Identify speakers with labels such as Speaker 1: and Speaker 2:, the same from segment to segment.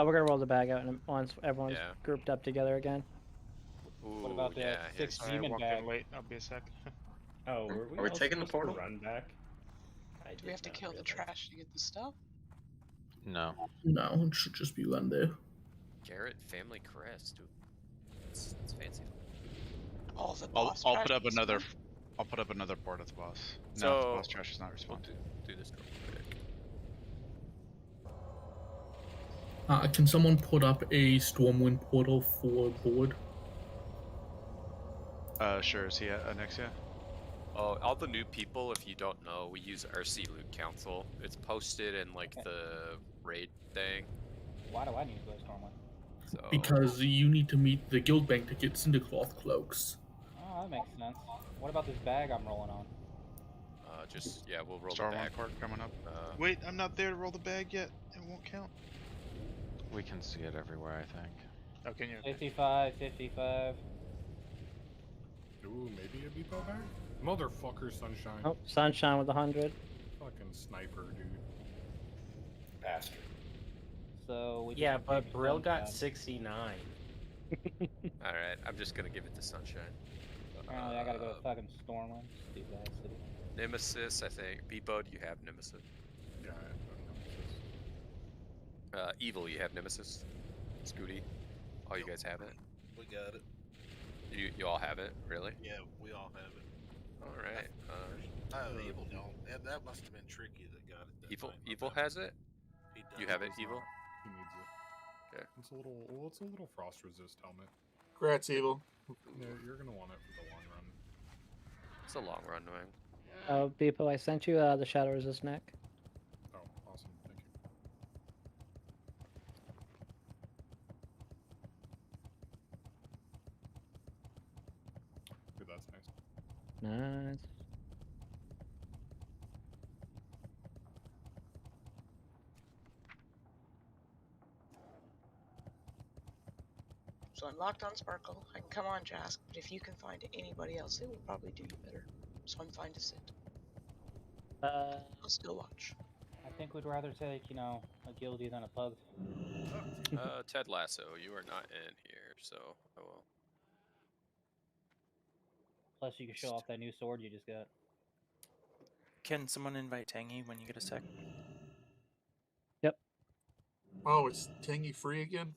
Speaker 1: We're gonna roll the bag out once everyone's
Speaker 2: Yeah.
Speaker 1: grouped up together again.
Speaker 2: Ooh,
Speaker 3: What about
Speaker 2: yeah,
Speaker 3: that 6
Speaker 4: Sorry, I
Speaker 3: demon
Speaker 4: walked
Speaker 3: bag?
Speaker 4: in late. I'll be a sec.
Speaker 5: Oh,
Speaker 6: Are
Speaker 5: were
Speaker 6: we
Speaker 5: all
Speaker 6: taking the
Speaker 5: supposed
Speaker 6: portal?
Speaker 5: to run back? I
Speaker 7: Do we have to
Speaker 5: did not
Speaker 7: kill the
Speaker 5: realize.
Speaker 7: trash to get the stuff?
Speaker 8: No.
Speaker 9: No, it should just be run there.
Speaker 2: Garrett Family Crest, dude. It's fancy.
Speaker 7: All the
Speaker 4: I'll
Speaker 7: boss
Speaker 4: put
Speaker 7: trash
Speaker 4: up
Speaker 7: is
Speaker 4: another.
Speaker 7: gone?
Speaker 4: I'll put up another board at the boss. No,
Speaker 2: So
Speaker 4: the boss trash is not
Speaker 2: we'll
Speaker 4: responding.
Speaker 2: do this real quick.
Speaker 9: Can someone put up a Stormwind portal for board?
Speaker 4: Sure. Is he at Anexia?
Speaker 2: Oh, all the new people, if you don't know, we use RC Loot Council. It's posted in like the raid thing.
Speaker 3: Why do I need to go to Stormwind?
Speaker 2: So
Speaker 9: Because you need to meet the guild bank to get Cindercloth cloaks.
Speaker 3: Oh, that makes sense. What about this bag I'm rolling on?
Speaker 2: we'll roll
Speaker 4: Star
Speaker 2: the
Speaker 4: One
Speaker 2: bag.
Speaker 4: Park coming up.
Speaker 2: Uh,
Speaker 4: Wait, I'm not there to roll the bag yet. It won't count.
Speaker 8: We can see it everywhere, I think.
Speaker 4: Oh, can you?
Speaker 3: 55, 55.
Speaker 10: Ooh, maybe a depot bag? Motherfucker, Sunshine.
Speaker 1: Oh, Sunshine with 100.
Speaker 10: Fucking sniper, dude.
Speaker 5: Bastard.
Speaker 3: So we
Speaker 5: Yeah,
Speaker 3: just
Speaker 5: but
Speaker 3: picked
Speaker 5: Brill got
Speaker 3: Sunshine.
Speaker 5: 69.
Speaker 2: all right, I'm just gonna give it to Sunshine.
Speaker 3: Apparently I gotta go to fucking Stormwind. Stupid ass city.
Speaker 2: Nemesis, I think. Beebo, you have Nemesis.
Speaker 10: Yeah, I don't know.
Speaker 2: Evil, you have Nemesis. Scooty, all you guys have it.
Speaker 11: We got it.
Speaker 2: You all have it, really?
Speaker 11: Yeah, we all have it.
Speaker 2: All right.
Speaker 11: Oh, Evil don't. That must have been Tricky that got it.
Speaker 2: Evil has it.
Speaker 11: He does.
Speaker 2: You have it,
Speaker 10: It's
Speaker 2: Evil.
Speaker 10: not- He needs it.
Speaker 2: Okay.
Speaker 10: It's a little. Well, it's a little frost resist helmet.
Speaker 6: Congrats, Evil.
Speaker 10: Yeah, you're gonna want it for the long run.
Speaker 2: It's a long run, man.
Speaker 1: Oh, Beepo, I sent you the Shadow Resist neck.
Speaker 10: Oh, awesome. Thank you. Dude, that's nice.
Speaker 1: Nice.
Speaker 7: So I'm locked on Sparkle. I can come on Jask, but if you can find anybody else, it will probably do you better. So I'm fine to sit. I'll still watch.
Speaker 3: I think we'd rather take, you know, a guildie than a pug.
Speaker 2: Ted Lasso, you are not in here, so I will.
Speaker 3: Plus you can show off that new sword you just got.
Speaker 12: Can someone invite Tangy when you get a sec?
Speaker 6: Oh, it's Tangy free again?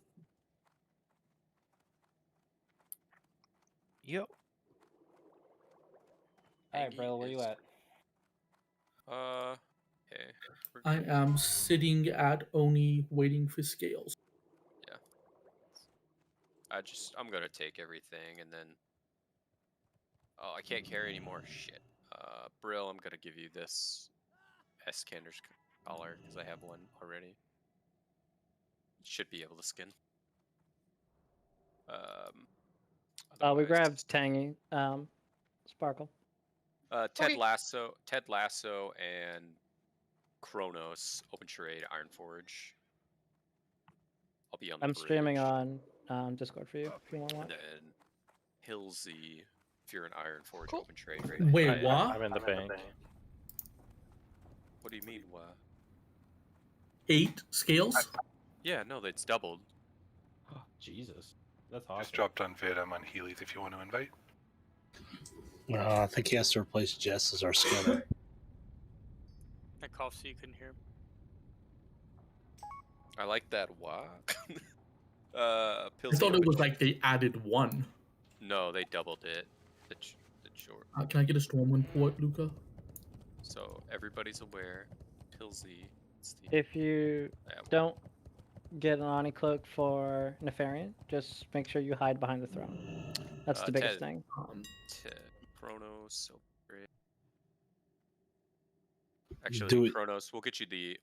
Speaker 12: Yo.
Speaker 3: Alright, Brill, where you at?
Speaker 2: Okay.
Speaker 9: I am sitting at Oni waiting for scales.
Speaker 2: Yeah. I'm gonna take everything and then. Oh, I can't carry anymore. Shit. Brill, I'm gonna give you this Eskander's collar because I have one already. Should be able to skin.
Speaker 1: We
Speaker 2: Otherwise-
Speaker 1: grabbed Tangy, Sparkle.
Speaker 2: Ted
Speaker 7: Okay.
Speaker 2: Lasso, and Kronos, Open Charade, Ironforge. I'll be on the
Speaker 1: I'm
Speaker 2: bridge.
Speaker 1: streaming on Discord for you if you want to
Speaker 2: And
Speaker 1: watch.
Speaker 2: then Hillsy, if you're an Ironforge,
Speaker 7: Cool.
Speaker 2: Open Trade.
Speaker 9: Wait, what?
Speaker 8: I'm in the bank.
Speaker 2: What do you mean, what?
Speaker 9: 8 scales?
Speaker 2: Yeah, no, it's doubled.
Speaker 5: Oh, Jesus. That's awesome.
Speaker 11: Just dropped on vid. I'm on Healy's if you want to invite.
Speaker 13: I think he has to replace Jess as our scanner.
Speaker 12: I coughed so you couldn't hear him.
Speaker 2: I like that. Wah.
Speaker 9: I thought it was like they added 1.
Speaker 2: No, they doubled it. The short.
Speaker 9: Can I get a Stormwind port, Luca?
Speaker 2: So everybody's aware. Pilsy.
Speaker 1: If you don't get an Oni cloak for Nefarian, just make sure you hide behind the throne. That's the biggest thing.
Speaker 2: Chronos, so great. Actually, Chronos, we'll get you the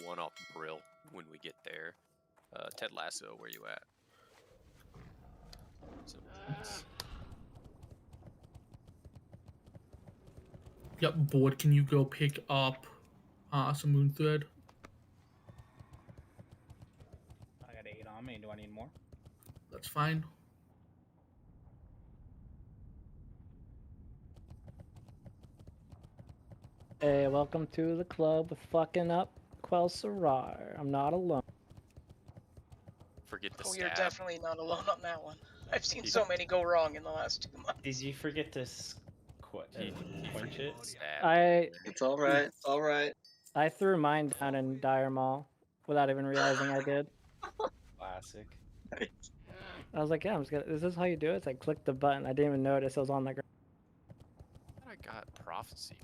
Speaker 2: one off Brill when we get there. Ted Lasso, where you at? So,
Speaker 9: Yep, board, can you go pick up some moon thread?
Speaker 3: I got 8 on me. Do I need more?
Speaker 9: That's fine.
Speaker 1: Hey, welcome to the club with fucking up Quell Sarar. I'm not alone.
Speaker 2: Forget the
Speaker 7: Oh,
Speaker 2: stab.
Speaker 7: you're definitely not alone on that one. I've seen so many go wrong in the last 2 months.
Speaker 5: Did you forget to
Speaker 2: He
Speaker 5: quench
Speaker 2: forget
Speaker 5: it?
Speaker 2: the stab.
Speaker 14: It's alright. It's alright.
Speaker 1: I threw mine down in Dire Mall without even realizing I did.
Speaker 5: Classic.
Speaker 1: I was like, yeah, I'm just gonna. Is this how you do it? So I clicked the button. I didn't even notice it was on the ground.
Speaker 2: I got prophecy.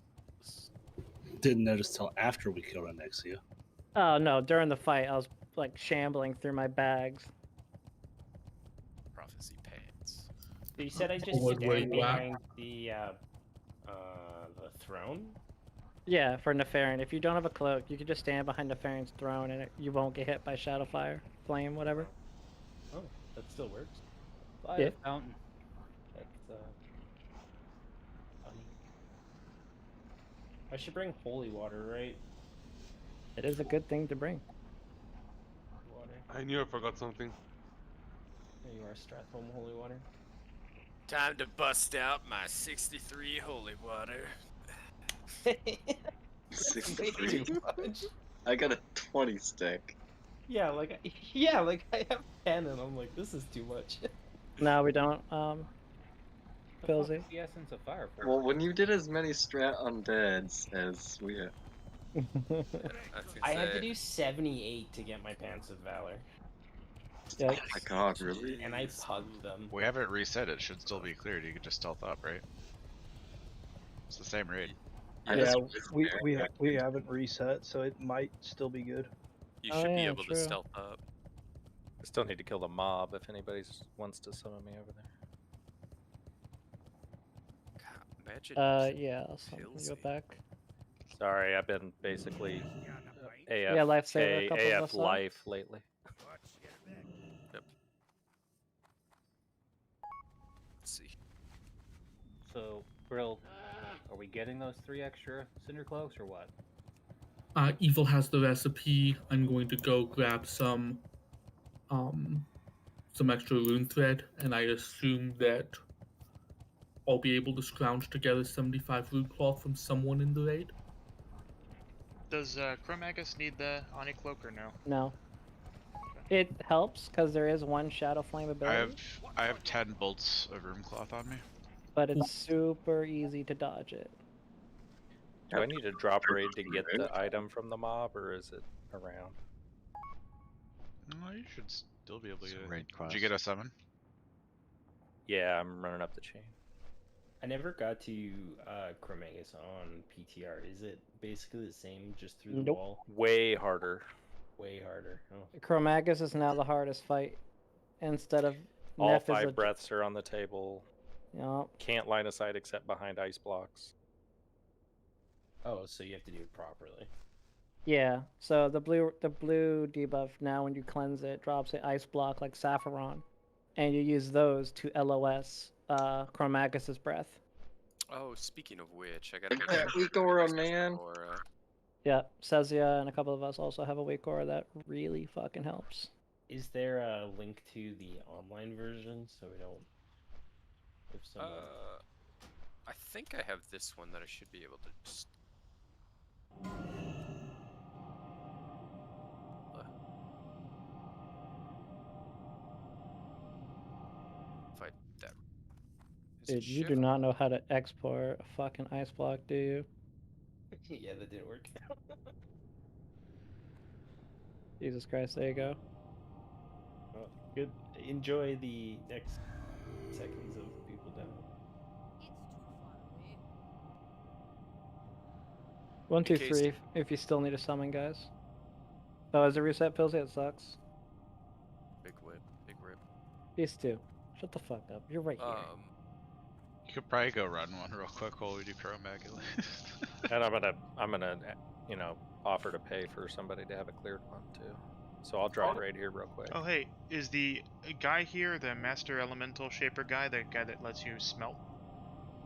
Speaker 13: Didn't notice till after we killed Anexia.
Speaker 1: Oh no! During the fight, I was like shambling through my bags.
Speaker 2: Prophecy pants.
Speaker 5: You said I just
Speaker 9: Wait,
Speaker 5: stand
Speaker 9: what?
Speaker 5: behind the throne?
Speaker 1: Yeah, for Nefarian. If you don't have a cloak, you can just stand behind Nefarian's throne and you won't get hit by Shadowfire, Flame, whatever.
Speaker 5: Oh, that still works.
Speaker 1: Yeah.
Speaker 3: Fountain.
Speaker 5: That's funny. I should bring holy water, right?
Speaker 1: It is a good thing to bring.
Speaker 5: Water.
Speaker 15: I knew I forgot something.
Speaker 5: There you are, Strathholm holy water.
Speaker 2: Time to bust out my 63 holy water.
Speaker 14: 63.
Speaker 5: Too much.
Speaker 14: I got a 20 stick.
Speaker 5: Yeah, like I have 10 and I'm like, this is too much.
Speaker 1: No, we don't. Pilsy.
Speaker 3: The essence of fire. For?
Speaker 14: Well, when you did as many strat undeads as we had.
Speaker 5: I had to do 78 to get my Pants of Valor.
Speaker 14: Oh my god, really?
Speaker 5: And I pugged them.
Speaker 4: We haven't reset. It should still be cleared. You can just stealth up, right? It's the same raid.
Speaker 14: Yeah,
Speaker 16: we haven't reset, so it might still be good.
Speaker 2: You should be able to stealth up.
Speaker 8: I still need to kill the mob if anybody wants to summon me over there.
Speaker 2: God, imagine.
Speaker 1: Yeah, I'll summon you back.
Speaker 8: Sorry, I've been basically AF,
Speaker 1: Yeah, lifesaver, a couple of
Speaker 8: AF
Speaker 1: us on.
Speaker 8: life lately.
Speaker 2: Yep. Let's see.
Speaker 3: So, Brill, are we getting those 3 extra cinder cloaks or what?
Speaker 9: Evil has the recipe. I'm going to go grab some extra rune thread, and I assume that I'll be able to scrounge together 75 rune cloth from someone in the raid.
Speaker 4: Does Chromagus need the Oni Cloak or no?
Speaker 1: No. It helps because there is one Shadow Flame ability.
Speaker 4: I have 10 bolts of room cloth on me.
Speaker 1: But it's super easy to dodge it.
Speaker 8: Do I need a drop raid to get the item from the mob, or is it around?
Speaker 4: No, you should still be able to get it.
Speaker 8: Raid
Speaker 4: Did you get a summon?
Speaker 8: Yeah, I'm running up the chain.
Speaker 5: I never got to Chromagus on PTR. Is it basically the same just through the
Speaker 1: Nope.
Speaker 5: wall?
Speaker 8: Way harder.
Speaker 5: Way harder. Oh.
Speaker 1: Chromagus is now the hardest fight. Instead of
Speaker 8: All
Speaker 1: Neff
Speaker 8: 5
Speaker 1: is a...
Speaker 8: breaths are on the table.
Speaker 1: Yep.
Speaker 8: Can't line of sight except behind ice blocks.
Speaker 5: Oh, so you have to do it properly.
Speaker 1: Yeah, so the blue debuff now when you cleanse it drops an ice block like Saffron, and you use those to LOS Chromagus's breath.
Speaker 2: Oh, speaking of which, I gotta
Speaker 14: That weak aura, man.
Speaker 1: Yeah, Cessiah and a couple of us also have a weak aura that really fucking helps.
Speaker 5: Is there a link to the online version so we don't? If someone...
Speaker 2: I think I have this one that I should be able to just. Fight that.
Speaker 1: Dude, you do not know how to export a fucking ice block, do you?
Speaker 5: Yeah, that didn't work.
Speaker 1: Jesus Christ, there you go.
Speaker 5: Well, good. Enjoy the next seconds of people down.
Speaker 1: 1, 2, 3. If you still need a summon, guys. Oh, is it reset, Pilsy? It sucks.
Speaker 2: Big whip, big rip.
Speaker 1: These two. Shut the fuck up. You're right here.
Speaker 4: You could probably go run one real quick while we do Chromagus.
Speaker 8: And I'm gonna, you know, offer to pay for somebody to have a cleared one too. So I'll drop raid here real quick.
Speaker 4: Oh hey, is the guy here the Master Elemental Shaper guy, the guy that lets you smelt?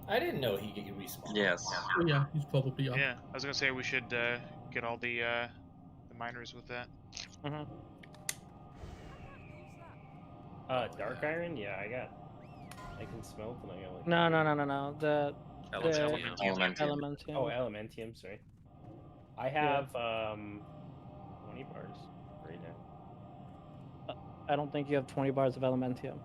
Speaker 5: I didn't know he could respawn.
Speaker 14: Yes.
Speaker 9: Oh, yeah, he's probably up.
Speaker 4: Yeah, I was gonna say we should get all the miners with that.
Speaker 5: Dark Iron? Yeah, I can smelt and I got like...
Speaker 1: No. The
Speaker 14: Elementium.
Speaker 1: Elementium.
Speaker 5: Oh, Elementium, sorry. I have 20 bars right now.
Speaker 1: I don't think you have 20 bars of Elementium.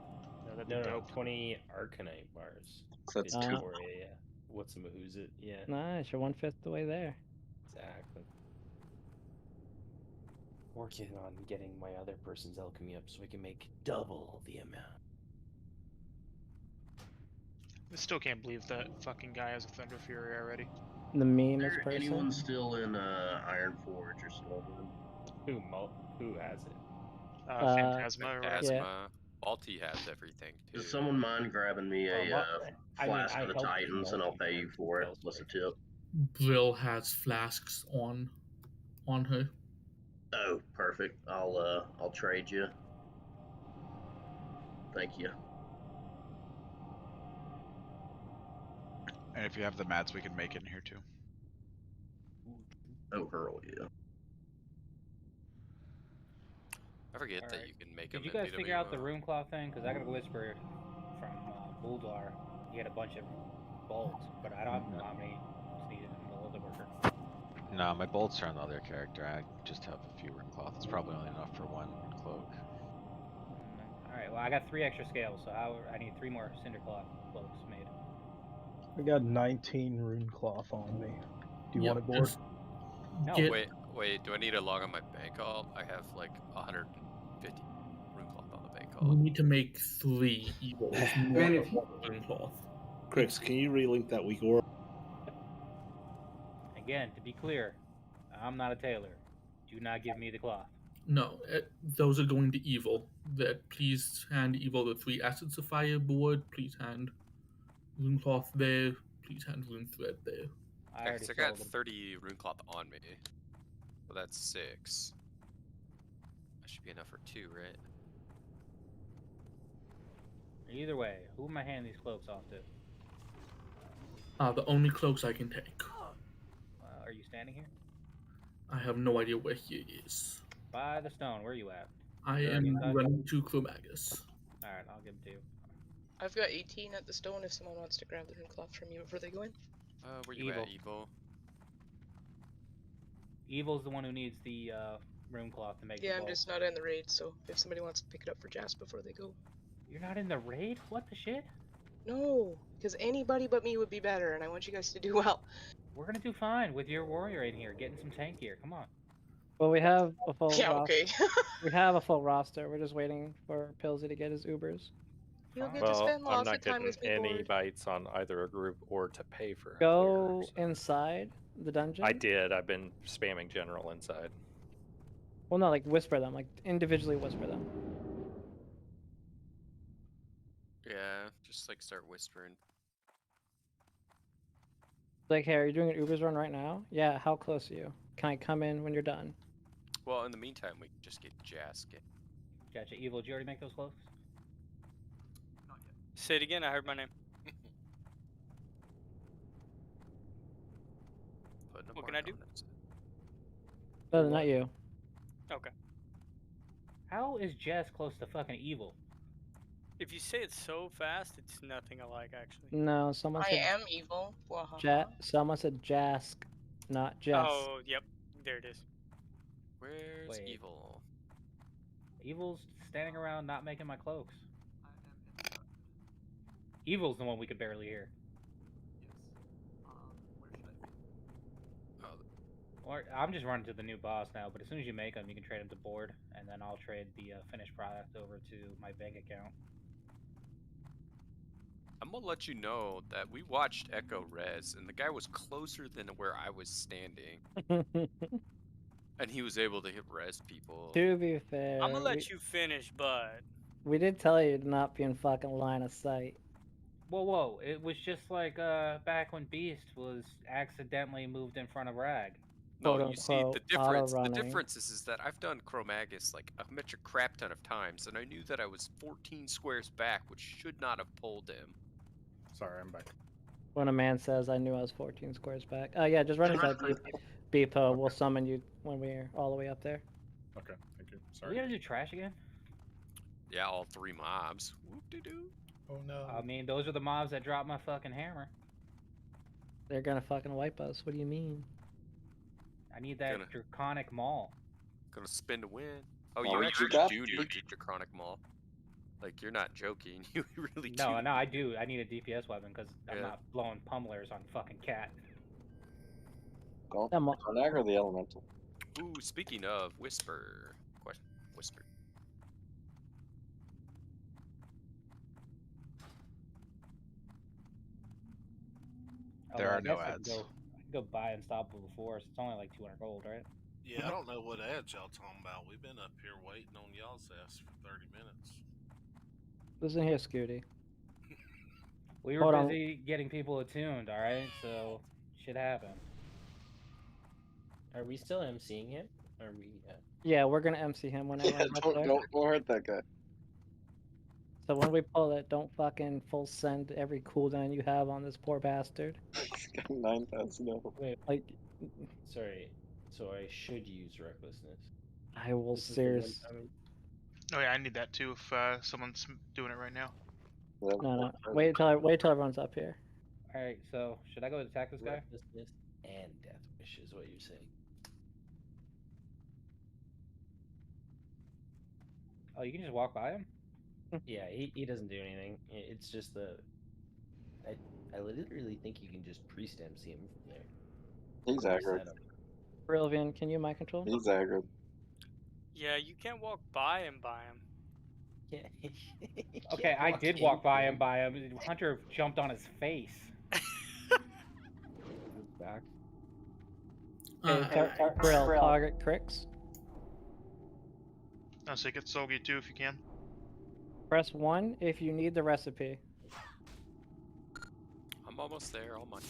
Speaker 5: No, that'd be dope. 20 Arcanite bars.
Speaker 14: That's
Speaker 5: It's
Speaker 1: two.
Speaker 5: for a what's who's it? Yeah.
Speaker 1: Nice, you're 1/5 the way there.
Speaker 5: Exactly. Working on getting my other person's alchemy up so I can make double the amount.
Speaker 4: I still can't believe that fucking guy has a Thunder Fury already.
Speaker 1: The meanest
Speaker 15: Is there anyone
Speaker 1: person.
Speaker 15: still in Iron Forge or Stormwind?
Speaker 5: Who has it?
Speaker 4: Phantasma or whatever.
Speaker 2: Phantasma. Balti has everything too.
Speaker 15: Does someone mind grabbing me a flask of the
Speaker 5: helped
Speaker 15: Titans and I'll pay you for it? What's the tip?
Speaker 9: Brill has flasks on her.
Speaker 15: Oh, perfect. I'll trade you. Thank you.
Speaker 17: And if you have the mats, we can make it in here too.
Speaker 15: Oh, hurl, yeah.
Speaker 2: I forget that you can make them.
Speaker 3: Did you guys figure out the rune claw thing? Because I got a whisper from Bulldar. He had a bunch of bolts, but I don't know how many is needed in the Lilith worker.
Speaker 17: No, my bolts are on the other character. I just have a few rune cloth. It's probably only enough for one cloak.
Speaker 3: Alright, well I got 3 extra scales, so I need 3 more cinder cloth cloaks made.
Speaker 16: I got 19 rune cloth on me. Do you want it, Gord?
Speaker 3: No.
Speaker 2: Wait. Do I need to log on my bank alt? I have like 150 rune cloth on the bank
Speaker 9: We
Speaker 2: alt.
Speaker 9: need to make 3 evils. Rune cloth.
Speaker 13: Chris, can you relink that week or?
Speaker 3: Again, to be clear, I'm not a tailor. Do not give me the cloth.
Speaker 9: No, those are going to evil. That please hand evil the 3 assets of fireboard. Please hand rune cloth there. Please hand rune thread there.
Speaker 2: I got 30 rune cloth on me. So that's 6. That should be enough for 2, right?
Speaker 3: Either way, who am I handing these cloaks off to?
Speaker 9: The only cloaks I can take.
Speaker 3: Are you standing here?
Speaker 9: I have no idea where he is.
Speaker 3: By the stone, where are you at?
Speaker 9: I am running to Chromagus.
Speaker 3: Alright, I'll give them to you.
Speaker 7: I've got 18 at the stone if someone wants to grab the rune cloth from you before they go in.
Speaker 2: Where you at, Evil?
Speaker 3: Evil's the one who needs the rune cloth to make the
Speaker 7: Yeah, I'm
Speaker 3: bolt.
Speaker 7: just not in the raid, so if somebody wants to pick it up for Jas before they go.
Speaker 3: You're not in the raid? What the shit?
Speaker 7: No, because anybody but me would be better, and I want you guys to do well.
Speaker 3: We're gonna do fine with your warrior in here, getting some tank gear. Come on.
Speaker 1: Well, we have a full
Speaker 7: Yeah,
Speaker 1: roster.
Speaker 7: okay.
Speaker 1: We have a full roster. We're just waiting for Pillsy to get his Ubers.
Speaker 7: You'll get to spend
Speaker 8: I'm
Speaker 7: lots
Speaker 8: not
Speaker 7: of time
Speaker 8: getting
Speaker 7: with me,
Speaker 8: any
Speaker 7: Gord.
Speaker 8: bites on either a group or to pay for.
Speaker 1: Go inside the dungeon.
Speaker 8: I did. I've been spamming general inside.
Speaker 1: Well, no, like whisper them, like individually whisper them.
Speaker 2: Yeah, just like start whispering.
Speaker 1: Like, hey, are you doing an Ubers run right now? Yeah, how close are you? Can I come in when you're done?
Speaker 2: Well, in the meantime, we can just get Jas.
Speaker 3: Gotcha. Evil, did you already make those cloaks?
Speaker 18: Say it again, I heard my name. What can I do?
Speaker 1: No, not you.
Speaker 18: Okay.
Speaker 3: How is Jess close to fucking evil?
Speaker 18: If you say it so fast, it's nothing alike, actually.
Speaker 1: No, someone
Speaker 7: I
Speaker 1: said
Speaker 7: am evil.
Speaker 1: someone said Jask, not Jess.
Speaker 18: Oh, yep. There it is.
Speaker 2: Where's Evil?
Speaker 3: Evil's standing around not making my cloaks. Evil's the one we could barely hear. Or I'm just running to the new boss now, but as soon as you make them, you can trade them to board, and then I'll trade the finished product over to my bank account.
Speaker 2: I'm gonna let you know that we watched Echo Res, and the guy was closer than where I was standing, and he was able to hit res people.
Speaker 1: To be fair,
Speaker 18: I'm gonna let you finish, but
Speaker 1: we did tell you to not be in fucking line of sight.
Speaker 3: Whoa, it was just like back when Beast was accidentally moved in front of Rag.
Speaker 2: No, you see, the difference is that I've done Chromagus like a metric crap ton of times, and I knew that I was 14 squares back, which should not have pulled him.
Speaker 10: Sorry, I'm back.
Speaker 1: When a man says, I knew I was 14 squares back. Yeah, just run inside Beepo. We'll summon you when we're all the way up there.
Speaker 10: Okay, thank you.
Speaker 3: Are
Speaker 10: Sorry.
Speaker 3: we gonna do trash again?
Speaker 2: Yeah, all 3 mobs. Whoop-de-doo.
Speaker 10: Oh no.
Speaker 3: I mean, those are the mobs that dropped my fucking hammer.
Speaker 1: They're gonna fucking wipe us. What do you mean?
Speaker 3: I need that draconic maul.
Speaker 2: Gonna spin to win. Oh,
Speaker 14: Well,
Speaker 2: you
Speaker 14: we
Speaker 2: actually
Speaker 14: got-
Speaker 2: do need to Chronic Maul. Like, you're not joking. You really do.
Speaker 3: No, I do. I need a DPS weapon because I'm
Speaker 2: Yeah.
Speaker 3: not blowing pummelers on fucking cat.
Speaker 14: Go
Speaker 1: I'm a-
Speaker 14: Chronic or the Elemental?
Speaker 2: Ooh, speaking of Whisper. Question. Whisper.
Speaker 17: There
Speaker 3: Although
Speaker 17: are
Speaker 3: I
Speaker 17: no
Speaker 3: guess
Speaker 17: ads.
Speaker 3: I can go buy Unstoppable Force. It's only like 200 gold, right?
Speaker 11: Yeah, I don't know what ads y'all talking about. We've been up here waiting on y'all's ass for 30 minutes.
Speaker 1: Listen here, Scooty.
Speaker 3: We were
Speaker 1: Hold on.
Speaker 3: busy getting people attuned, alright? So, shit happened.
Speaker 5: Are we still MCing him? Are we?
Speaker 1: Yeah, we're gonna MC him when everyone gets there.
Speaker 14: Don't hurt that guy.
Speaker 1: So when we pull it, don't fucking full send every cooldown you have on this poor bastard.
Speaker 14: He's got 9,000 health.
Speaker 5: Wait,
Speaker 1: Like,
Speaker 5: sorry. So I should use recklessness.
Speaker 1: I will
Speaker 5: This is the one
Speaker 1: seriously.
Speaker 5: time-
Speaker 4: Oh yeah, I need that too if someone's doing it right now.
Speaker 1: No. Wait till everyone's up here.
Speaker 3: Alright, so should I go attack this guy?
Speaker 5: Recklessness and death wish is what you're saying.
Speaker 3: Oh, you can just walk by him?
Speaker 5: Yeah, he doesn't do anything. It's just the. I literally think you can just priest MC him from there.
Speaker 14: He's aggro.
Speaker 1: Brilliant, can you mind control?
Speaker 14: He's aggro.
Speaker 18: Yeah, you can't walk by him.
Speaker 5: Yeah.
Speaker 3: Okay, I did walk by him. Hunter jumped on his face.
Speaker 5: Back.
Speaker 1: Hey, Brill, target Crix.
Speaker 4: Oh, so get Sogi too if you can.
Speaker 1: Press 1 if you need the recipe.
Speaker 2: I'm almost there. All mine.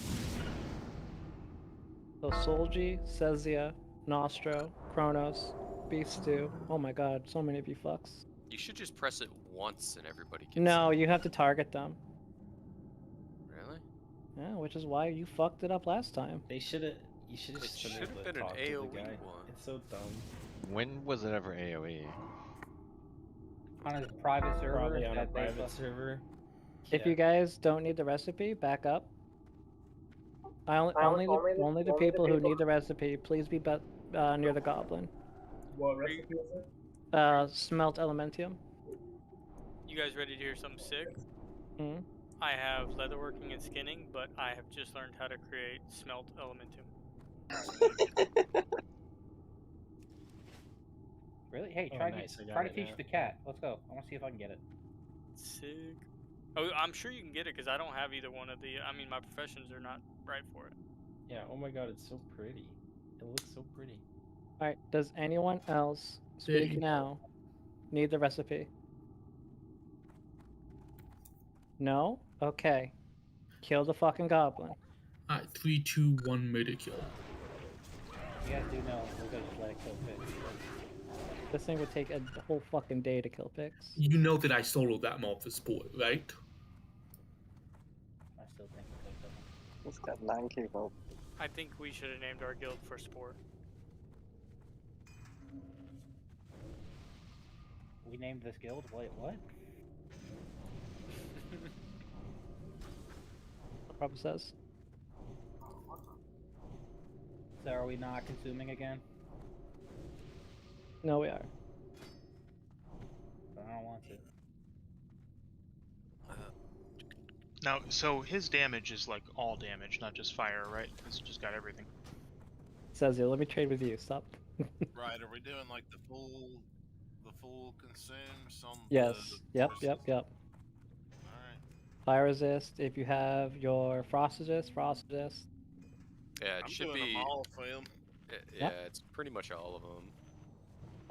Speaker 1: So Solji, Cessiah, Nostro, Kronos, Beast Stew. Oh my god, so many of you fucks.
Speaker 2: You should just press it once and everybody gets
Speaker 1: No, you have to target them.
Speaker 2: Really?
Speaker 1: Yeah, which is why you fucked it up last time.
Speaker 5: They should have. You should have.
Speaker 2: It should have been an AoE one.
Speaker 5: It's so dumb.
Speaker 17: When was it ever AoE?
Speaker 3: On a private server.
Speaker 5: Probably on a
Speaker 3: that they
Speaker 5: private
Speaker 3: fuck-
Speaker 5: server.
Speaker 1: If you guys don't need the recipe, back up. Only the people who need the recipe, please be near the goblin.
Speaker 19: What recipe is it?
Speaker 1: Smelt Elementium.
Speaker 18: You guys ready to hear something sick?
Speaker 1: Hmm?
Speaker 18: I have leatherworking and skinning, but I have just learned how to create smelt elementum.
Speaker 3: Really? Hey,
Speaker 5: Oh,
Speaker 3: try,
Speaker 5: nice, I got
Speaker 3: try to
Speaker 5: it
Speaker 3: teach
Speaker 5: now.
Speaker 3: the cat. Let's go. I want to see if I can get it.
Speaker 18: Sick. Oh, I'm sure you can get it because I don't have either one of the. I mean, my professions are not right for it.
Speaker 5: Yeah. Oh my god, it's so pretty. It looks so pretty.
Speaker 1: Alright, does anyone else,
Speaker 9: There
Speaker 1: speak
Speaker 9: you go.
Speaker 1: now, need the recipe? No? Okay. Kill the fucking goblin.
Speaker 9: Alright, 3, 2, 1, made a kill.
Speaker 3: You guys do know we're gonna just let it kill pigs.
Speaker 1: This thing would take a whole fucking day to kill Pix.
Speaker 9: You know that I soloed that mob for sport, right?
Speaker 3: I still think it could have.
Speaker 14: He's got 9k health.
Speaker 18: I think we should have named our guild for sport.
Speaker 3: We named this guild? Wait, what?
Speaker 1: Probably says.
Speaker 3: So are we not consuming again?
Speaker 1: No, we are.
Speaker 3: But I don't want to.
Speaker 4: Now, so his damage is like all damage, not just fire, right? It's just got everything.
Speaker 1: Says you. Let me trade with you. Stop.
Speaker 11: Right, are we doing like the full consume? Some
Speaker 1: Yes. Yep. Yep.
Speaker 11: Alright.
Speaker 1: Fire resist. If you have your frost resist, frost resist.
Speaker 2: Yeah, it
Speaker 11: I'm
Speaker 2: should
Speaker 11: doing
Speaker 2: be.
Speaker 11: them all, fam.
Speaker 2: Yeah, it's pretty much all of them.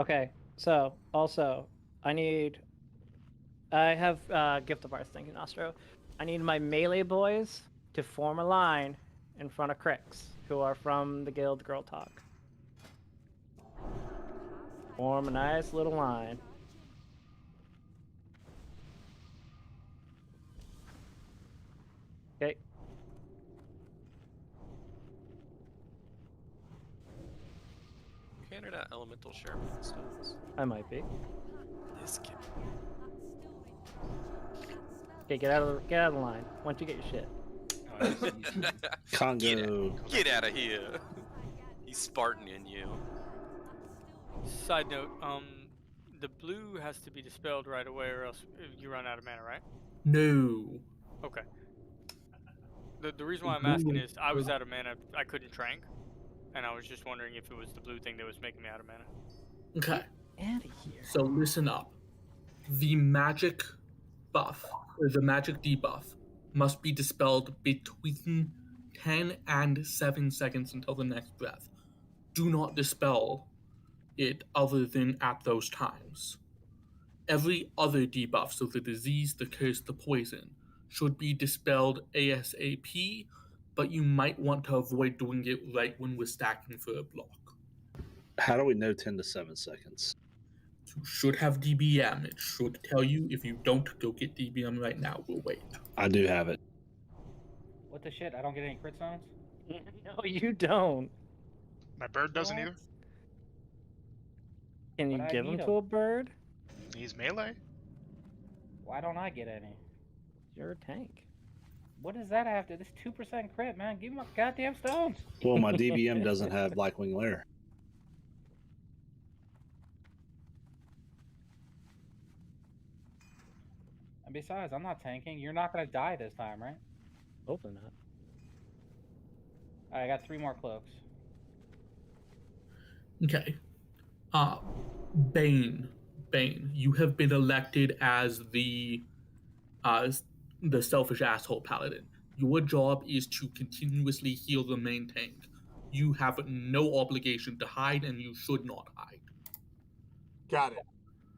Speaker 1: Okay. So also, I have Gift of Arts. Thank you, Nostro. I need my melee boys to form a line in front of Crix, who are from the guild Girl Talk. Form a nice little line. Okay.
Speaker 2: Canada Elemental Shaman stones.
Speaker 1: I might be.
Speaker 2: This kid.
Speaker 1: Okay, get out of the line. Once you get your shit.
Speaker 13: Congo.
Speaker 2: Get out of here. He's Spartan in you.
Speaker 18: Side note, the blue has to be dispelled right away, or else you run out of mana, right?
Speaker 9: No.
Speaker 18: Okay. The reason why I'm asking is I was out of mana. I couldn't trank, and I was just wondering if it was the blue thing that was making me out of mana.
Speaker 9: Okay.
Speaker 1: Out of here.
Speaker 9: So listen up. The magic buff, or the magic debuff, must be dispelled between 10 and 7 seconds until the next breath. Do not dispel it other than at those times. Every other debuff, so the disease, the curse, the poison, should be dispelled ASAP, but you might want to avoid doing it right when we're stacking for a block.
Speaker 13: How do we know 10 to 7 seconds?
Speaker 9: You should have DBM. It should tell you. If you don't, go get DBM right now. We'll wait.
Speaker 13: I do have it.
Speaker 3: What the shit? I don't get any crit zones?
Speaker 1: No, you don't.
Speaker 4: My bird doesn't either.
Speaker 1: Can you
Speaker 3: But I
Speaker 1: give
Speaker 3: need
Speaker 1: them to a bird?
Speaker 4: He's melee.
Speaker 3: Why don't I get any?
Speaker 1: You're a tank.
Speaker 3: What does that have to? This 2% crit, man. Give me my goddamn stones.
Speaker 13: Well, my DBM doesn't have Blackwing Lair.
Speaker 3: And besides, I'm not tanking. You're not gonna die this time, right?
Speaker 1: Hopefully not.
Speaker 3: Alright, I got 3 more cloaks.
Speaker 9: Okay. Bane, you have been elected as the selfish asshole paladin. Your job is to continuously heal the main tank. You have no obligation to hide, and you should not hide.
Speaker 6: Got it.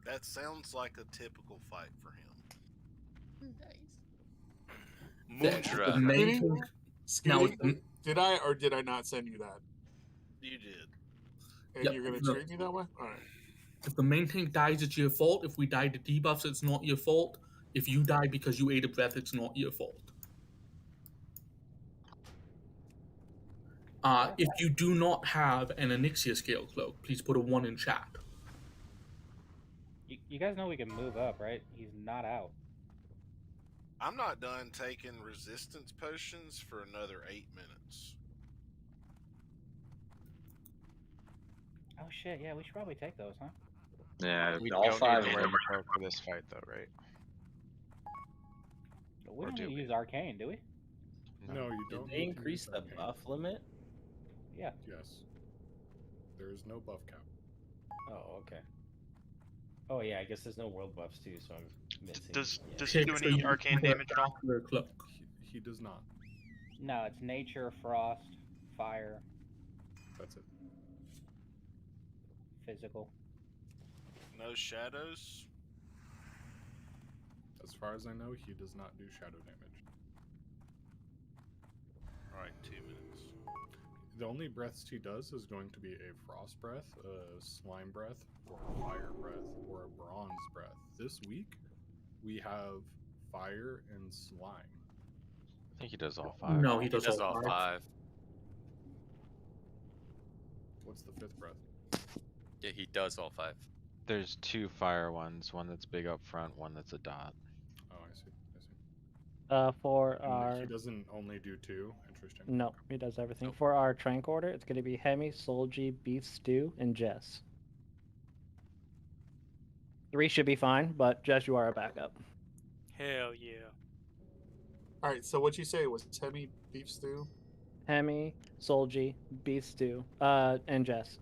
Speaker 11: That sounds like a typical fight for him.
Speaker 2: Moondra.
Speaker 9: The main tank. Now,
Speaker 6: Scooty, did I or did I not send you that?
Speaker 11: You did.
Speaker 6: And
Speaker 9: Yep.
Speaker 6: you're going to treat me that way? All right.
Speaker 9: if the main tank dies, it's your fault. If we die to debuffs, it's not your fault. If you die because you ate a breath, it's not your fault. If you do not have an Onyxia scale cloak, please put a 1 in chat.
Speaker 3: You guys know we can move up, right? He's not out.
Speaker 11: I'm not done taking resistance potions for another 8 minutes.
Speaker 3: Oh shit, yeah, we should probably take those, huh?
Speaker 14: Yeah,
Speaker 17: We
Speaker 14: all
Speaker 17: don't
Speaker 14: 5
Speaker 17: need
Speaker 14: of
Speaker 17: to
Speaker 14: them.
Speaker 17: for this fight, though, right?
Speaker 3: We
Speaker 17: Or
Speaker 3: don't
Speaker 17: do
Speaker 3: need to
Speaker 17: we?
Speaker 3: use arcane, do we?
Speaker 10: No, you
Speaker 5: Did
Speaker 10: don't.
Speaker 5: they
Speaker 10: need to
Speaker 5: increase
Speaker 10: use
Speaker 5: the
Speaker 10: arcane.
Speaker 5: buff limit?
Speaker 3: Yeah.
Speaker 10: Yes. There is no buff cap.
Speaker 5: Oh, okay. Oh yeah, I guess there's no world buffs too, so I'm missing.
Speaker 4: Does
Speaker 5: yeah.
Speaker 4: does he do any arcane damage at all?
Speaker 10: He does not.
Speaker 3: No, it's nature, frost, fire,
Speaker 10: That's it.
Speaker 3: physical.
Speaker 11: No shadows?
Speaker 10: As far as I know, he does not do shadow damage.
Speaker 11: Alright, 2 minutes.
Speaker 10: The only breaths he does is going to be a frost breath, a slime breath, or a fire breath, or a bronze breath. This week, we have fire and slime.
Speaker 17: I think he does all 5.
Speaker 9: No, he does
Speaker 2: Does
Speaker 9: all
Speaker 2: all
Speaker 9: 5.
Speaker 2: 5.
Speaker 10: What's the 5th breath?
Speaker 2: Yeah, he does all 5.
Speaker 17: There's 2 fire ones, one that's big up front, one that's a dot.
Speaker 10: Oh, I see.
Speaker 1: For
Speaker 10: And
Speaker 1: our
Speaker 10: he doesn't only do 2. Interesting.
Speaker 1: no, he does everything. For our trank order, it's going to be Hemi, Solji, Beef Stew, and Jess. 3 should be fine, but Jess, you are a backup.
Speaker 18: Hell yeah.
Speaker 6: All right, so what you say was Hemi, beef stew?
Speaker 1: Hemi, Solji, Beef Stew, and Jess.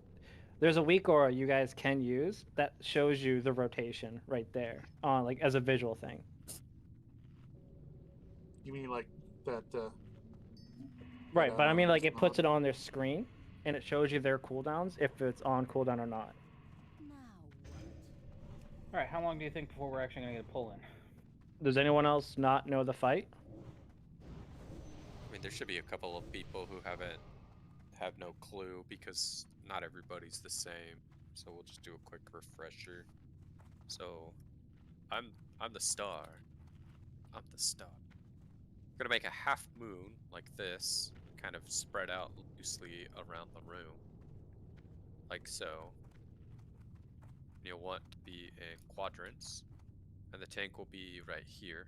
Speaker 1: There's a weak aura you guys can use that shows you the rotation right there, on like as a visual thing.
Speaker 6: You mean like that?
Speaker 1: Right, but I mean like it puts it on their screen, and it shows you their cooldowns if it's on cooldown or not.
Speaker 3: Alright, how long do you think before we're actually gonna get a pull in?
Speaker 1: Does anyone else not know the fight?
Speaker 2: I mean, there should be a couple of people who have no clue because not everybody's the same. So we'll just do a quick refresher. So, I'm the star. I'm the star. I'm gonna make a half moon like this, kind of spread out loosely around the room, like so. You'll want to be in quadrants, and the tank will be right here.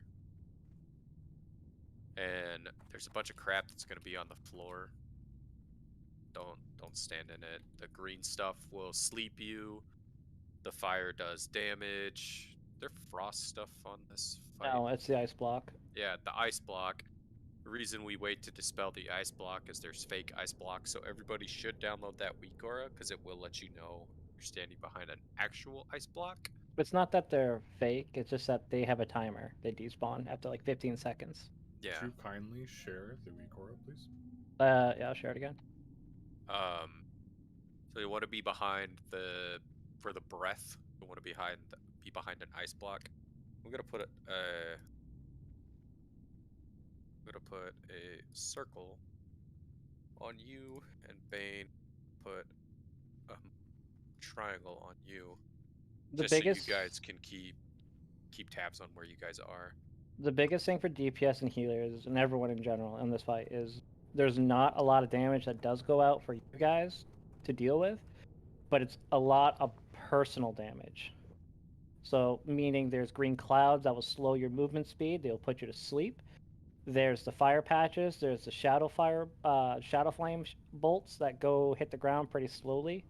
Speaker 2: And there's a bunch of crap that's gonna be on the floor. Don't stand in it. The green stuff will sleep you. The fire does damage. There frost stuff on this fight?
Speaker 1: No, it's the ice block.
Speaker 2: Yeah, the ice block. The reason we wait to dispel the ice block is there's fake ice blocks, so everybody should download that weak aura because it will let you know you're standing behind an actual ice block.
Speaker 1: It's not that they're fake, it's just that they have a timer. They despawn after like 15 seconds.
Speaker 2: Yeah.
Speaker 10: Could you kindly share the weak aura, please?
Speaker 1: Yeah, I'll share it again.
Speaker 2: So you want to be behind for the breath. You want to be behind an ice block. I'm gonna put a circle on you, and Bane put a triangle on you.
Speaker 1: The
Speaker 2: just
Speaker 1: biggest,
Speaker 2: so you guys can keep tabs on where you guys are.
Speaker 1: The biggest thing for DPS and healers and everyone in general in this fight is there's not a lot of damage that does go out for you guys to deal with, but it's a lot of personal damage. So meaning there's green clouds that will slow your movement speed, they'll put you to sleep. There's the fire patches, there's the shadow flame bolts that go hit the ground pretty slowly.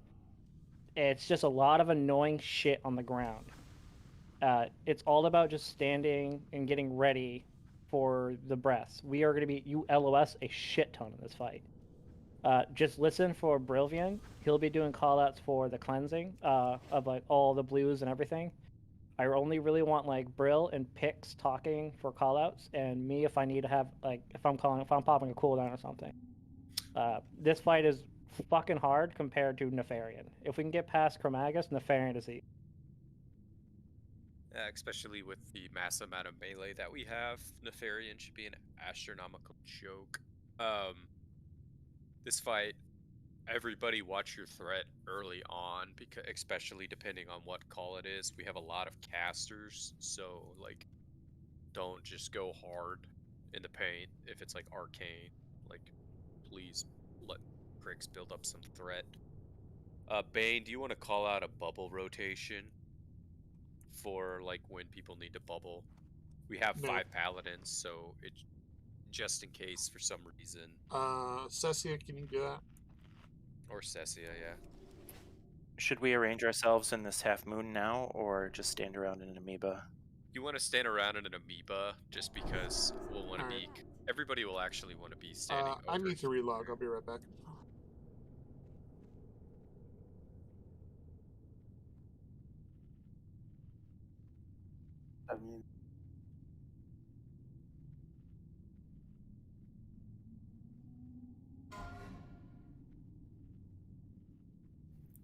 Speaker 1: It's just a lot of annoying shit on the ground. It's all about just standing and getting ready for the breaths. We are going to be LOS a shit ton in this fight. Just listen for Brillian. He'll be doing callouts for the cleansing of like all the blues and everything. I only really want like Brill and Pix talking for callouts, and me if I need to have like if I'm popping a cooldown or something. This fight is fucking hard compared to Nefarian. If we can get past Chromagus, Nefarian is easy.
Speaker 2: Especially with the mass amount of melee that we have, Nefarian should be an astronomical joke. This fight, everybody watch your threat early on, because especially depending on what call it is. We have a lot of casters, so like, don't just go hard in the paint. If it's like arcane, like, please let Crix build up some threat. Bane, do you want to call out a bubble rotation for like when people need to bubble? We have 5 paladins, so it just in case for some reason.
Speaker 6: Cessiah, can you do that?
Speaker 2: Or Cessiah, yeah.
Speaker 12: Should we arrange ourselves in this half moon now, or just stand around in an amoeba?
Speaker 2: You want to stand around in an amoeba just because we'll want to be. Everybody will actually want to be standing.
Speaker 6: I need to relog. I'll be right back.
Speaker 12: I mean,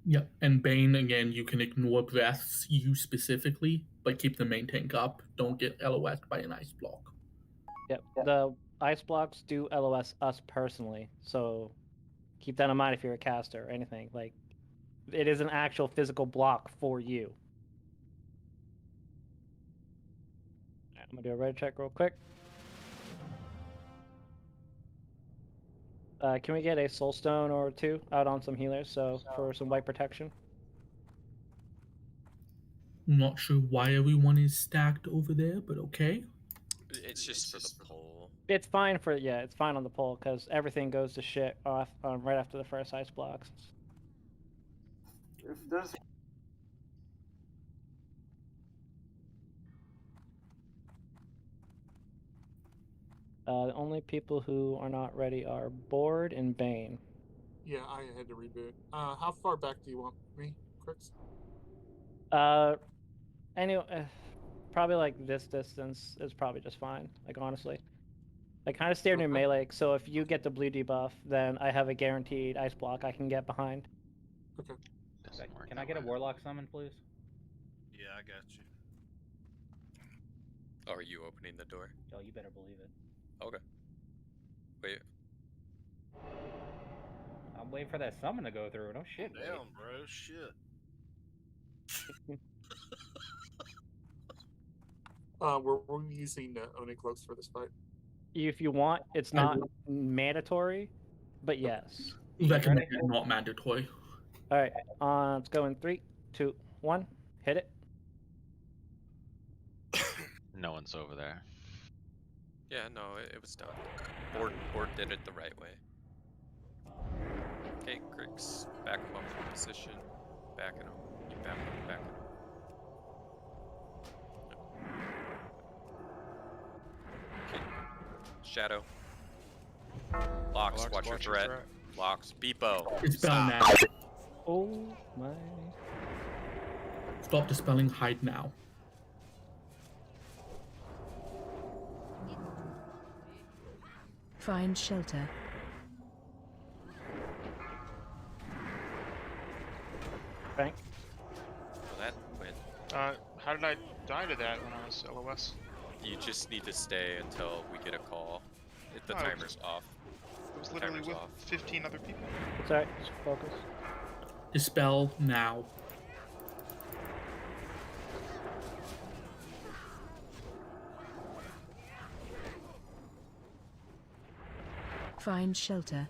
Speaker 9: Yep, and Bane, again, you can ignore breaths, you specifically, but keep the main tank up. Don't get LOS'd by an ice block.
Speaker 1: Yep, the ice blocks do LOS us personally, so keep that in mind if you're a caster or anything. Like, it is an actual physical block for you. I'm gonna do a red check real quick. Can we get a soul stone or 2 out on some healers, so for some white protection?
Speaker 9: Not sure why everyone is stacked over there, but okay.
Speaker 2: It's just for the poll.
Speaker 1: It's fine for it's fine on the pole because everything goes to shit off right after the first ice blocks.
Speaker 12: if there's
Speaker 1: The only people who are not ready are Board and Bane.
Speaker 6: Yeah, I had to reboot. How far back do you want me, Crix?
Speaker 1: Anyway, probably like this distance is probably just fine. Like honestly, I kind of stay near melee. So if you get the blue debuff, then I have a guaranteed ice block I can get behind.
Speaker 6: Okay.
Speaker 3: Can I get a warlock summon, please?
Speaker 11: Yeah, I got you.
Speaker 2: Oh, are you opening the door?
Speaker 3: Yo, you better believe it.
Speaker 2: Okay. Wait.
Speaker 3: I'm waiting for that summon to go through. No shit.
Speaker 11: Damn, bro. Shit.
Speaker 6: We're using Oni cloaks for this fight.
Speaker 1: If you want, it's not mandatory, but yes.
Speaker 9: Recommended, not mandatory.
Speaker 1: All right, let's go in 3, 2, 1. Hit it.
Speaker 17: No one's over there.
Speaker 2: Yeah, no, it was done. Board did it the right way. Okay, Crix, back him up in position. Back him up. back. Okay. Shadow. Locks, watch your threat. Locks, Beepo.
Speaker 9: Dispel now.
Speaker 1: Oh my.
Speaker 9: Stop dispelling, hide now.
Speaker 20: Find shelter.
Speaker 1: Frank?
Speaker 2: Well, that went.
Speaker 4: How did I die to that when I was LOS?
Speaker 2: You just need to stay until we get a call. If the
Speaker 4: Oh,
Speaker 2: timer's off.
Speaker 4: It was literally
Speaker 2: Timer's
Speaker 4: with
Speaker 2: off.
Speaker 4: 15 other people.
Speaker 1: It's alright, just focus.
Speaker 9: Dispel now.
Speaker 20: Find shelter.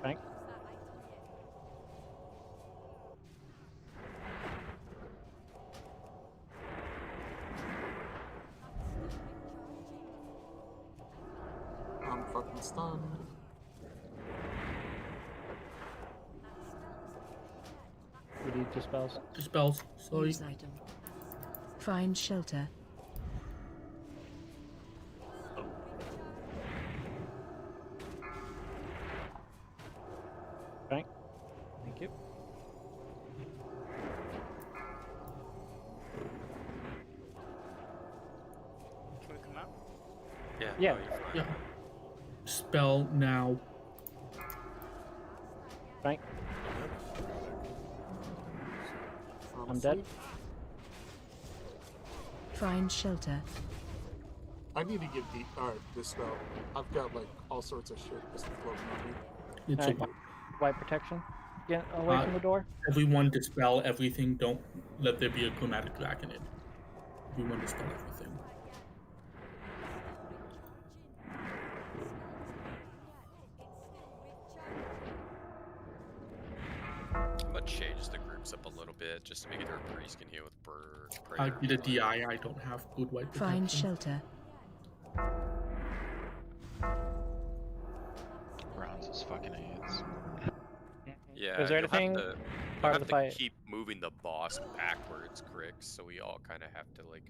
Speaker 1: Frank?
Speaker 6: I'm fucking stunned.
Speaker 1: We need dispels.
Speaker 9: Dispels, sorry.
Speaker 20: Use item. Find shelter.
Speaker 1: Frank? Thank you.
Speaker 18: Can we come out?
Speaker 2: Yeah.
Speaker 1: Yeah.
Speaker 2: No, you're fine.
Speaker 9: Yeah. Spell now.
Speaker 1: Frank? I'm dead.
Speaker 20: Find shelter.
Speaker 6: I need to get dispel. I've got like all sorts of shit just floating on me.
Speaker 9: It's a
Speaker 1: White protection. Get away from the door.
Speaker 9: Everyone dispel everything. Don't let there be a chromatic dragon in. Everyone dispel everything.
Speaker 2: I'm gonna change the groups up a little bit just to make it where priest can heal with prayer.
Speaker 9: I did a DI. I don't have good white protection.
Speaker 20: Find shelter.
Speaker 17: Bronze is fucking idiots.
Speaker 2: Yeah.
Speaker 1: Is there
Speaker 2: you'll
Speaker 1: anything
Speaker 2: have to,
Speaker 1: part
Speaker 2: you'll
Speaker 1: of
Speaker 2: have
Speaker 1: the
Speaker 2: to
Speaker 1: fight?
Speaker 2: keep moving the boss backwards, Crix, so we all kind of have to like.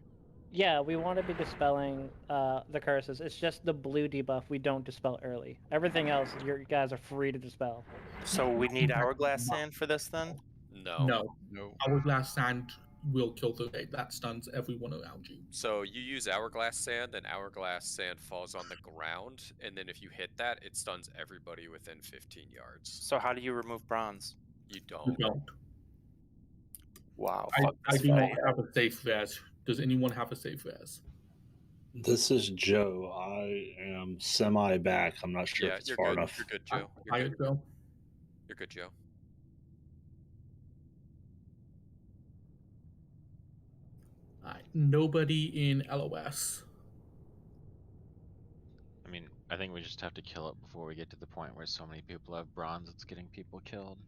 Speaker 1: Yeah, we want to be dispelling the curses. It's just the blue debuff we don't dispel early. Everything else, you guys are free to dispel.
Speaker 12: So we need Hourglass Sand for this then?
Speaker 2: No.
Speaker 9: No. Hourglass Sand will kill the raid. That stuns everyone around you.
Speaker 2: So you use Hourglass Sand, then Hourglass Sand falls on the ground, and then if you hit that, it stuns everybody within 15 yards.
Speaker 12: So how do you remove bronze?
Speaker 2: You
Speaker 9: You
Speaker 2: don't.
Speaker 9: don't.
Speaker 12: Wow.
Speaker 9: I
Speaker 12: Fuck this
Speaker 9: do not
Speaker 12: fight.
Speaker 9: have a safe res. Does anyone have a safe res?
Speaker 13: This is Joe. I am semi back. I'm not sure
Speaker 2: Yeah,
Speaker 13: if it's
Speaker 2: you're
Speaker 13: far
Speaker 2: good.
Speaker 13: enough.
Speaker 2: You're good, Joe.
Speaker 9: I
Speaker 2: You're good.
Speaker 9: go.
Speaker 2: You're good, Joe.
Speaker 9: Alright. Nobody in LOS.
Speaker 17: I mean, I think we just have to kill it before we get to the point where so many people have bronze, it's getting people killed.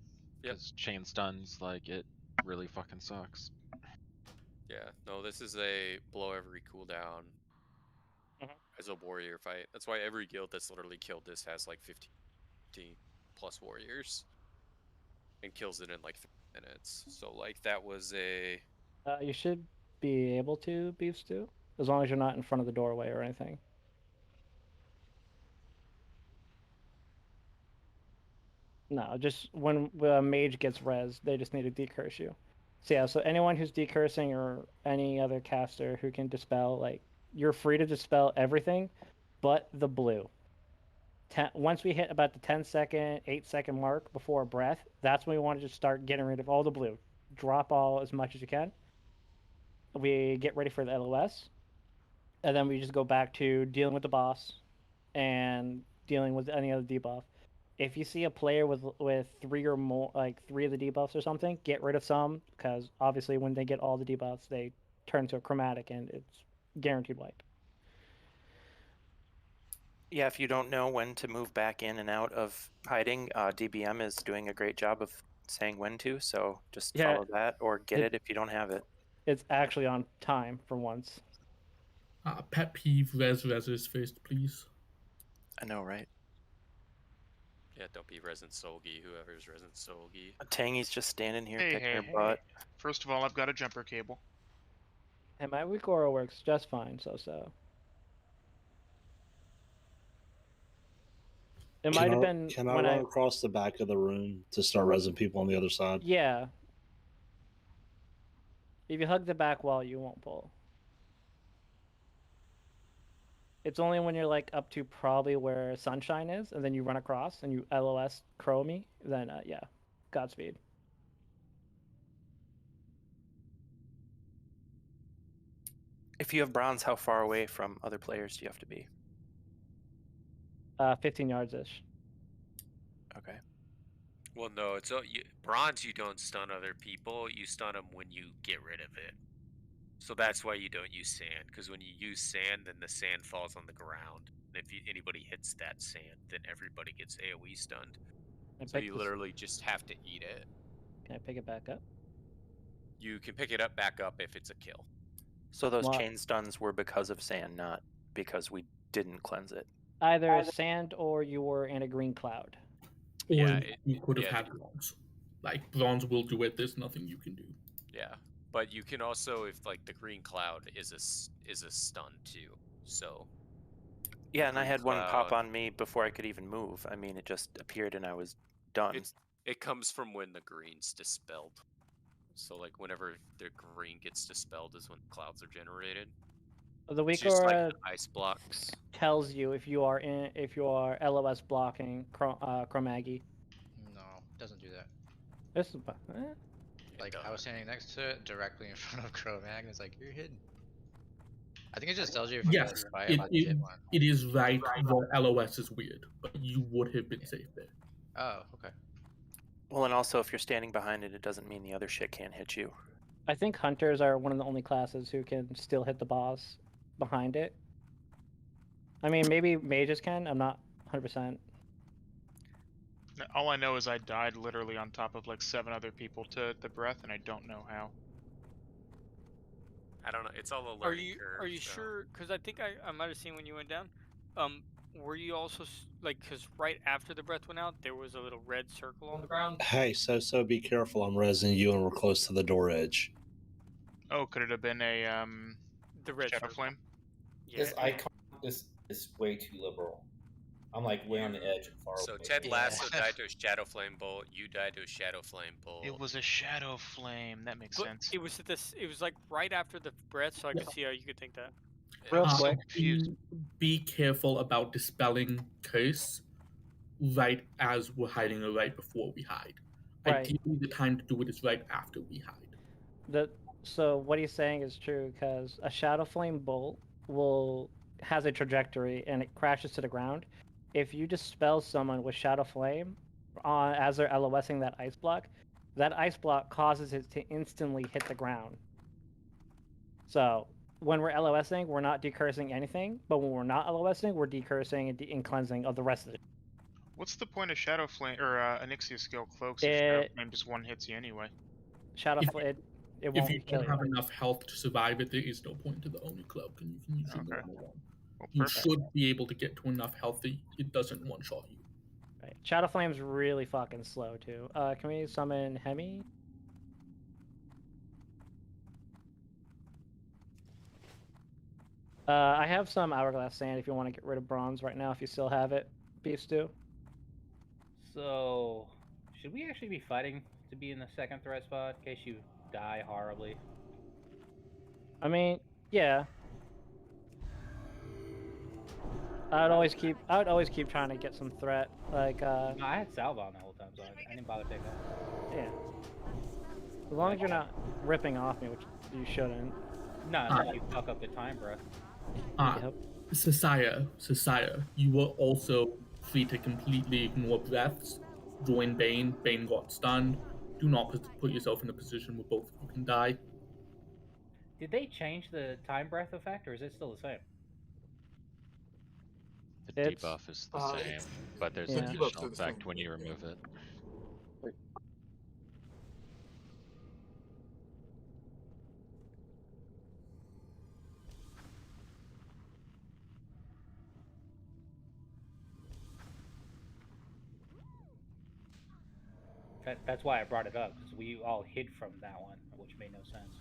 Speaker 2: Yep.
Speaker 17: Because chain stuns, like, it really fucking sucks.
Speaker 2: Yeah. No, this is a blow every cooldown as a warrior fight. That's why every guild that's literally killed this has like 15 plus warriors and kills it in like 3 minutes. So like that was a.
Speaker 1: You should be able to, Beef Stew, as long as you're not in front of the doorway or anything. No, just when a mage gets res, they just need to decurse you. So yeah, so anyone who's decursing or any other caster who can dispel, like, you're free to dispel everything but the blue. Once we hit about the 10-second, 8-second mark before a breath, that's when we want to just start getting rid of all the blue. Drop all as much as you can. We get ready for the LOS, and then we just go back to dealing with the boss and dealing with any other debuff. If you see a player with 3 or more, like 3 of the debuffs or something, get rid of some, because obviously when they get all the debuffs, they turn to a chromatic and it's guaranteed wipe.
Speaker 12: Yeah, if you don't know when to move back in and out of hiding, DBM is doing a great job of saying when to, so just
Speaker 1: Yeah,
Speaker 12: follow that or get it if you don't have it.
Speaker 1: It's actually on time for once.
Speaker 9: Pet peeve, res first, please.
Speaker 12: I know, right?
Speaker 2: Yeah, don't be Resident Solgi, whoever's Resident Solgi.
Speaker 12: Tangy's just standing here
Speaker 4: Hey,
Speaker 12: picking
Speaker 4: hey,
Speaker 12: her
Speaker 4: hey.
Speaker 12: butt.
Speaker 4: First of all, I've got a jumper cable.
Speaker 1: And my weak aura works just fine, so. It might have been
Speaker 13: Can I
Speaker 1: when
Speaker 13: run across the back of the room to start rezzing people on the other side?
Speaker 1: Yeah. If you hug the back wall, you won't pull. It's only when you're like up to probably where Sunshine is, and then you run across and you LOS crow me, then yeah, Godspeed.
Speaker 12: If you have bronze, how far away from other players do you have to be?
Speaker 1: 15 yards ish.
Speaker 12: Okay.
Speaker 2: Well, no, it's bronze. You don't stun other people. You stun them when you get rid of it. So that's why you don't use sand. Because when you use sand, then the sand falls on the ground. And if anybody hits that sand, then everybody gets AOE stunned. So you literally just have to eat it.
Speaker 1: Can I pick it back up?
Speaker 2: You can pick it up back up if it's a kill.
Speaker 12: So those chain stuns were because of sand, not because we didn't cleanse it.
Speaker 1: Either sand or you were in a green cloud.
Speaker 9: Or
Speaker 2: Yeah,
Speaker 9: you could have had bronze. Like, bronze will do it, there's nothing you can do.
Speaker 2: Yeah, but you can also, if like the green cloud is a stun too. So.
Speaker 12: Yeah, and I had one pop on me before I could even move. I mean, it just appeared and I was done.
Speaker 2: It comes from when the green's dispelled. So like whenever the green gets dispelled is when clouds are generated.
Speaker 1: The weak
Speaker 2: just
Speaker 1: aura
Speaker 2: like the ice blocks
Speaker 1: tells you if you are LOS blocking Chromaggy.
Speaker 21: No, doesn't do that.
Speaker 1: This is
Speaker 21: Like I was standing next to it, directly in front of Chromag, and it's like you're hidden. I think it just tells you if you
Speaker 9: Yes,
Speaker 21: buy it, hit one.
Speaker 9: it is right. The LOS is weird, but you would have been safe there.
Speaker 21: Oh, okay.
Speaker 12: Well, and also if you're standing behind it, it doesn't mean the other shit can't hit you.
Speaker 1: I think hunters are one of the only classes who can still hit the boss behind it. I mean, maybe mages can. I'm not 100%.
Speaker 4: All I know is I died literally on top of like 7 other people to the breath, and I don't know how.
Speaker 2: I don't know. It's all a learning curve.
Speaker 18: Are you sure? Because I think I might have seen when you went down. Were you also like? Because right after the breath went out, there was a little red circle on the ground.
Speaker 13: Hey, so be careful. I'm rezzing you, and we're close to the door edge.
Speaker 4: Oh, could it have been a
Speaker 18: the red
Speaker 4: shadow
Speaker 18: circle.
Speaker 4: flame?
Speaker 18: Yeah.
Speaker 22: This icon is way too liberal. I'm like way on the edge and far
Speaker 2: So
Speaker 22: away.
Speaker 2: Ted Lasso died to a shadow flame bolt. You died to a shadow flame bolt.
Speaker 4: It was a shadow flame. That makes sense.
Speaker 18: It was It was like right after the breath, so I could see how you could think that.
Speaker 1: Real quick,
Speaker 9: be careful about dispelling curse right as we're hiding or right before we hide.
Speaker 1: Right.
Speaker 9: Ideally, the time to do it is right after we hide.
Speaker 1: So what he's saying is true because a shadow flame bolt has a trajectory and it crashes to the ground. If you dispel someone with shadow flame as they're LOSing that ice block causes it to instantly hit the ground. So when we're LOSing, we're not decursing anything, but when we're not LOSing, we're decursing and cleansing of the rest of it.
Speaker 4: What's the point of shadow flame or Onyxia skill cloaks if shadow flame just one hits you anyway?
Speaker 1: Shadow flame. It won't
Speaker 9: if you
Speaker 1: kill
Speaker 9: don't have enough health to survive it, there is no point to the Oni cloak, and you can use it one.
Speaker 4: Well,
Speaker 9: you should be able to get to enough health that it doesn't one-shot you.
Speaker 1: Right. Shadow Flame's really fucking slow too. Can we summon Hemi? I have some Hourglass Sand if you want to get rid of Bronze right now, if you still have it, Beef Stew.
Speaker 3: So, should we actually be fighting to be in the second threat spot in case you die horribly?
Speaker 1: I mean, yeah. I would always keep trying to get some threat. Like
Speaker 3: No, I had Salvon the whole time, so I didn't bother picking up.
Speaker 1: Yeah. As long as you're not ripping off me, which you shouldn't.
Speaker 3: No, unless you fuck up the time breath.
Speaker 9: Cessiah, you were also free to completely ignore breaths. Join Bane. Bane got stunned. Do not put yourself in a position where both of you can die.
Speaker 3: Did they change the time breath effect, or is it still the same?
Speaker 17: The debuff is the same, but there's an additional effect when you remove it.
Speaker 3: That's why I brought it up, because we all hid from that one, which made no sense.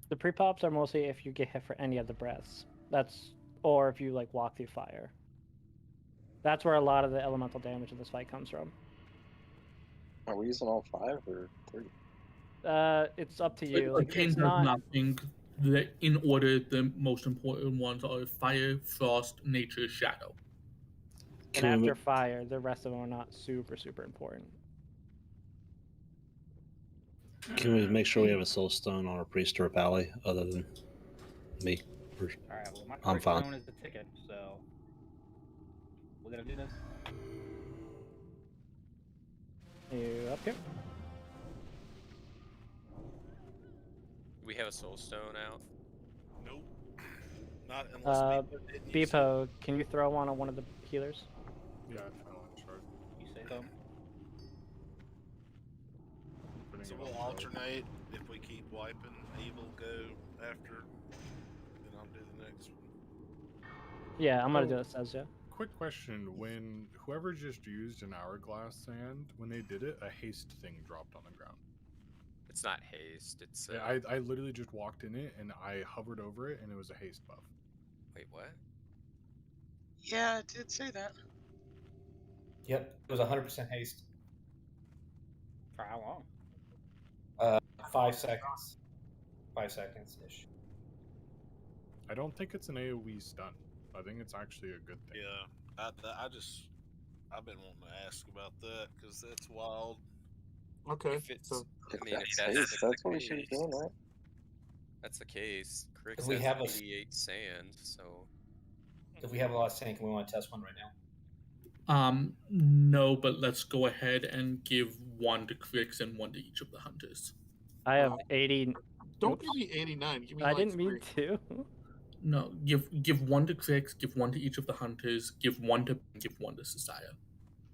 Speaker 1: The pre-pops are mostly if you get hit for any of the breaths. Or if you like walk through fire. That's where a lot of the elemental damage in this fight comes from.
Speaker 14: Are we using all 5 or 3?
Speaker 1: It's up to you. Like,
Speaker 9: Arcane
Speaker 1: it's
Speaker 9: does
Speaker 1: not.
Speaker 9: nothing. In order, the most important ones are fire, frost, nature, shadow.
Speaker 1: And after fire, the rest of them are not super important.
Speaker 13: Can we make sure we have a soul stone on our priest or a pally other than me?
Speaker 3: Alright, well, my
Speaker 13: I'm
Speaker 3: first
Speaker 13: fine.
Speaker 3: stone is the ticket, so we're gonna do this.
Speaker 1: You up here?
Speaker 2: Do we have a soul stone out?
Speaker 11: Nope. Not unless
Speaker 1: Beepo, can you throw one on one of the healers?
Speaker 10: Yeah, sure.
Speaker 3: You say so?
Speaker 11: So we'll alternate. If we keep wiping, evil go after, then I'll do the next one.
Speaker 1: Yeah, I'm gonna do it, Cessiah.
Speaker 10: Quick question: when whoever just used an hourglass sand, when they did it, a haste thing dropped on the ground.
Speaker 2: It's not haste. It's.
Speaker 10: Yeah, I literally just walked in it and I hovered over it and it was a haste buff.
Speaker 2: Wait, what?
Speaker 7: Yeah, it did say that.
Speaker 22: Yep, it was 100% haste.
Speaker 3: For how long?
Speaker 22: 5 seconds. 5 seconds ish.
Speaker 10: I don't think it's an AoE stun. I think it's actually a good thing.
Speaker 11: Yeah, I've been wanting to ask about that because that's wild.
Speaker 6: Okay,
Speaker 2: If it's,
Speaker 6: so
Speaker 2: I mean, if
Speaker 14: That's
Speaker 2: that's,
Speaker 14: haste,
Speaker 2: the
Speaker 14: that's what we should be
Speaker 2: case,
Speaker 14: doing, right?
Speaker 2: That's the case. Crick
Speaker 22: If we
Speaker 2: has
Speaker 22: have a-
Speaker 2: 88 sand, so.
Speaker 22: If we have a lot of sand, can we want to test one right now?
Speaker 9: No, but let's go ahead and give one to Crix and one to each of the hunters.
Speaker 1: I have 80.
Speaker 6: Don't give me 89. Give me
Speaker 1: I
Speaker 6: like
Speaker 1: didn't
Speaker 6: 3.
Speaker 1: mean to.
Speaker 9: No, give one to Crix, give one to each of the hunters, give one to Cessiah.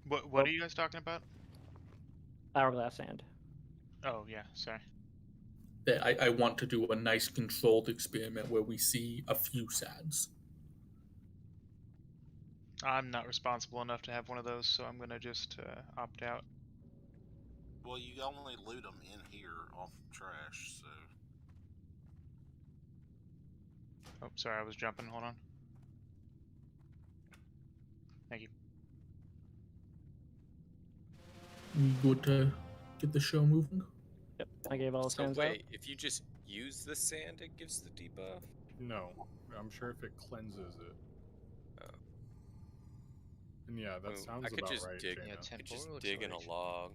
Speaker 4: What are you guys talking about?
Speaker 1: Hourglass sand.
Speaker 4: Oh yeah, sorry.
Speaker 9: That I want to do a nice controlled experiment where we see a few sands.
Speaker 4: I'm not responsible enough to have one of those, so I'm gonna just opt out.
Speaker 11: Well, you only loot them in here off trash, so.
Speaker 4: Oh, sorry, I was jumping. Hold on. Thank you.
Speaker 9: We good to get the show moving?
Speaker 1: Yep, I gave all the
Speaker 2: So
Speaker 1: sands out.
Speaker 2: wait, if you just use the sand, it gives the debuff?
Speaker 10: No, I'm sure if it cleanses it.
Speaker 2: Oh.
Speaker 10: And yeah, that sounds
Speaker 2: I could
Speaker 10: about
Speaker 2: just
Speaker 10: right.
Speaker 2: dig.
Speaker 10: Jaina.
Speaker 2: I could just dig in a log.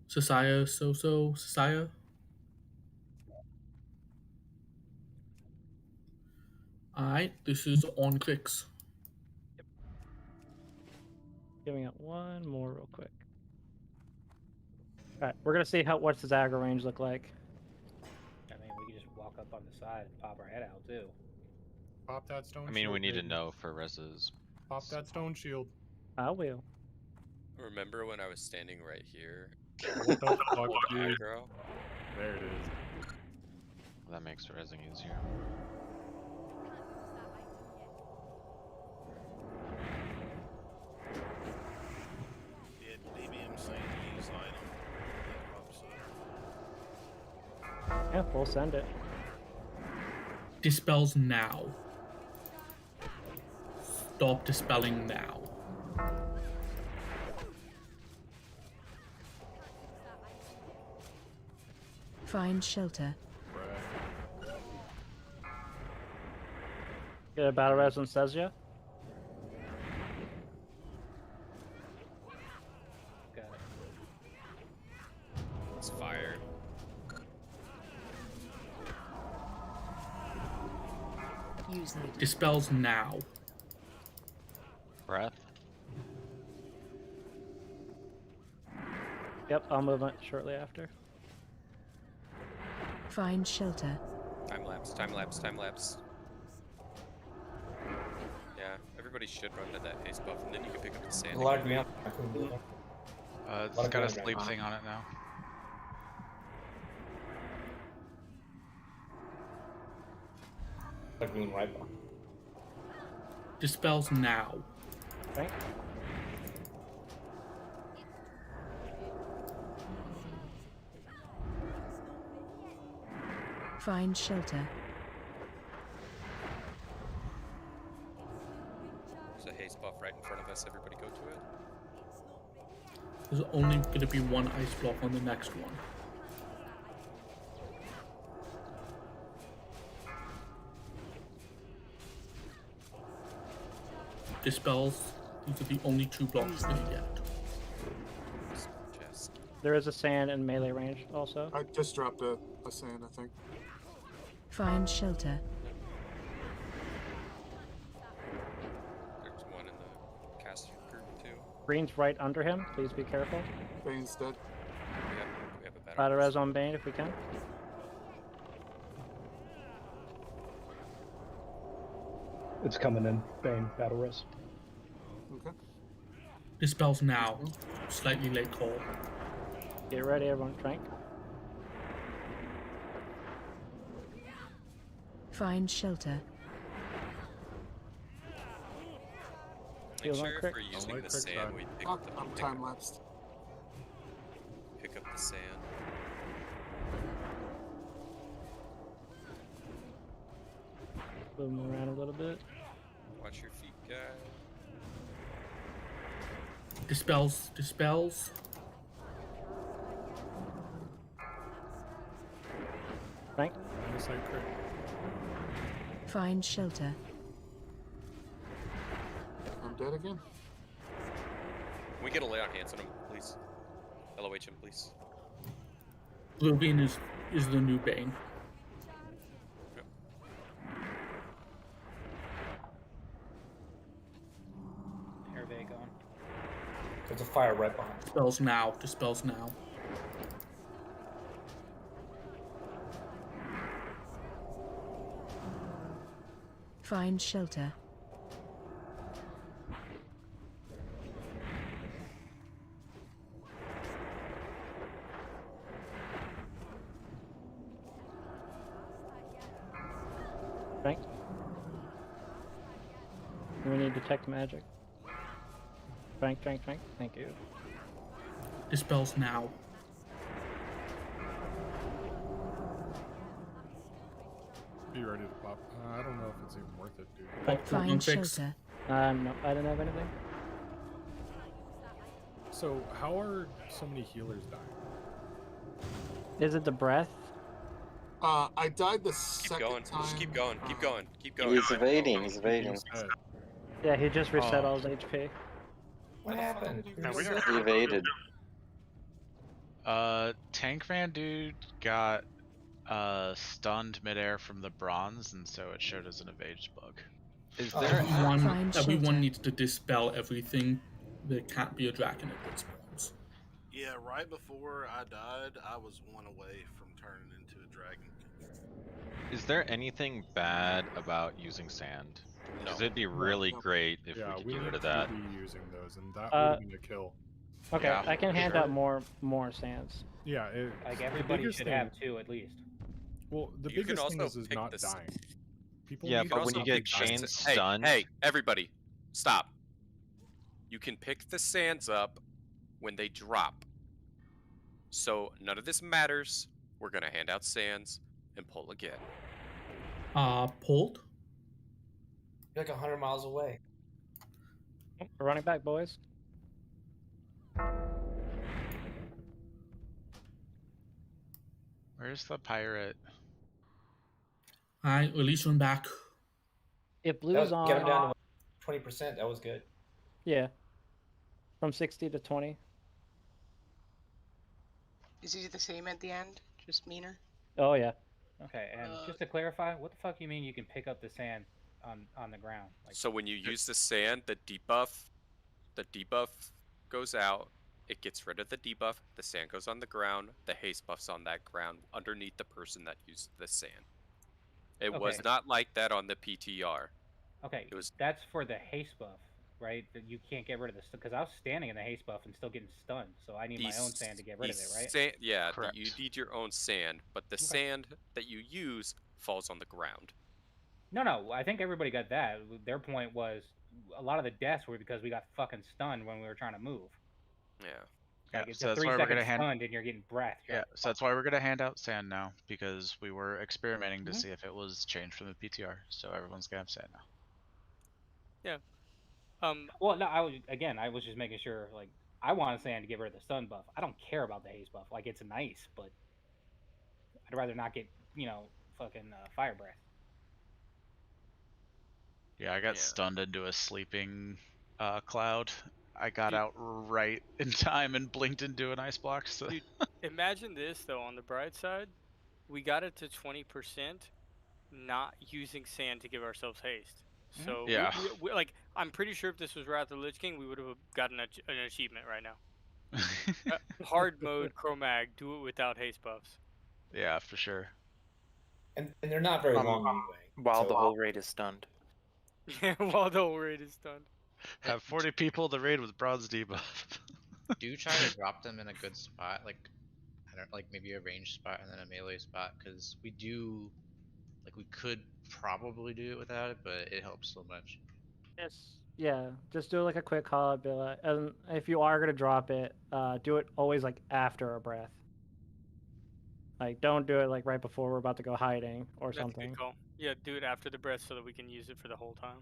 Speaker 9: Cessiah, Cessiah. Alright, this is on Crix.
Speaker 1: Giving it one more real quick. Alright, we're gonna see what's his aggro range look like.
Speaker 3: I mean, we could just walk up on the side and pop our head out, too.
Speaker 10: Pop that stone
Speaker 17: I mean,
Speaker 10: shield.
Speaker 17: we need to
Speaker 10: baby.
Speaker 17: know for reses.
Speaker 10: Pop that stone shield.
Speaker 1: I will.
Speaker 2: Remember when I was standing right here?
Speaker 10: What the fuck, dude?
Speaker 2: Aggro?
Speaker 10: There it is.
Speaker 17: That makes resing easier.
Speaker 11: Yeah, DBM saying to use item. That pops up.
Speaker 1: Yeah, we'll send it.
Speaker 9: Dispels now. Stop dispelling now.
Speaker 20: Find shelter.
Speaker 1: Get a battle res on Cessiah.
Speaker 2: It's fire.
Speaker 20: Use needed.
Speaker 9: Dispels now.
Speaker 17: Breath.
Speaker 1: Yep, I'll move on shortly after.
Speaker 20: Find shelter.
Speaker 2: Time lapse, time lapse, time lapse. Yeah, everybody should run to that haste buff, and then you can pick up the sand.
Speaker 22: A lot of ground. I couldn't do it.
Speaker 17: It's got a sleep thing on it now.
Speaker 22: A green right buff.
Speaker 9: Dispels now.
Speaker 1: Okay.
Speaker 20: Find shelter.
Speaker 2: There's a haste buff right in front of us. Everybody go to it.
Speaker 9: There's only going to be one ice block on the next one. Dispels. These are the only 2 blocks you're going to get.
Speaker 1: There is a sand in melee range also.
Speaker 6: I just dropped a sand, I think.
Speaker 20: Find shelter.
Speaker 2: There's one in the caster group too.
Speaker 1: Green's right under him. Please be careful.
Speaker 6: Bane's dead.
Speaker 2: We have a battle.
Speaker 1: Try to res on Bane if we can.
Speaker 15: It's coming in. Bane, battle res.
Speaker 6: Okay.
Speaker 9: Dispels now. Slightly late call.
Speaker 1: Get ready, everyone. Trank.
Speaker 20: Find shelter.
Speaker 2: Make
Speaker 1: Heals on
Speaker 2: sure if
Speaker 1: crick.
Speaker 2: we're using
Speaker 6: like
Speaker 2: the
Speaker 6: crick
Speaker 2: sand,
Speaker 6: side.
Speaker 2: we pick
Speaker 6: Oh,
Speaker 2: up
Speaker 6: I'm time lapsed.
Speaker 2: pick up the sand.
Speaker 1: Move him around a little bit.
Speaker 2: Watch your feet, guys.
Speaker 9: Dispels. Dispels.
Speaker 1: Trank.
Speaker 20: Find shelter.
Speaker 6: I'm dead again.
Speaker 2: Can we get a lay on hands on him, please? LOH him, please.
Speaker 9: Blue Bane is the new Bane.
Speaker 3: Hervé going.
Speaker 22: There's a fire right behind.
Speaker 9: Dispels now. Dispels now.
Speaker 20: Find shelter.
Speaker 1: Trank. We need detect magic. Trank. Thank you.
Speaker 9: Dispels now.
Speaker 10: Be ready to pop. I don't know if it's even worth it, dude.
Speaker 20: Find shelter.
Speaker 1: No, I didn't have anything.
Speaker 10: So, how are so many healers dying?
Speaker 1: Is it the breath?
Speaker 6: I died the
Speaker 2: Keep
Speaker 6: second
Speaker 2: going.
Speaker 6: time.
Speaker 2: Just keep going. Keep going. Keep going.
Speaker 14: He's evading. He's evading.
Speaker 1: Yeah, he just reset all his HP.
Speaker 22: What happened?
Speaker 11: we don't
Speaker 14: He evaded.
Speaker 17: Tank Van Dude got stunned midair from the bronze, and so it showed as an evade bug. Is there
Speaker 9: Everyone needs to dispel everything. There can't be a dragon at it spawns.
Speaker 11: Yeah, right before I died, I was one away from turning into a dragon.
Speaker 17: Is there anything bad about using sand? Because it'd be really great if we could get rid of that.
Speaker 10: Be using those, and that would have been a kill.
Speaker 1: Okay,
Speaker 17: Yeah.
Speaker 1: I can hand out more sands.
Speaker 10: Yeah,
Speaker 3: Like
Speaker 10: the
Speaker 3: everybody
Speaker 10: biggest
Speaker 3: should
Speaker 10: thing-
Speaker 3: have 2 at least.
Speaker 10: Well, the
Speaker 2: You can
Speaker 10: biggest thing
Speaker 2: also
Speaker 10: is
Speaker 2: pick
Speaker 10: not
Speaker 2: the
Speaker 10: dying. People
Speaker 17: Yeah,
Speaker 10: need
Speaker 17: but
Speaker 10: to
Speaker 17: when you
Speaker 10: stop
Speaker 17: get
Speaker 10: dying.
Speaker 17: chains stunned.
Speaker 2: Hey, everybody, stop. You can pick the sands up when they drop. So none of this matters. We're gonna hand out sands and pull again.
Speaker 9: Pulled.
Speaker 22: You're like 100 miles away.
Speaker 1: We're running back, boys.
Speaker 17: Where's the pirate?
Speaker 9: Alright, release one back.
Speaker 1: If blue's
Speaker 22: Get him
Speaker 1: on,
Speaker 22: down to 20%. That was good.
Speaker 1: yeah, from 60 to 20.
Speaker 7: Is he the same at the end? Just meaner?
Speaker 1: Oh yeah.
Speaker 3: Okay, and just to clarify, what the fuck you mean you can pick up the sand on the ground? Like,
Speaker 2: So when you use the sand, the debuff goes out. It gets rid of the debuff. The sand goes on the ground. The haste buff's on that ground underneath the person that used the sand. It was
Speaker 3: Okay.
Speaker 2: not like that on the PTR.
Speaker 3: okay,
Speaker 2: It was
Speaker 3: that's for the haste buff, right? That you can't get rid of this because I was standing in the haste buff and still getting stunned, so I need my own sand to get rid of it, right?
Speaker 2: Yeah,
Speaker 17: Correct.
Speaker 2: you need your own sand, but the sand that you use falls on the ground.
Speaker 3: No, I think everybody got that. Their point was a lot of the deaths were because we got fucking stunned when we were trying to move.
Speaker 2: Yeah.
Speaker 3: Like it's
Speaker 17: so
Speaker 3: a
Speaker 17: that's
Speaker 3: 3
Speaker 17: why we're
Speaker 3: second
Speaker 17: gonna hand.
Speaker 3: stunned and you're getting breath. You're
Speaker 17: Yeah,
Speaker 3: like,
Speaker 17: so that's why we're gonna hand out sand now because we were experimenting to
Speaker 3: Mhm.
Speaker 17: see if it was changed from the PTR. So everyone's gonna have sand now.
Speaker 18: Yeah.
Speaker 3: Well, no, I was just making sure. Like, I want sand to get rid of the stun buff. I don't care about the haze buff. Like, it's nice, but I'd rather not get fucking fire breath.
Speaker 17: Yeah, I got stunned into a sleeping cloud. I got out right in time and blinked into an ice block. So.
Speaker 18: Dude, imagine this though. On the bright side, we got it to 20%, not using sand to give ourselves haste. So
Speaker 17: Yeah.
Speaker 18: we, like, I'm pretty sure if this was Wrath of the Lich King, we would have gotten an achievement right now. Hard mode Chromag, do it without haste buffs.
Speaker 17: Yeah, for sure.
Speaker 22: And they're not very long anyway.
Speaker 12: While the whole raid is stunned.
Speaker 18: Yeah, while the whole raid is stunned.
Speaker 17: Have 40 people the raid with bronze debuff.
Speaker 21: Do try to drop them in a good spot, like I don't like maybe a ranged spot and then a melee spot, because we could probably do it without it, but it helps so much.
Speaker 1: Yeah, just do like a quick call out, and if you are gonna drop it, do it always like after a breath. Like, don't do it like right before we're about to go hiding or
Speaker 18: That's
Speaker 1: something.
Speaker 18: a good call. Yeah, do it after the breath so that we can use it for the whole time.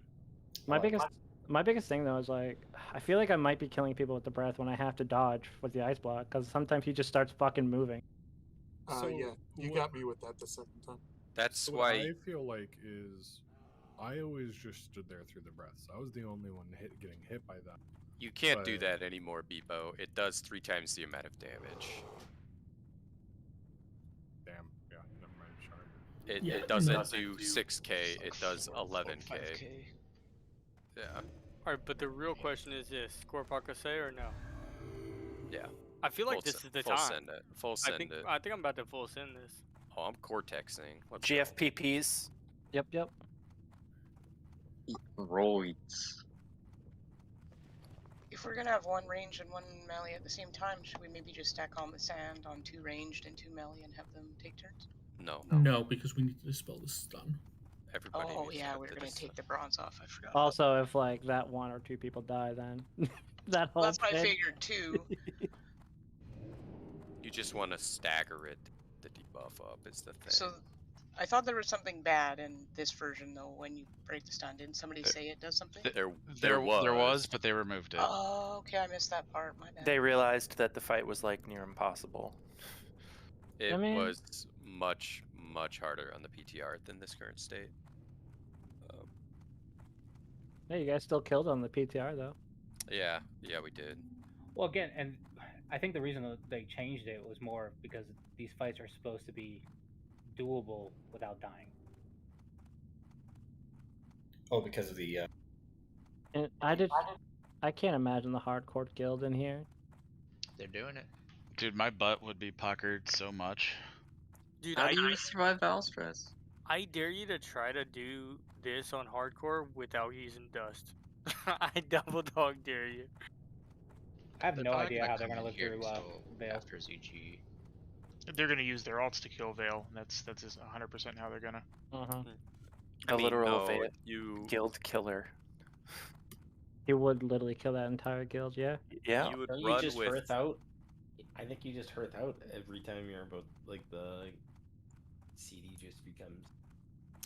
Speaker 1: My biggest thing though is like I feel like I might be killing people with the breath when I have to dodge with the ice block because sometimes he just starts fucking moving.
Speaker 6: Yeah, you got me with that the second time.
Speaker 2: That's
Speaker 10: what
Speaker 2: why
Speaker 10: I feel like is I always just stood there through the breaths. I was the only one getting hit by that.
Speaker 2: you can't do that anymore, Bebo. It does 3 times the amount of damage.
Speaker 10: Damn. Yeah. Never mind. Sorry.
Speaker 2: It doesn't do 6k. It does 11k. Yeah.
Speaker 18: All right, but the real question is this: score Pakase or no?
Speaker 2: Yeah.
Speaker 18: I feel like this is the
Speaker 2: full
Speaker 18: time.
Speaker 2: Send it. Full send it.
Speaker 18: I think I'm about to full send this.
Speaker 2: Oh, I'm Cortexing. Let's
Speaker 12: GFPPs.
Speaker 1: Yep.
Speaker 14: Roids.
Speaker 7: If we're gonna have one ranged and one melee at the same time, should we maybe just stack on the sand on 2 ranged and 2 melee and have them take turns?
Speaker 2: No.
Speaker 9: No, because we need to dispel the stun.
Speaker 2: Everybody
Speaker 7: Oh yeah, we were gonna take the bronze off. I forgot.
Speaker 1: Also, if like that 1 or 2 people die, then that whole
Speaker 7: That's what I
Speaker 1: thing-
Speaker 7: figured too.
Speaker 2: You just want to stagger it. The debuff up is the thing.
Speaker 7: So, I thought there was something bad in this version though. When you break the stun, didn't somebody say it does something?
Speaker 17: There was, but they removed it.
Speaker 7: Oh, okay, I missed that part. My bad.
Speaker 12: They realized that the fight was like near impossible.
Speaker 2: It
Speaker 1: I mean-
Speaker 2: was much harder on the PTR than this current state.
Speaker 1: Yeah, you guys still killed on the PTR though.
Speaker 2: Yeah, we did.
Speaker 3: Well, again, and I think the reason that they changed it was more because these fights are supposed to be doable without dying.
Speaker 22: Oh, because of the.
Speaker 1: And I can't imagine the hardcore guild in here.
Speaker 21: They're doing it.
Speaker 17: Dude, my butt would be puckered so much.
Speaker 18: Dude,
Speaker 14: How do you survive Val stress?
Speaker 18: I dare you to try to do this on hardcore without using dust. I double dog dare you.
Speaker 3: I have
Speaker 21: They're
Speaker 3: no
Speaker 21: probably
Speaker 3: idea
Speaker 21: gonna
Speaker 3: how they're
Speaker 21: come
Speaker 3: gonna
Speaker 21: in
Speaker 3: live
Speaker 21: here
Speaker 3: through
Speaker 21: till
Speaker 3: Veil.
Speaker 21: after ZG.
Speaker 4: They're gonna use their alts to kill Veil. That's 100% how they're gonna.
Speaker 12: A literal
Speaker 2: no,
Speaker 12: Veil guild killer.
Speaker 1: He would literally kill that entire guild, yeah.
Speaker 12: Yeah.
Speaker 2: You would
Speaker 5: Don't
Speaker 2: run
Speaker 5: you just
Speaker 2: with.
Speaker 5: hearth out? I think you just hearth out every time you're about like the CD just becomes.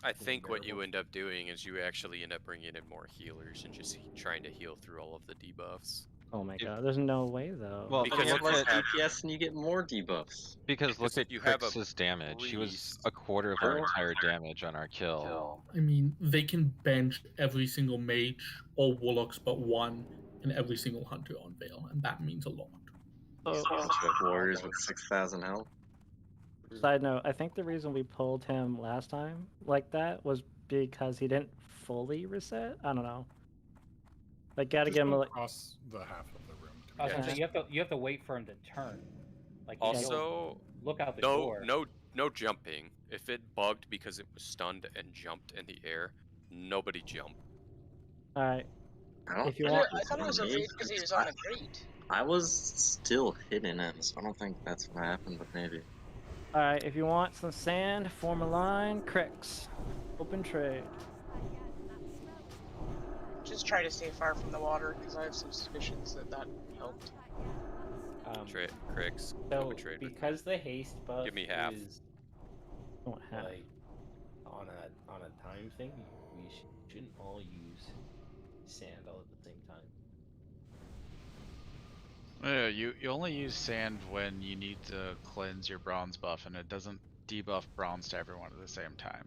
Speaker 2: I think what you end up doing is you actually end up bringing in more healers and just trying to heal through all of the debuffs.
Speaker 1: Oh my god, there's no way though.
Speaker 14: Well,
Speaker 2: Because
Speaker 14: you have
Speaker 2: you
Speaker 14: less
Speaker 2: have-
Speaker 14: DPS and you get more debuffs.
Speaker 8: Because look at
Speaker 2: you have a
Speaker 8: Crix's damage. He was
Speaker 2: priest.
Speaker 8: a quarter of our entire damage on our kill.
Speaker 9: I mean, they can bench every single mage, all warlocks but 1, and every single hunter on Veil, and that means a lot.
Speaker 14: Bunch of warriors with 6,000 health.
Speaker 1: Side note, I think the reason we pulled him last time like that was because he didn't fully reset. I don't know. Like, gotta
Speaker 10: Just
Speaker 1: get him
Speaker 10: go
Speaker 1: like.
Speaker 10: across the half of the room. To
Speaker 3: I was
Speaker 10: be
Speaker 3: gonna say,
Speaker 10: honest.
Speaker 3: you have to wait for him to turn. Like, you gotta
Speaker 2: Also,
Speaker 3: look out the
Speaker 2: no,
Speaker 3: door.
Speaker 2: no jumping. If it bugged because it was stunned and jumped in the air, nobody jump.
Speaker 1: All right. If you
Speaker 7: I
Speaker 1: want,
Speaker 7: thought it was okay because he was on a crate.
Speaker 14: I was still hitting him, so I don't think that's what happened, but maybe.
Speaker 1: Alright, if you want some sand, form a line, cricks. Open trade.
Speaker 7: Just try to stay far from the water, because I have some suspicions that that helped.
Speaker 2: Cricks.
Speaker 5: So
Speaker 2: Open trade with me.
Speaker 5: because the haste buff
Speaker 2: Give me half.
Speaker 5: is
Speaker 1: half.
Speaker 5: like on a time thing, we shouldn't all use sand all at the same time.
Speaker 17: Yeah, you only use sand when you need to cleanse your bronze buff, and it doesn't debuff bronze to everyone at the same time.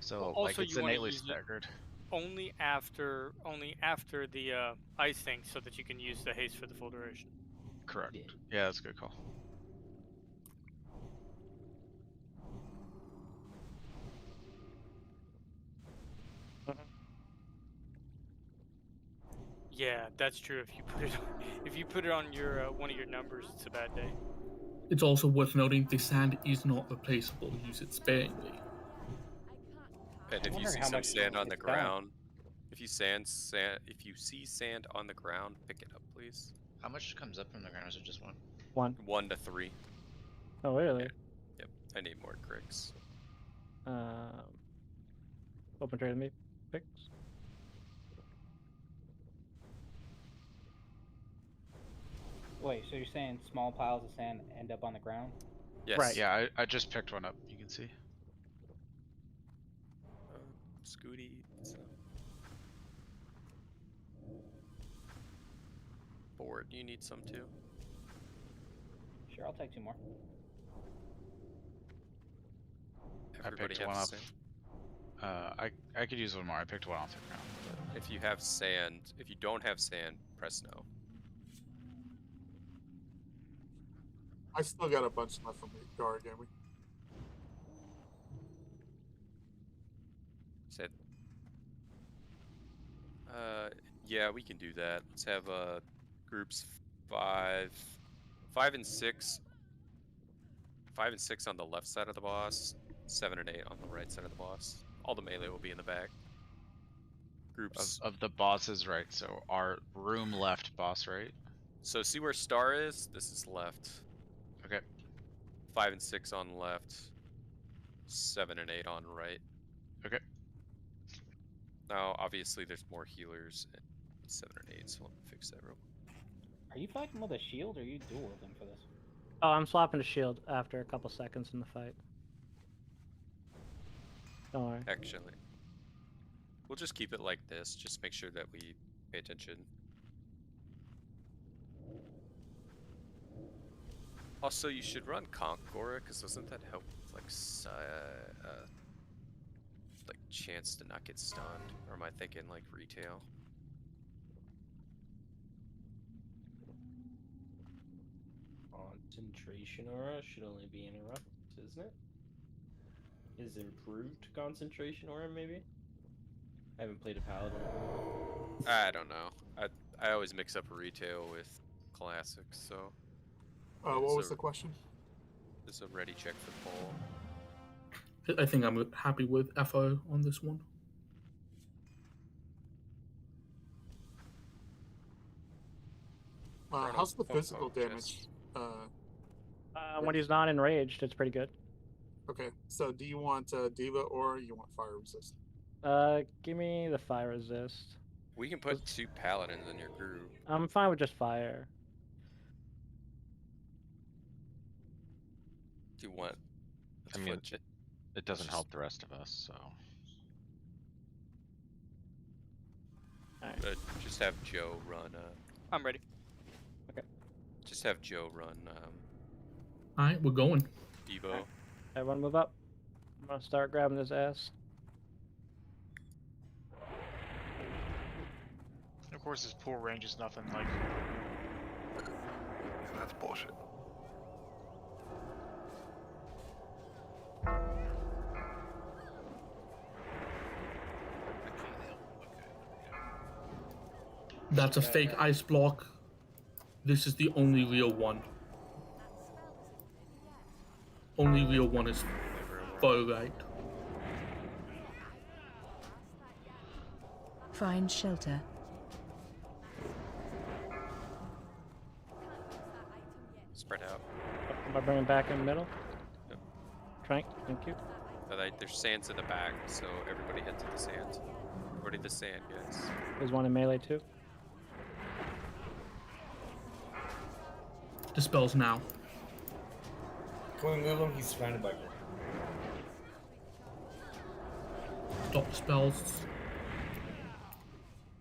Speaker 17: So
Speaker 18: Well,
Speaker 17: like
Speaker 18: also,
Speaker 17: it's
Speaker 18: you want to
Speaker 17: innately
Speaker 18: use it
Speaker 17: staggered.
Speaker 18: only after the ice thing, so that you can use the haste for the full duration.
Speaker 17: Correct. Yeah, that's a good call.
Speaker 18: Yeah, that's true. If you put it on your one of your numbers, it's a bad day.
Speaker 9: It's also worth noting the sand is not replaceable. Use it sparingly.
Speaker 2: And if you see some sand on the ground, if you see sand on the ground, pick it up, please.
Speaker 21: How much comes up from the ground? Is it just one?
Speaker 2: 1 to 3.
Speaker 1: Oh, really?
Speaker 2: Yep. I need more cricks.
Speaker 1: Open trade with me, picks.
Speaker 3: Wait, so you're saying small piles of sand end up on the ground?
Speaker 2: Yes.
Speaker 17: Right. Yeah, I just picked one up. You can see.
Speaker 2: Scooty. Board. You need some too.
Speaker 3: Sure, I'll take 2 more.
Speaker 2: Everybody
Speaker 17: I picked
Speaker 2: have
Speaker 17: one up.
Speaker 2: sand?
Speaker 17: I could use one more. I picked one off the ground.
Speaker 2: If you have sand, if you don't have sand, press no.
Speaker 6: I still got a bunch left from the origami.
Speaker 2: Said. Yeah, we can do that. Let's have groups 5 and 6. 5 and 6 on the left side of the boss. 7 and 8 on the right side of the boss. All the melee will be in the back. Groups
Speaker 17: of the bosses, right? So our room left, boss right.
Speaker 2: So see where star is? This is left.
Speaker 17: Okay.
Speaker 2: 5 and 6 on left. 7 and 8 on right.
Speaker 17: Okay.
Speaker 2: Now, obviously, there's more healers in 7 and 8, so let me fix that real quick.
Speaker 3: Are you fighting with a shield, or are you dual wielding for this?
Speaker 1: Oh, I'm swapping to shield after a couple seconds in the fight. Don't worry.
Speaker 2: Actually, we'll just keep it like this. Just make sure that we pay attention. Also, you should run Conqueror, because doesn't that help with, like, chance to not get stunned? Or am I thinking, like, retail?
Speaker 5: Concentration aura should only be interrupt, isn't it? Is improved concentration aura maybe? I haven't played a paladin in a while.
Speaker 2: I don't know. I always mix up retail with classics, so.
Speaker 6: What was the question?
Speaker 2: This is a ready check for Paul.
Speaker 9: I think I'm happy with FO on this one.
Speaker 6: How's the physical damage?
Speaker 1: When he's not enraged, it's pretty good.
Speaker 6: Okay, so do you want Diva or you want Fire Resist?
Speaker 1: Give me the fire resist.
Speaker 2: We can put 2 paladins in your group.
Speaker 1: I'm fine with just fire.
Speaker 2: Do you want?
Speaker 8: I mean, it doesn't help the rest of us, so.
Speaker 1: Alright.
Speaker 2: Just have Joe run.
Speaker 18: I'm ready.
Speaker 1: Okay.
Speaker 2: Just have Joe run.
Speaker 9: Alright, we're going.
Speaker 2: Devo.
Speaker 1: Right. Everyone move up. I'm gonna start grabbing this ass.
Speaker 16: Of course, his pool range is nothing like.
Speaker 11: Yeah, that's bullshit.
Speaker 9: That's a fake ice block. This is the only real one. Only real one is far right.
Speaker 20: Find shelter.
Speaker 2: Spread out.
Speaker 1: Am I bringing back in the middle?
Speaker 2: Yep.
Speaker 1: Frank, thank you.
Speaker 2: There's sands in the back, so everybody head to the sand. Everybody to the sand, guys.
Speaker 1: There's one in melee too.
Speaker 9: Dispels now.
Speaker 22: Can we move him? He's surrounded by group.
Speaker 9: Stop spells.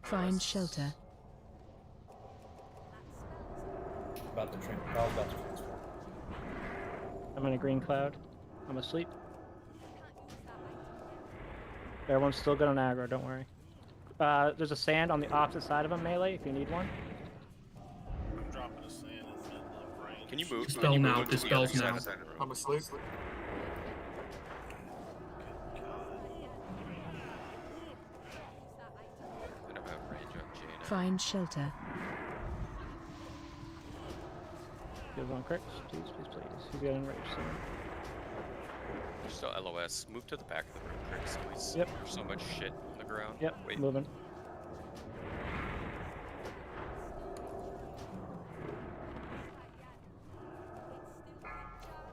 Speaker 20: Find shelter.
Speaker 22: About to transform.
Speaker 1: I'm in a green cloud. I'm asleep. Everyone's still good on aggro, don't worry. There's a sand on the opposite side of him, melee, if you need one.
Speaker 11: I'm dropping a sand in the middle of range.
Speaker 2: Can you move?
Speaker 9: Dispel
Speaker 2: Can you
Speaker 9: now,
Speaker 2: move to the
Speaker 9: dispels
Speaker 2: other side
Speaker 9: now.
Speaker 2: of that room?
Speaker 6: I'm asleep.
Speaker 2: I don't have range on Jaina.
Speaker 20: Find shelter.
Speaker 1: Give one Crix, please, please, please. He's getting enraged soon.
Speaker 2: There's still LOS. Move to the back of the room, Crix, please.
Speaker 1: Yep.
Speaker 2: There's so much shit on the ground.
Speaker 1: Yep,
Speaker 2: Wait.
Speaker 1: moving.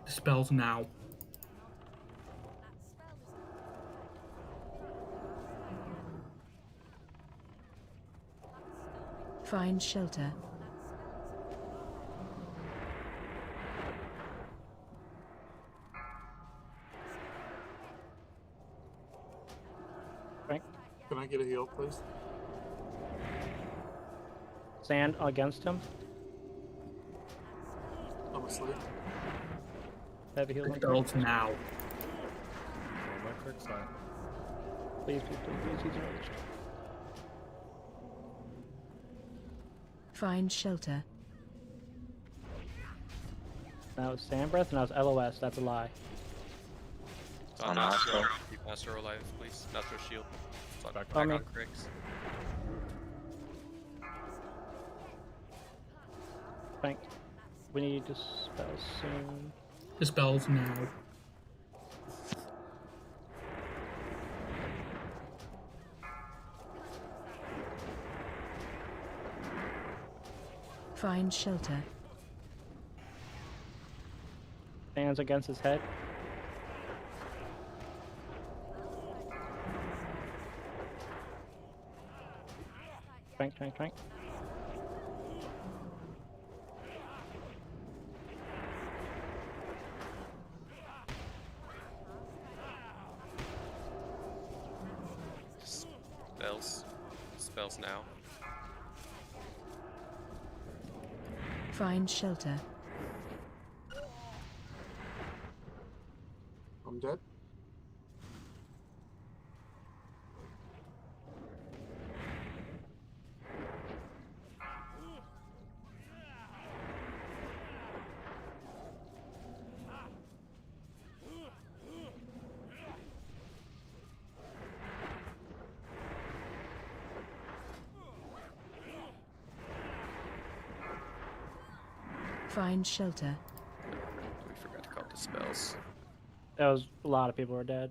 Speaker 9: Dispels now.
Speaker 20: Find shelter.
Speaker 1: Frank,
Speaker 6: Can I get a heal, please?
Speaker 1: sand against him.
Speaker 6: I'm asleep.
Speaker 1: Heavy heal on
Speaker 9: Dispels
Speaker 1: Crix.
Speaker 9: now.
Speaker 10: My Crick side.
Speaker 1: Please, please, please, please, he's enraged.
Speaker 20: Find shelter.
Speaker 1: That was sand breath, and that was LOS. That's a lie.
Speaker 2: It's on Astro. Keep Astro alive, please. Astro shield. It's on back
Speaker 1: on me.
Speaker 2: on Crix.
Speaker 1: Frank, we need to spell soon.
Speaker 9: Dispels now.
Speaker 20: Find shelter.
Speaker 1: Hands against his head. Frank, Frank, Frank.
Speaker 2: Spells. Spells now.
Speaker 20: Find shelter.
Speaker 6: I'm dead.
Speaker 20: Find shelter.
Speaker 2: We forgot to call the spells.
Speaker 1: That was a lot of people were dead.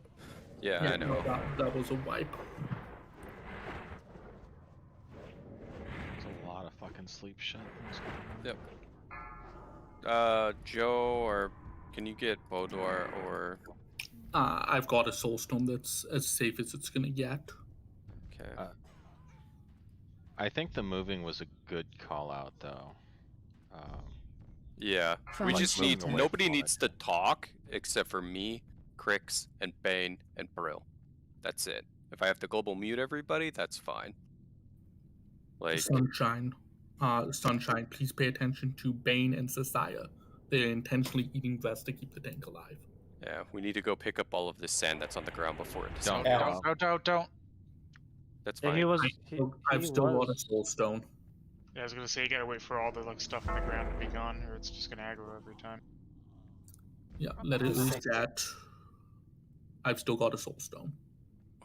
Speaker 2: Yeah, I know.
Speaker 9: That was a wipe.
Speaker 8: There's a lot of fucking sleep shit.
Speaker 2: Yep. Joe, or can you get Bodor or?
Speaker 9: I've got a soulstone that's as safe as it's gonna get.
Speaker 2: Okay.
Speaker 8: I think the moving was a good call out though.
Speaker 2: Yeah, we
Speaker 20: Find
Speaker 2: just need.
Speaker 20: shelter.
Speaker 2: Nobody needs to talk except for me, Crix, and Bane, and Brill. That's it. If I have to global mute everybody, that's fine. Like,
Speaker 9: Sunshine. Sunshine, please pay attention to Bane and Cessiah. They're intentionally eating grass to keep the tank alive.
Speaker 2: yeah, we need to go pick up all of this sand that's on the ground before it
Speaker 8: Don't,
Speaker 2: disappears.
Speaker 8: don't.
Speaker 2: That's
Speaker 1: Yeah,
Speaker 2: fine.
Speaker 1: he was.
Speaker 9: I've still got a soulstone.
Speaker 16: Yeah, I was gonna say you gotta wait for all the like stuff on the ground to be gone, or it's just gonna aggro every time.
Speaker 9: Yeah, let it reset. I've still got a soulstone.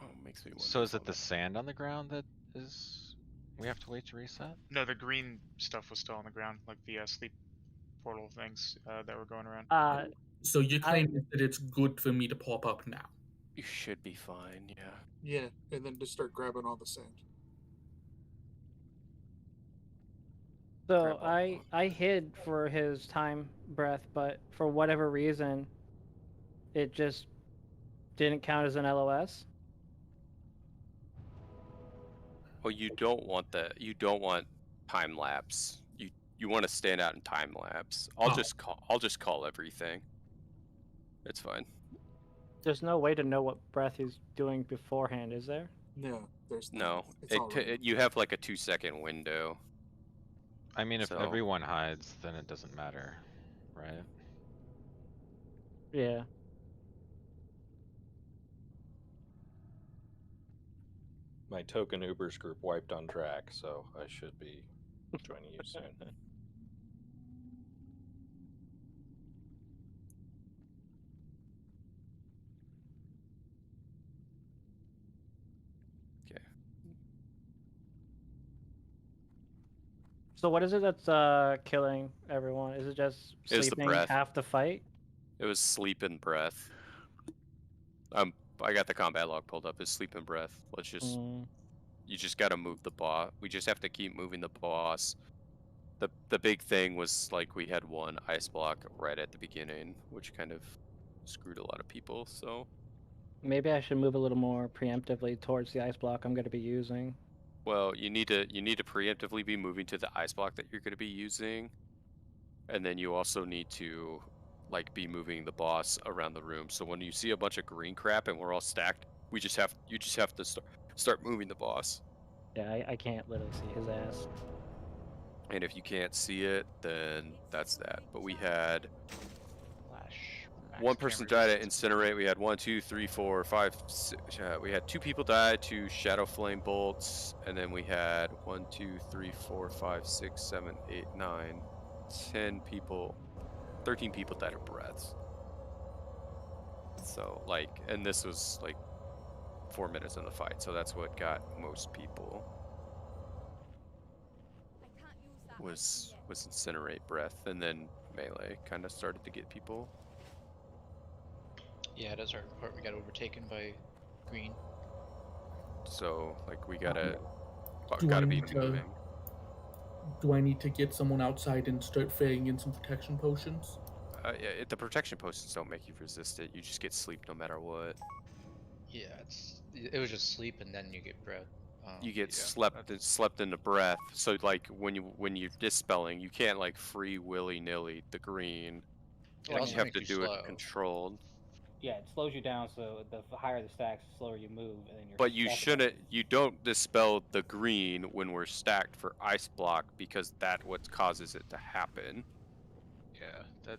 Speaker 2: Oh, makes me wonder.
Speaker 8: So is it the sand on the ground that is? We have to wait to reset?
Speaker 16: No, the green stuff was still on the ground, like the sleep portal things that were going around.
Speaker 9: So you claim that it's good for me to pop up now.
Speaker 2: You should be fine. Yeah.
Speaker 6: Yeah, and then just start grabbing all the sand.
Speaker 1: So I hid for his time breath, but for whatever reason, it just didn't count as an LOS?
Speaker 2: Well, you don't want that. You don't want time lapse. You want to stand out in time lapse. I'll just call everything. It's fine.
Speaker 1: There's no way to know what breath he's doing beforehand, is there?
Speaker 6: No, there's
Speaker 2: No.
Speaker 6: It's all random.
Speaker 2: You have like a 2-second window.
Speaker 8: I mean, if
Speaker 2: So-
Speaker 8: everyone hides, then it doesn't matter, right?
Speaker 1: Yeah.
Speaker 13: My token Ubers group wiped on track, so I should be joining you soon.
Speaker 2: Okay.
Speaker 1: So what is it that's killing everyone? Is it just
Speaker 2: It was the
Speaker 1: sleeping
Speaker 2: breath.
Speaker 1: half the fight?
Speaker 2: It was sleep and breath. I got the combat log pulled up. It's sleep and breath. Let's just. You just gotta move the boss. We just have to keep moving the boss. The big thing was like we had one ice block right at the beginning, which kind of screwed a lot of people. So
Speaker 1: Maybe I should move a little more preemptively towards the ice block I'm going to be using.
Speaker 2: well, you need to preemptively be moving to the ice block that you're going to be using, and then you also need to like be moving the boss around the room. So when you see a bunch of green crap and we're all stacked, you just have to start moving the boss.
Speaker 1: Yeah, I can't literally see his ass.
Speaker 2: And if you can't see it, then that's that. But we had one person died at Incinerate. We had 1, 2, 3, 4, 5, 6, we had 2 people die to Shadow Flame Bolts, and then we had 1, 2, 3, 4, 5, 6, 7, 8, 9, 10 people, 13 people died of breaths. So like, and this was like 4 minutes in the fight, so that's what got most people. Was Incinerate breath, and then melee kind of started to get people.
Speaker 21: Yeah, that's our part. We got overtaken by green.
Speaker 2: So like we gotta
Speaker 9: Do I
Speaker 2: be
Speaker 9: need to-
Speaker 2: moving.
Speaker 9: Do I need to get someone outside and start filling in some protection potions?
Speaker 2: Yeah, the protection potions don't make you resist it. You just get sleep no matter what.
Speaker 21: Yeah, it was just sleep and then you get breath.
Speaker 2: You get slept into breath. So like when you're dispelling, you can't like free willy-nilly the green.
Speaker 21: It
Speaker 2: Like
Speaker 21: also
Speaker 2: you have
Speaker 21: makes
Speaker 2: to
Speaker 21: you
Speaker 2: do
Speaker 21: slow.
Speaker 2: it controlled.
Speaker 3: Yeah, it slows you down, so the higher the stacks, the slower you move, and then you're.
Speaker 2: But you
Speaker 3: stuck.
Speaker 2: shouldn't. You don't dispel the green when we're stacked for ice block because that's what causes it to happen.
Speaker 17: Yeah, that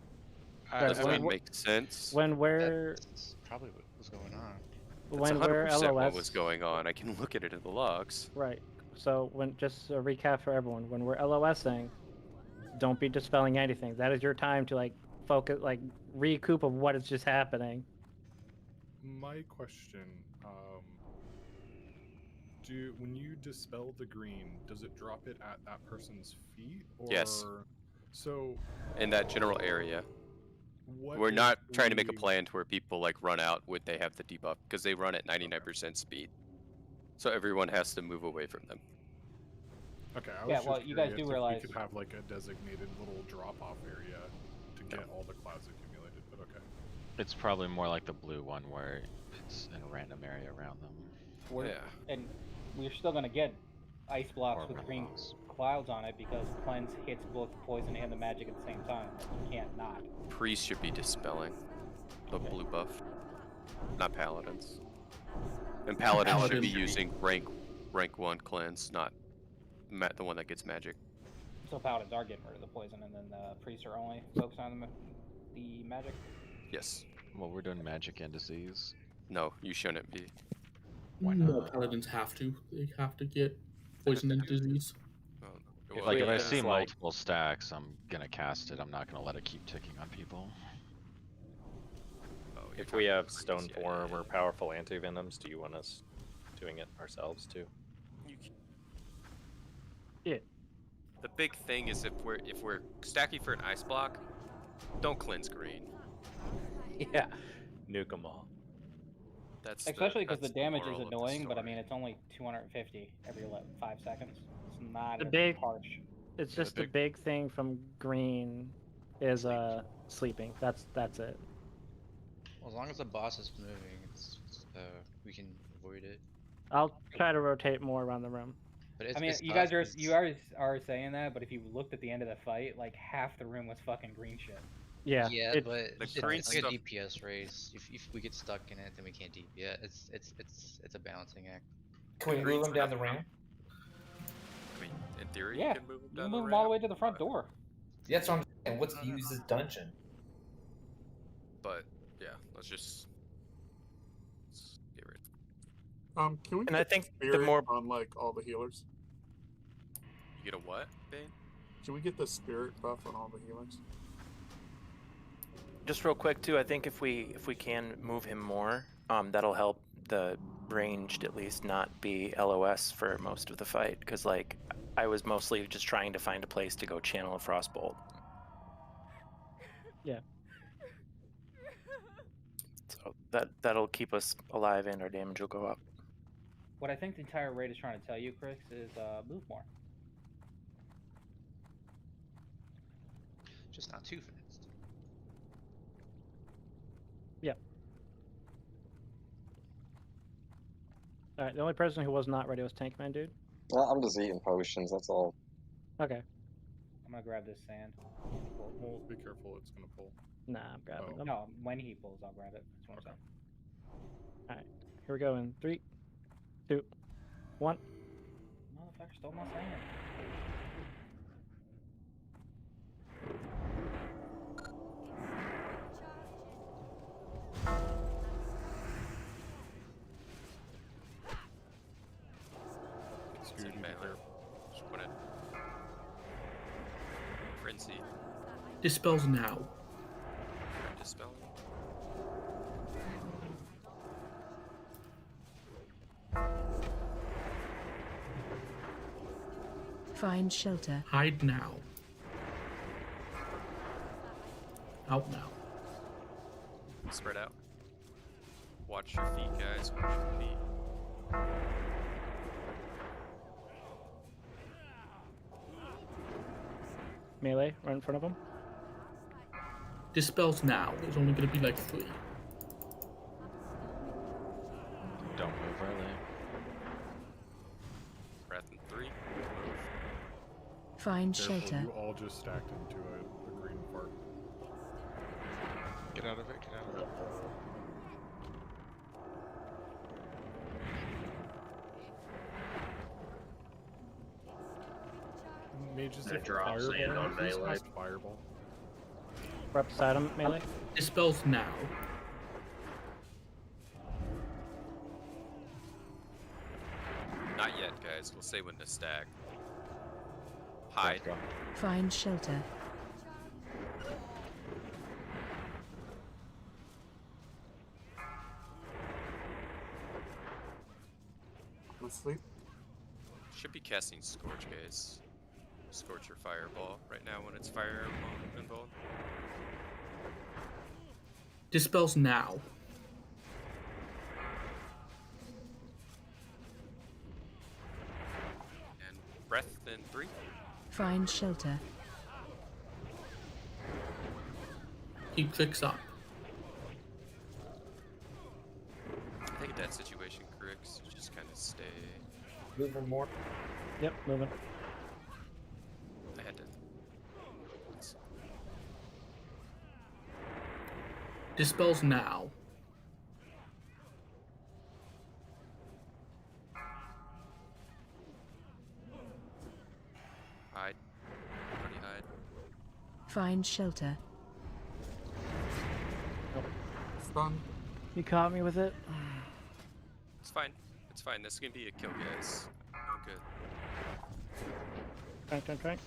Speaker 2: Does that make sense?
Speaker 1: When we're
Speaker 21: That's probably what was going on.
Speaker 2: That's
Speaker 1: when we're
Speaker 2: 100% what
Speaker 1: LOS,
Speaker 2: was going on. I can look at it in the logs.
Speaker 1: right? So when just a recap for everyone, when we're LOSing, don't be dispelling anything. That is your time to like focus, like recoup of what is just happening.
Speaker 10: My question, when you dispel the green, does it drop it at that person's feet? Or...
Speaker 2: Yes.
Speaker 10: So...
Speaker 2: In that general area. We're not trying to make a plan to where people like run out when they have the debuff, because they run at 99% speed. So everyone has to move away from them.
Speaker 10: Okay, I was
Speaker 3: Yeah,
Speaker 10: just
Speaker 3: well, you guys do
Speaker 10: curious if
Speaker 3: realize-
Speaker 10: we could have like a designated little drop-off area to get all the clouds accumulated, but okay.
Speaker 8: It's probably more like the blue one where it's in a random area around them.
Speaker 3: And we're still gonna get ice blocks
Speaker 8: Or
Speaker 3: with green
Speaker 8: runoffs.
Speaker 3: clouds on it because cleanse hits both the poison and the magic at the same time. Like, you can't not.
Speaker 2: Priests should be dispelling the blue buff, not paladins. And paladins should be using rank 1 cleanse, not the one that gets magic.
Speaker 3: So paladins are getting rid of the poison, and then the priests are only focused on the magic.
Speaker 2: Yes.
Speaker 8: Well, we're doing magic and disease.
Speaker 2: No, you shouldn't be.
Speaker 8: Why
Speaker 9: No,
Speaker 8: not?
Speaker 9: paladins have to. They have to get poison and disease.
Speaker 8: If I see multiple stacks, I'm gonna cast it. I'm not gonna let it keep ticking on people.
Speaker 13: If we have stone form or powerful anti-venoms, do you want us doing it ourselves too?
Speaker 1: Yeah.
Speaker 2: The big thing is if we're stacking for an ice block, don't cleanse green.
Speaker 13: Yeah, nuke them all.
Speaker 2: That's
Speaker 3: Especially because the
Speaker 2: that's
Speaker 3: damage is
Speaker 2: moral of the
Speaker 3: annoying, but I
Speaker 2: story.
Speaker 3: mean it's only 250 every 5 seconds. It's not
Speaker 1: The
Speaker 3: a
Speaker 1: big-
Speaker 3: harsh.
Speaker 1: It's just the big thing from green is sleeping. That's it.
Speaker 21: As long as the boss is moving, we can avoid it.
Speaker 1: I'll try to rotate more around the room.
Speaker 21: But
Speaker 3: I mean, you guys are saying that, but if you looked at the end of the fight, like half the room was fucking green shit.
Speaker 1: Yeah.
Speaker 21: Yeah,
Speaker 1: it-
Speaker 21: but
Speaker 2: The
Speaker 21: it's
Speaker 2: green
Speaker 21: like a
Speaker 2: stuff-
Speaker 21: DPS race. If we get stuck in it, then we can't DPS. It's a balancing act.
Speaker 22: Can we move him down the ramp?
Speaker 2: I mean, in theory,
Speaker 3: Yeah,
Speaker 2: you can move him
Speaker 3: you
Speaker 2: down
Speaker 3: can
Speaker 2: the
Speaker 3: move
Speaker 2: ramp.
Speaker 3: him all the way to the front door.
Speaker 22: That's what I'm saying. Let's use this dungeon.
Speaker 2: But yeah, let's get rid.
Speaker 6: Can we
Speaker 12: And
Speaker 6: get
Speaker 12: I think the
Speaker 6: spirit
Speaker 12: more
Speaker 6: on like all the healers?
Speaker 2: You get a what, Bane?
Speaker 6: Can we get the spirit buff on all the healers?
Speaker 12: just real quick too, I think if we can move him more, that'll help the ranged at least not be LOS for most of the fight. Because like I was mostly just trying to find a place to go channel a frostbolt.
Speaker 1: Yeah.
Speaker 12: So that'll keep us alive and our damage will go up.
Speaker 3: What I think the entire raid is trying to tell you, Chris, is move more.
Speaker 21: Just not too fast.
Speaker 1: Yeah. All right. The only person who was not ready was Tankman, dude.
Speaker 14: Well, I'm just eating potions. That's all.
Speaker 1: Okay.
Speaker 3: I'm gonna grab this sand.
Speaker 10: Well, be careful, it's gonna pull.
Speaker 1: Nah, I'm grabbing them.
Speaker 3: No, when he pulls, I'll grab it. That's what I'm saying.
Speaker 1: All right. Here we go in 3, 2, 1.
Speaker 3: Motherfucker stole my sand.
Speaker 2: It's in melee. Just put it. Frenzy.
Speaker 9: Dispels now.
Speaker 2: Dispel.
Speaker 20: Find shelter.
Speaker 9: Hide now. Out now.
Speaker 2: Spread out. Watch your feet, guys. Watch your feet.
Speaker 1: Melee, right in front of him.
Speaker 9: Dispels now. There's only going to be like 3.
Speaker 8: Don't move early.
Speaker 2: Breath in 3. Move.
Speaker 20: Find
Speaker 10: Careful,
Speaker 20: shelter.
Speaker 10: you all just stacked into a green part.
Speaker 17: Get out of it, get out of it.
Speaker 10: Mages
Speaker 15: Gonna
Speaker 10: of
Speaker 15: drop
Speaker 10: fireball.
Speaker 15: sand on
Speaker 10: Please
Speaker 15: melee.
Speaker 10: cast fireball.
Speaker 1: Right beside him, Melee.
Speaker 9: Dispels now.
Speaker 2: Not yet, guys. We'll say when to stack. Hide.
Speaker 20: Find shelter.
Speaker 6: Let's sleep.
Speaker 2: Should be casting Scorch, guys. Scorch or Fireball right now when it's fire involved.
Speaker 9: Dispels now.
Speaker 2: And Breath in 3.
Speaker 20: Find shelter.
Speaker 9: Keep tricks up.
Speaker 2: I think in that situation, Grix, just kind of stay.
Speaker 22: Move him more.
Speaker 1: Yep, moving.
Speaker 2: I had to.
Speaker 9: Dispels now.
Speaker 2: Hide. Everybody hide.
Speaker 20: Find shelter.
Speaker 6: Stun.
Speaker 1: You caught me with it.
Speaker 2: It's fine. It's fine. This is gonna be a kill, guys. Oh, good.
Speaker 1: Trank.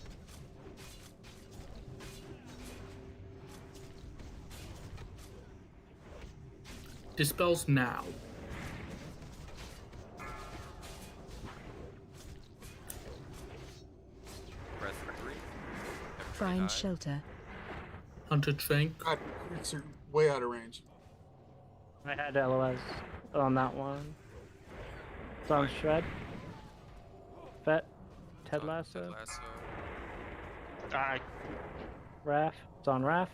Speaker 9: Dispels now.
Speaker 2: Breath in 3.
Speaker 20: Find shelter.
Speaker 9: Hunter Trank.
Speaker 6: God, you're way out of range.
Speaker 1: I had LOS on that one. It's on Shred. Vet. Ted Lasso.
Speaker 2: Lasso.
Speaker 16: Die.
Speaker 1: Raph. It's on Raph.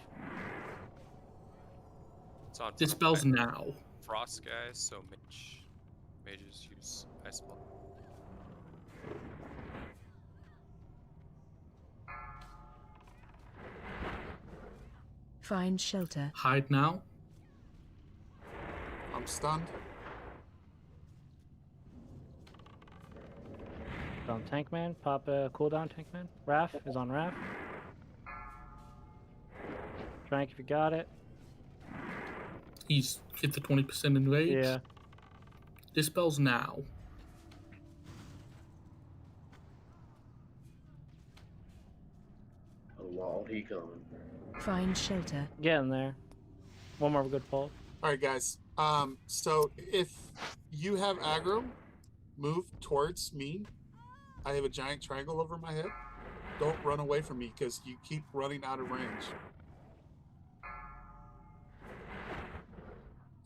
Speaker 2: It's It's on
Speaker 9: Dispels now.
Speaker 2: Frost guys, so mages use ice block.
Speaker 20: Find shelter.
Speaker 9: Hide now.
Speaker 6: I'm stunned.
Speaker 1: On Tankman, pop a cooldown Tankman. Raph is on Raph. Frank, if you got it.
Speaker 9: He's hit the 20% in rage.
Speaker 1: Yeah.
Speaker 9: Dispels now.
Speaker 14: A wall he going.
Speaker 20: Find shelter.
Speaker 1: Get in there. One more good pull.
Speaker 6: All right, guys. So if you have aggro, move towards me. I have a giant triangle over my head. Don't run away from me because you keep running out of range.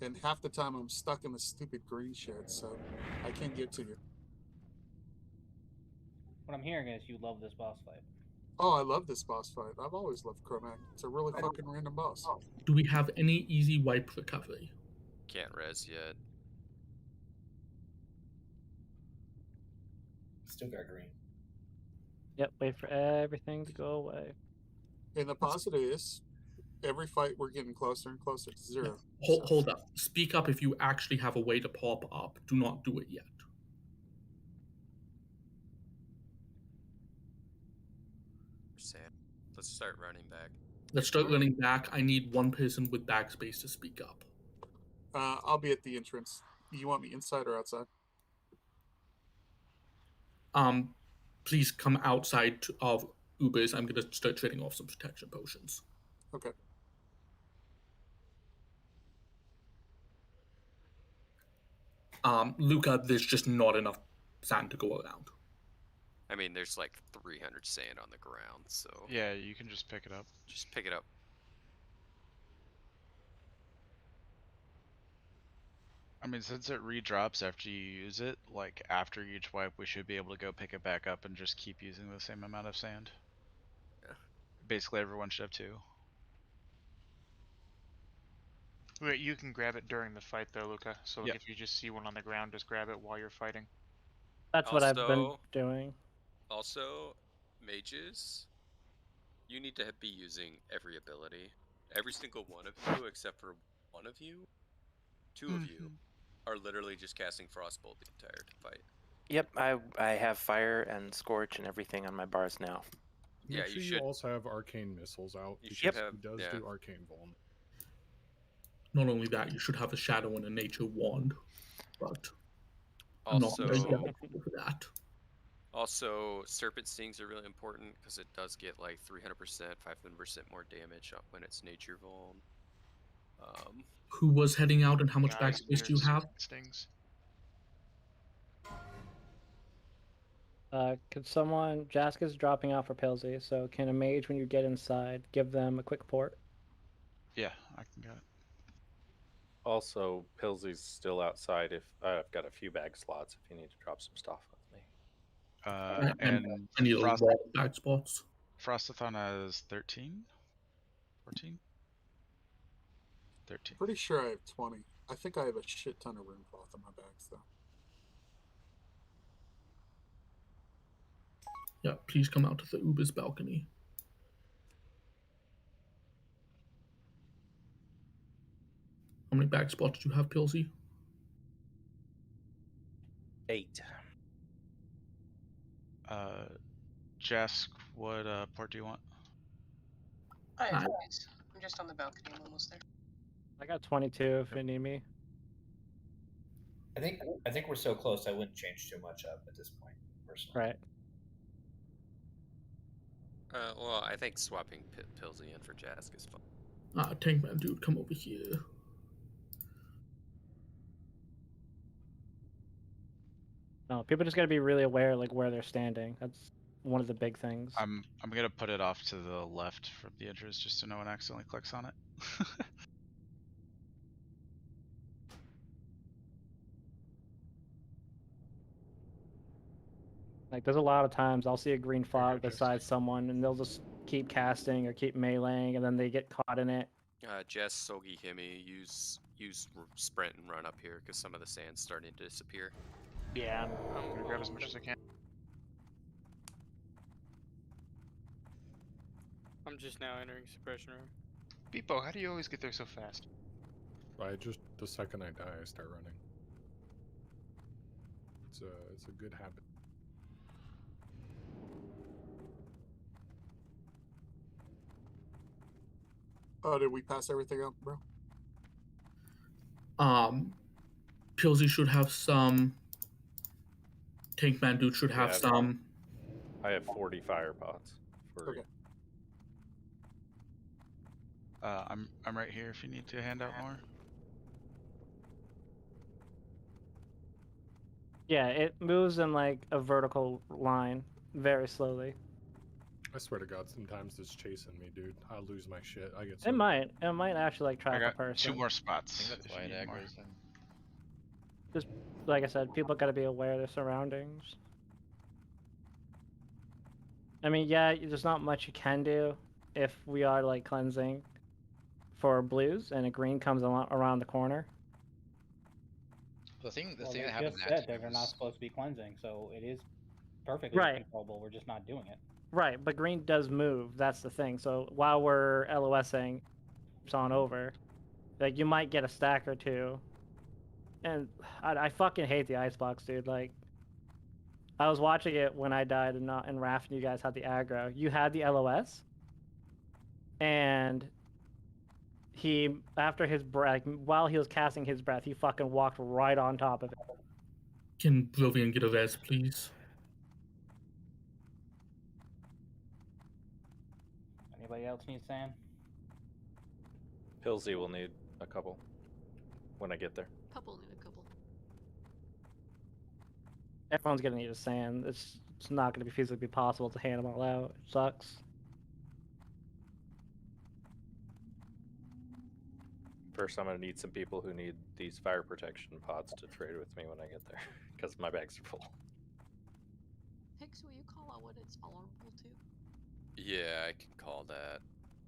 Speaker 6: And half the time I'm stuck in the stupid green shed, so I can't get to you.
Speaker 3: What I'm hearing is you love this boss fight.
Speaker 6: Oh, I love this boss fight. I've always loved Chromac. It's a really fucking random boss.
Speaker 9: Do we have any easy wipe recovery?
Speaker 2: Can't res yet.
Speaker 22: Still got green.
Speaker 1: Yep, wait for everything to go away.
Speaker 6: And the positive is, every fight we're getting closer and closer to zero.
Speaker 9: Hold up. Speak up if you actually have a way to pop up. Do not do it yet.
Speaker 2: Let's start running back.
Speaker 9: Let's start running back. I need one person with backspace to speak up.
Speaker 6: I'll be at the entrance. You want me inside or outside?
Speaker 9: Please come outside of Ubers. I'm gonna start trading off some protection potions.
Speaker 6: Okay.
Speaker 9: Luca, there's just not enough sand to go around.
Speaker 2: I mean, there's like 300 sand on the ground, so...
Speaker 17: Yeah, you can just pick it up.
Speaker 2: Just pick it up.
Speaker 17: I mean, since it redrops after you use it, like after each wipe, we should be able to go pick it back up and just keep using the same amount of sand.
Speaker 2: Yeah.
Speaker 17: Basically, everyone should have 2.
Speaker 16: Wait, you can grab it during the fight though, Luca. So like,
Speaker 17: Yep.
Speaker 16: if you just see one on the ground, just grab it while you're fighting.
Speaker 1: That's what I've been doing.
Speaker 2: Also, mages, you need to be using every ability. Every single one of you, except for one of you, 2 of you, are literally just casting Frostbolt the entire fight.
Speaker 12: Yep, I have fire and scorch and everything on my bars now.
Speaker 10: Make
Speaker 2: Yeah,
Speaker 10: sure
Speaker 2: you
Speaker 10: you
Speaker 2: should
Speaker 10: also have arcane missiles out
Speaker 2: You
Speaker 10: because
Speaker 2: should have-
Speaker 10: he does
Speaker 2: yeah.
Speaker 10: do arcane vuln.
Speaker 9: Not only that, you should have a shadow and a nature wand. But I'm not
Speaker 2: Also,
Speaker 9: going to go for that.
Speaker 2: Also, Serpent Stings are really important because it does get like 300%, 500% more damage when it's nature vuln.
Speaker 9: Who was heading out and how much
Speaker 16: Guys,
Speaker 9: backspace do you
Speaker 16: there's
Speaker 9: have?
Speaker 16: Stings.
Speaker 1: Could someone... Jaska's dropping off for Pilsy, so can a mage, when you get inside, give them a quick port?
Speaker 17: Yeah, I can get it.
Speaker 13: Also, Pilsy's still outside. If I've got a few bag slots, if you need to drop some stuff with me.
Speaker 17: And
Speaker 9: I need a lot of bag spots.
Speaker 17: Frostathon has 13? 14? 13.
Speaker 6: Pretty sure I have 20. I think I have a shit ton of rune cloth in my bags though.
Speaker 9: Yeah, please come out to the Uber's balcony. How many bag spots do you have, Pilsy?
Speaker 13: 8.
Speaker 17: Jask, what port do you want?
Speaker 7: I have guys. I'm just on the balcony. I'm almost there.
Speaker 1: I got 22 if you need me.
Speaker 22: I think we're so close. I wouldn't change too much up at this point, personally.
Speaker 1: Right.
Speaker 2: Well, I think swapping Pilsy in for Jask is fun.
Speaker 9: Tankman, dude, come over here.
Speaker 1: No, people just gotta be really aware, like, where they're standing. That's one of the big things.
Speaker 17: I'm gonna put it off to the left from the entrance just so no one accidentally clicks on it.
Speaker 1: Like, there's a lot of times I'll see a green fog beside someone, and they'll just keep casting or keep meleeing, and then they get caught in it,
Speaker 2: Jess, Sogi, Himi, use sprint and run up here because some of the sand's starting to disappear.
Speaker 1: Yeah,
Speaker 16: I'm gonna grab as much as I can.
Speaker 18: I'm just now entering suppression room.
Speaker 16: Beepo, how do you always get there so fast?
Speaker 10: The second I die, I start running. It's a good habit.
Speaker 6: Oh, did we pass everything up, bro?
Speaker 9: Pilsy should have some. Tankman dude should have
Speaker 13: Yeah,
Speaker 9: some.
Speaker 13: I have 40 fire pots.
Speaker 6: Okay.
Speaker 17: I'm right here if you need to hand out more.
Speaker 1: Yeah, it moves in like a vertical line, very slowly.
Speaker 10: I swear to God, sometimes it's chasing me, dude. I lose my shit. I get so.
Speaker 1: It might actually like track
Speaker 17: I got
Speaker 1: a person.
Speaker 17: 2 more spots.
Speaker 21: I think that's
Speaker 17: if
Speaker 21: why
Speaker 17: you
Speaker 21: it
Speaker 17: need more.
Speaker 21: aggroes him.
Speaker 1: Just like I said, people got to be aware of their surroundings. I mean, yeah, there's not much you can do if we are like cleansing for blues and a green comes around the corner.
Speaker 21: The thing
Speaker 3: Well,
Speaker 21: that
Speaker 3: they
Speaker 21: happened
Speaker 3: just
Speaker 21: that
Speaker 3: said that they're not
Speaker 21: was
Speaker 3: supposed to be cleansing, so it is perfectly
Speaker 1: Right.
Speaker 3: controllable. We're just not doing it.
Speaker 1: Right, but green does move. That's the thing. So while we're LOSing, it's on over. Like you might get a stack or two. And I fucking hate the icebox, dude. Like I was watching it when I died and Raph and you guys had the aggro. You had the LOS, and he after his breath, while he was casting his breath, he fucking walked right on top of it.
Speaker 9: Can Brillian get a res, please?
Speaker 3: Anybody else need sand?
Speaker 13: Pilsy will need a couple when I get there.
Speaker 15: Couple need a couple.
Speaker 1: Everyone's gonna need a sand. It's not gonna be physically possible to hand them all out. It sucks.
Speaker 13: First, I'm gonna need some people who need these fire protection pots to trade with me when I get there, because my bags are full.
Speaker 15: Hicks, will you call out what it's vulnerable to?
Speaker 2: Yeah, I can call that.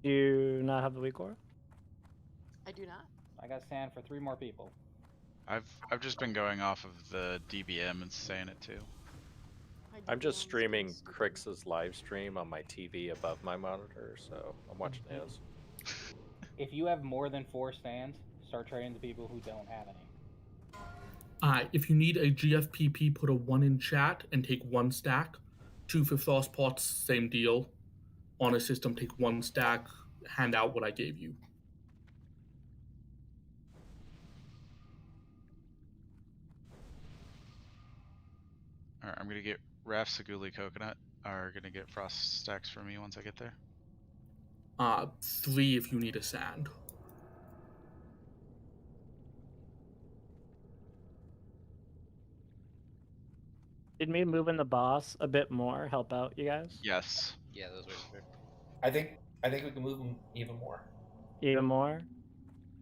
Speaker 1: Do you not have the weak aura?
Speaker 15: I do not.
Speaker 3: I got sand for 3 more people.
Speaker 17: I've just been going off of the DBM and saying it too.
Speaker 13: I'm just streaming Crix's live stream on my TV above my monitor, so I'm watching his.
Speaker 3: If you have more than 4 stands, start trading to people who don't have any.
Speaker 9: If you need a GFPP, put a 1 in chat and take 1 stack. 2 for frost pots, same deal. On a system, take 1 stack, hand out what I gave you.
Speaker 17: Alright, I'm gonna get Raph, Saguli, Coconut are gonna get frost stacks for me once I get there.
Speaker 9: 3 if you need a sand.
Speaker 1: Did me moving the boss a bit more help out you guys?
Speaker 17: Yes.
Speaker 21: Yeah, those were fair.
Speaker 22: I think we can move them even more.
Speaker 1: Even more?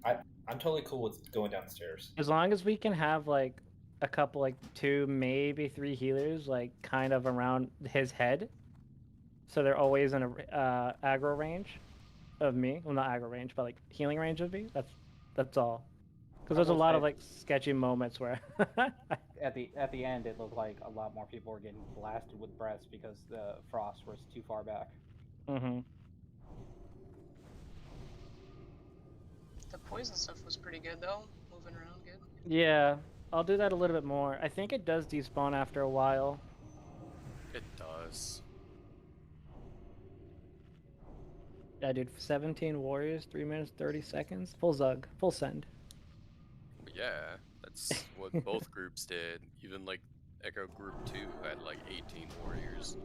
Speaker 22: I'm totally cool with going downstairs.
Speaker 1: As long as we can have like a couple, like 2, maybe 3 healers, like kind of around his head, so they're always in a aggro range of me. Well, not aggro range, but like healing range of me. That's all. Because there's a lot of like sketchy moments where
Speaker 3: At the end, it looked like a lot more people were getting blasted with breaths because the frost was too far back.
Speaker 1: Mm-hmm.
Speaker 7: The poison stuff was pretty good though. Moving around good.
Speaker 1: Yeah, I'll do that a little bit more. I think it does despawn after a while.
Speaker 2: It does.
Speaker 1: Yeah, dude, 17 warriors, 3 minutes 30 seconds, full zug, full send.
Speaker 2: Yeah, that's what both groups did. Even like Echo Group 2 had like 18 warriors.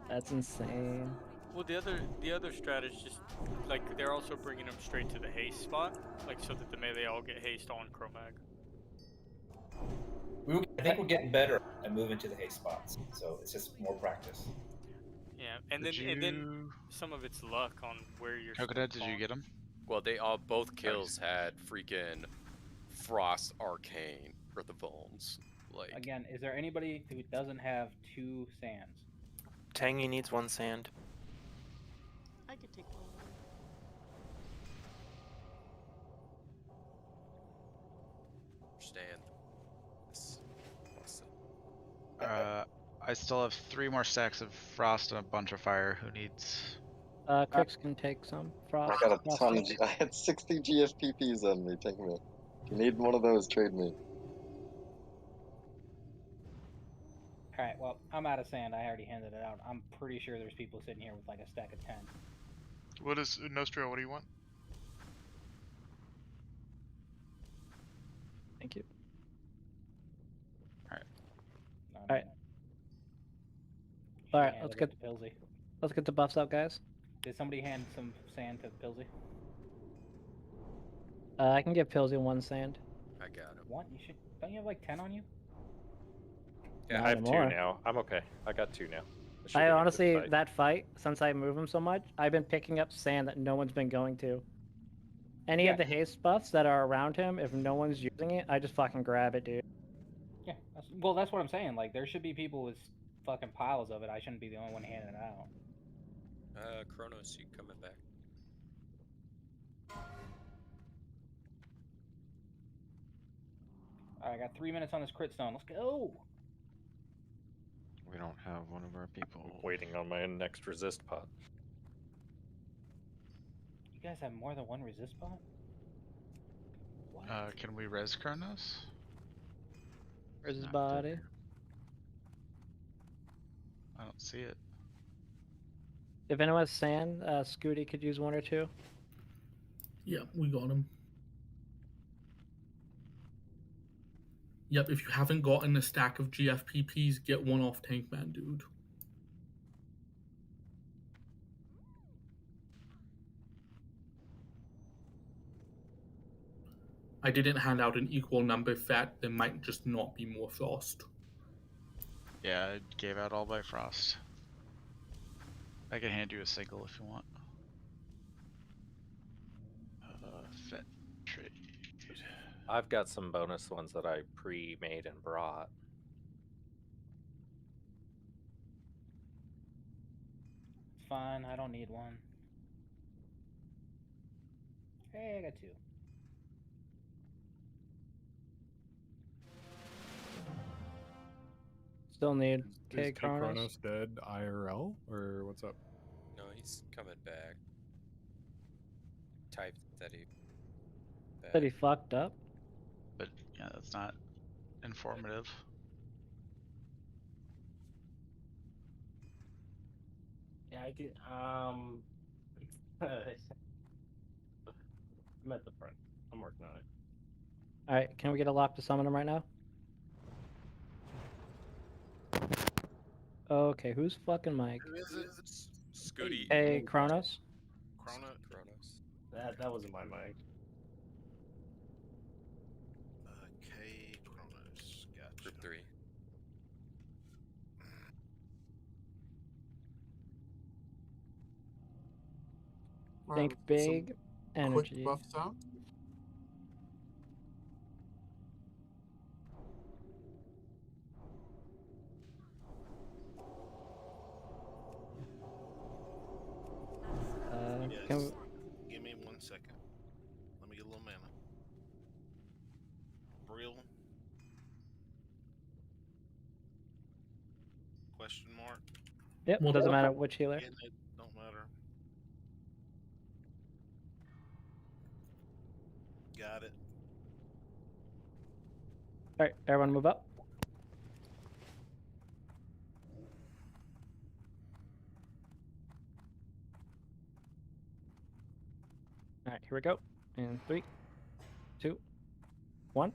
Speaker 1: That's insane.
Speaker 18: Well, the other strat is just like they're also bringing them straight to the haste spot, like so that the melee all get haste on Chromag.
Speaker 22: I think we're getting better at moving to the haste spots, so it's just more practice.
Speaker 18: Yeah, and then some of it's luck on where you're.
Speaker 17: Coconut, did you get them?
Speaker 2: Well, they all both kills had freaking Frost Arcane for the Vulns. Like
Speaker 3: Again, is there anybody who doesn't have 2 sands?
Speaker 12: Tangy needs 1 sand.
Speaker 15: I could take one.
Speaker 2: understand this.
Speaker 17: I still have 3 more stacks of frost and a bunch of fire. Who needs?
Speaker 1: Crix can take some frost.
Speaker 14: I got a
Speaker 1: frost
Speaker 14: ton.
Speaker 1: stick.
Speaker 14: I had 60 GFPPs on me. Take me. If you need one of those, trade me.
Speaker 3: Alright, well, I'm out of sand. I already handed it out. I'm pretty sure there's people sitting here with like a stack of 10.
Speaker 16: What is Nostro? What do you want?
Speaker 1: Thank you.
Speaker 3: Alright.
Speaker 1: All right, let's get the buffs out, guys.
Speaker 3: Did somebody hand some sand to Pilsy?
Speaker 1: I can give Pilsy 1 sand.
Speaker 2: I got him.
Speaker 3: One? You should. Don't you have like 10 on you?
Speaker 13: Yeah,
Speaker 1: Not
Speaker 13: I have
Speaker 1: anymore.
Speaker 13: 2 now. I'm okay. I got 2 now. It should
Speaker 1: I
Speaker 13: be a good
Speaker 1: honestly,
Speaker 13: fight.
Speaker 1: that fight, since I move him so much, I've been picking up sand that no one's been going to. Any of the haste buffs that are around him, if no one's using it, I just fucking grab it, dude.
Speaker 3: Yeah. That's what I'm saying. Like, there should be people with fucking piles of it. I shouldn't be the only one handing it out.
Speaker 2: Kronos, you coming back?
Speaker 3: Alright, I got 3 minutes on this crit stone. Let's go!
Speaker 8: We don't have one of our people.
Speaker 13: I'm waiting on my next resist pot.
Speaker 3: You guys have more than 1 resist bot?
Speaker 17: Can we res Kronos?
Speaker 1: Where's his body?
Speaker 17: I don't see it.
Speaker 1: If anyone has sand, Scooty could use 1 or 2.
Speaker 9: Yeah, we got him. Yep, if you haven't gotten a stack of GFPPs, get 1 off Tankman, dude. I didn't hand out an equal number fat. There might just not be more frost.
Speaker 17: Yeah, I gave out all by frost. I can hand you a single if you want. Fet trade.
Speaker 13: I've got some bonus ones that I pre-made and brought.
Speaker 3: It's fine. I don't need 1. Hey, I got 2.
Speaker 1: Still need
Speaker 10: Is
Speaker 1: Kronos.
Speaker 10: Kronos dead IRL or what's up?
Speaker 2: No, he's coming back. Typed that he.
Speaker 1: That he fucked up.
Speaker 17: But yeah, that's not informative.
Speaker 5: Yeah, I get. I'm at the front. I'm working on it.
Speaker 1: All right, can we get a lock to summon him right now? Okay, who's fucking Mike?
Speaker 11: Who is it?
Speaker 2: Scooty.
Speaker 1: Hey, Kronos.
Speaker 11: Kronos.
Speaker 5: That wasn't my mic.
Speaker 11: K Kronos. Gotcha.
Speaker 2: Group 3.
Speaker 1: Think big energy.
Speaker 6: Quick buff sound.
Speaker 11: Yes. Give me 1 second. Let me get a little mana. Brill. Question mark.
Speaker 1: Yep, doesn't matter which healer.
Speaker 11: Getting it, don't matter. Got it.
Speaker 1: Alright, everyone move up. Alright, here we go. In 3, 2, 1.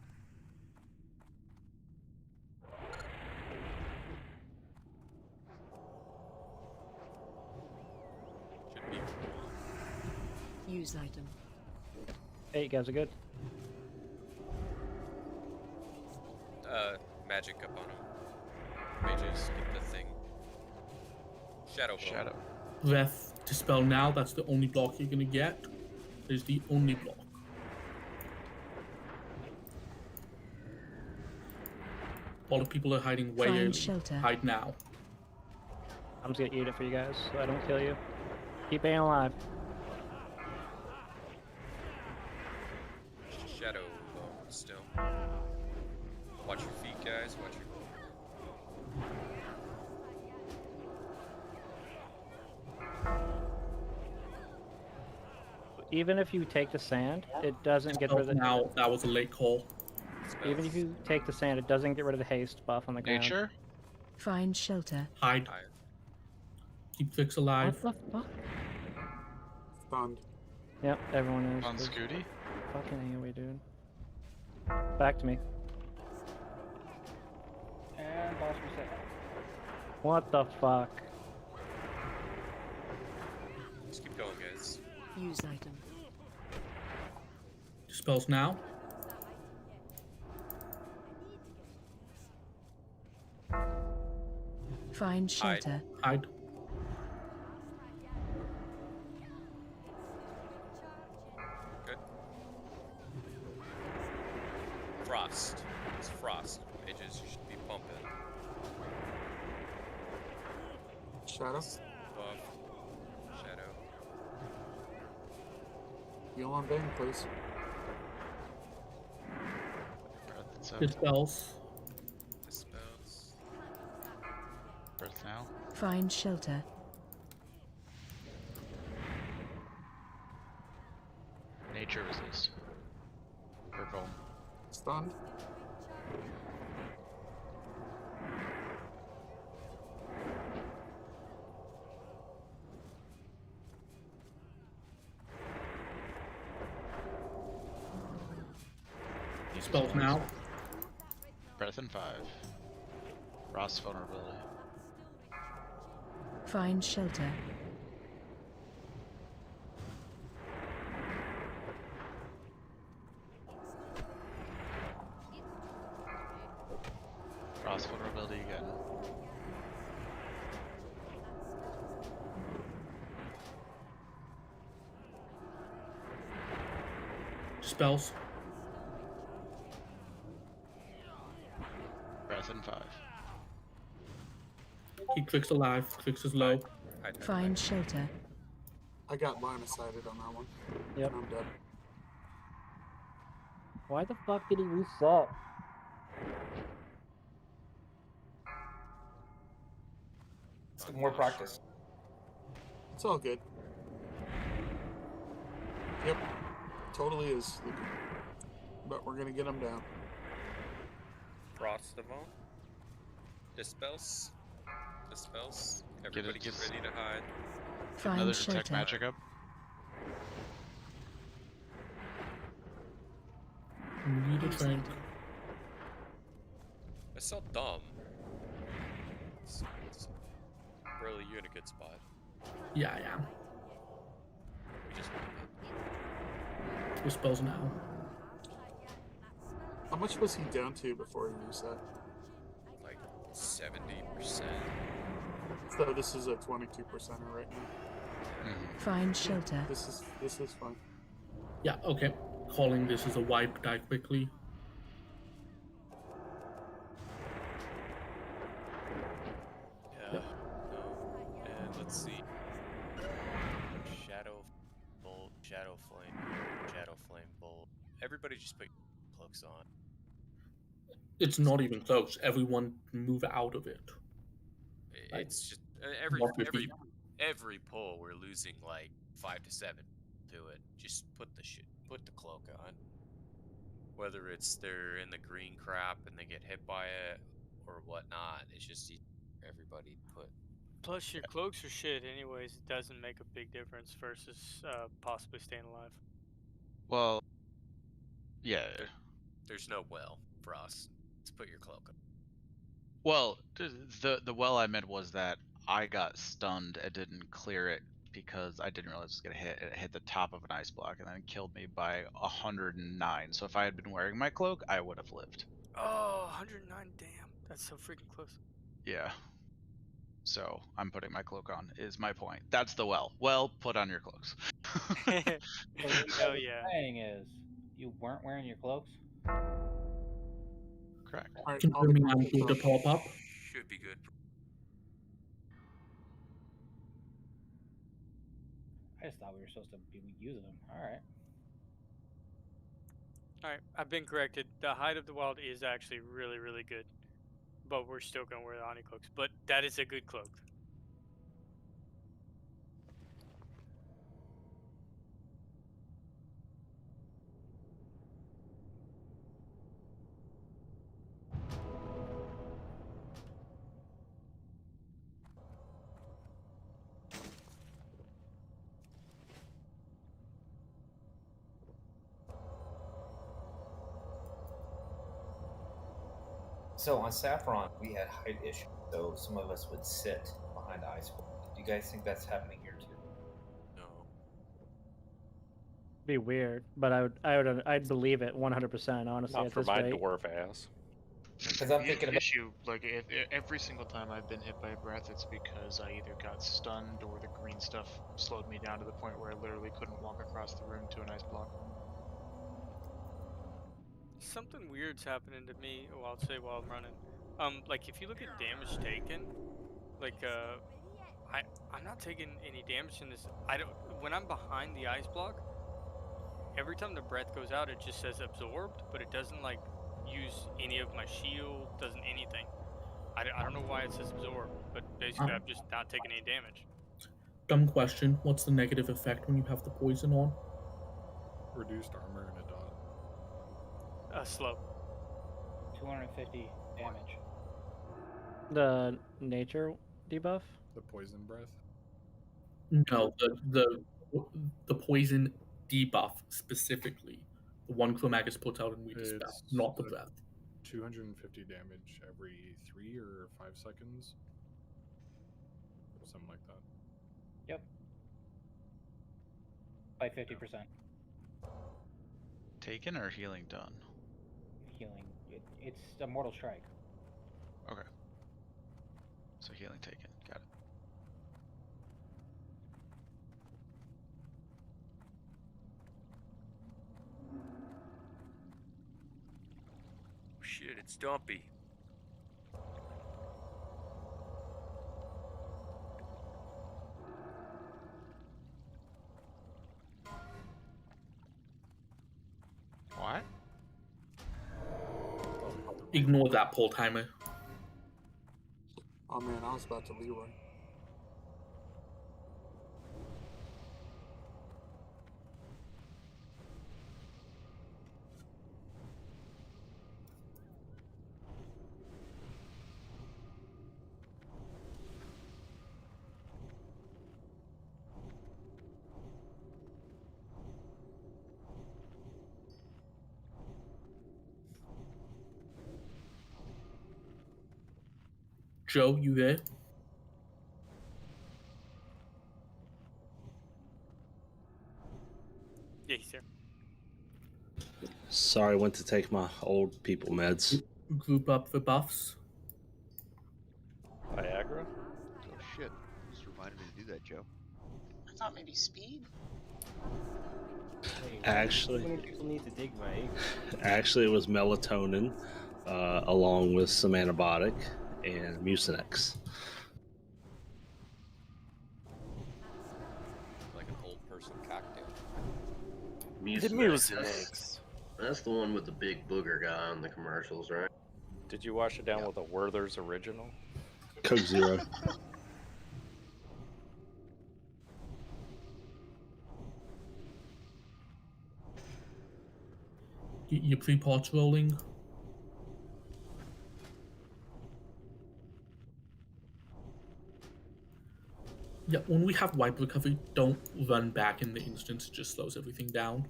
Speaker 20: Use item.
Speaker 1: Hey, you guys are good.
Speaker 2: Magic up on him. Mages, get the thing. Shadow blow.
Speaker 17: Shadow.
Speaker 9: Breath Dispel now, that's the only block you're gonna get. It's the only block. All the people are hiding way
Speaker 20: Find
Speaker 9: early.
Speaker 20: shelter.
Speaker 9: Hide now.
Speaker 1: I'm just gonna eat it for you guys so I don't kill you. Keep being alive.
Speaker 2: Shadow blow still. Watch your feet, guys. Watch your.
Speaker 1: Even if you take the sand, it doesn't get rid of the.
Speaker 9: Now that was a late call.
Speaker 1: Even if you take the sand, it doesn't get rid of the haste buff on the ground.
Speaker 17: Nature?
Speaker 20: Find shelter.
Speaker 9: Hide. Keep Fix alive.
Speaker 1: What the fuck?
Speaker 6: Stunned.
Speaker 1: Yep, everyone is.
Speaker 17: On Scooty?
Speaker 1: Fucking AoE, dude. Back to me.
Speaker 3: And boss reset.
Speaker 1: What the fuck?
Speaker 2: Let's keep going, guys.
Speaker 20: Use item.
Speaker 9: Dispels now.
Speaker 20: Find shelter.
Speaker 9: Hide.
Speaker 2: Good. Frost. It's frost. Mages, you should be pumping.
Speaker 6: Shadow.
Speaker 2: Buff. Shadow.
Speaker 6: Heal on Bane, please.
Speaker 9: Dispels.
Speaker 2: Dispels.
Speaker 17: Birth now.
Speaker 20: Find shelter.
Speaker 17: Nature resist. Purple.
Speaker 6: Stunned.
Speaker 9: Dispels now.
Speaker 17: Breath in 5. Frost vulnerability.
Speaker 20: Find shelter.
Speaker 17: Frost vulnerability again.
Speaker 9: Dispels.
Speaker 17: Breath in 5.
Speaker 9: Keep Fix alive. Fix is low.
Speaker 20: Find shelter.
Speaker 6: I got line of sighted on that one.
Speaker 1: Yep.
Speaker 6: And I'm dead.
Speaker 1: Why the fuck did he reset?
Speaker 22: Let's get more practice.
Speaker 6: It's all good. Yep. Totally is, Luca. But we're gonna get him down.
Speaker 2: Frost of all. Dispels. Dispels. Everybody get ready to hide.
Speaker 20: Find
Speaker 17: Another
Speaker 20: shelter.
Speaker 17: detect magic up.
Speaker 9: Need a trank.
Speaker 2: It's so dumb. Really, you're in a good spot.
Speaker 9: Yeah, I am.
Speaker 2: We just
Speaker 9: Dispels now.
Speaker 6: How much was he down to before he reset?
Speaker 2: like 70%.
Speaker 6: So this is a 22% right now.
Speaker 20: Find shelter.
Speaker 6: This is fine.
Speaker 9: Yeah, okay. Calling this as a wipe, die quickly.
Speaker 2: Yeah. No. And let's see. Shadow Bolt, Shadow Flame Bolt. Everybody just put cloaks on.
Speaker 9: It's not even close. Everyone move out of it.
Speaker 2: It's just
Speaker 9: Not 50.
Speaker 2: every pull we're losing like 5 to 7 to it. Just put the cloak on. Whether it's they're in the green crap and they get hit by it or whatnot, it's just everybody put.
Speaker 18: Plus, your cloaks are shit anyways. It doesn't make a big difference versus possibly staying alive.
Speaker 17: Well, yeah.
Speaker 2: There's no well for us. Let's put your cloak on.
Speaker 17: Well, the well I meant was that I got stunned and didn't clear it because I didn't realize it was gonna hit. It hit the top of an ice block and then killed me by 109. So if I had been wearing my cloak, I would have lived.
Speaker 18: Oh, 109, damn. That's so freaking close.
Speaker 17: Yeah. So I'm putting my cloak on. Is my point. That's the well. Well, put on your cloaks.
Speaker 3: So
Speaker 18: Hell
Speaker 3: what
Speaker 18: yeah.
Speaker 3: you're saying is you weren't wearing your cloaks?
Speaker 17: Correct.
Speaker 6: Alright,
Speaker 9: Confirming I'm good to pop up.
Speaker 2: Should be good.
Speaker 3: I just thought we were supposed to be using them. Alright.
Speaker 18: Alright, I've been corrected. The Hide of the Wild is actually really, really good. But we're still going to wear the Oni cloaks. But that is a good cloak.
Speaker 22: So on Saffron, we had height issues, so some of us would sit behind the ice block. Do you guys think that's happening here too?
Speaker 2: No.
Speaker 1: Be weird, but I'd believe it 100%. Honestly,
Speaker 13: Not
Speaker 1: at
Speaker 13: for
Speaker 1: this
Speaker 13: my
Speaker 1: rate.
Speaker 13: dwarf ass.
Speaker 22: Because I'm thinking about
Speaker 16: issue. Like every single time I've been hit by a breath, it's because I either got stunned or the green stuff slowed me down to the point where I literally couldn't walk across the room to an ice block.
Speaker 18: Something weird's happening to me. Oh, I'll say while I'm running. Like if you look at damage taken, like I'm not taking any damage in this. When I'm behind the ice block, every time the breath goes out, it just says absorbed, but it doesn't like use any of my shield, doesn't anything. I don't know why it says absorb, but basically I'm just not taking any damage.
Speaker 9: Dumb question. What's the negative effect when you have the poison on?
Speaker 10: Reduced armor and a dot.
Speaker 18: Slow.
Speaker 3: 250 damage.
Speaker 1: The nature debuff?
Speaker 10: The poison breath?
Speaker 9: No, the poison debuff specifically. The one Chromagus puts out and we dispel, not the breath.
Speaker 10: 250 damage every 3 or 5 seconds. Something like that.
Speaker 3: Yep. By 50%.
Speaker 17: Taken or healing done?
Speaker 3: Healing. It's a mortal strike.
Speaker 17: Okay. So healing taken. Got it.
Speaker 2: Shit, it's Dumpy.
Speaker 17: What?
Speaker 9: Ignore that pull timer.
Speaker 6: Oh man, I was about to Leroy.
Speaker 9: Joe, you there?
Speaker 18: Yeah, he's here.
Speaker 4: Sorry, went to take my old people meds.
Speaker 9: Group up the buffs.
Speaker 13: Viagra?
Speaker 19: Oh shit. Just reminded me to do that, Joe.
Speaker 7: I thought maybe speed.
Speaker 4: Actually,
Speaker 5: How many people need to dig my acre?
Speaker 4: Actually, it was melatonin, along with some antibiotic and Mucinex.
Speaker 2: Like an old person cocktail.
Speaker 8: Mucinex. That's the one with the big booger guy on the commercials, right?
Speaker 13: Did you wash it down with a Werther's original?
Speaker 4: Coke Zero.
Speaker 9: Your pre-pots rolling. Yeah, when we have wipe recovery, don't run back in the instance. It just slows everything down.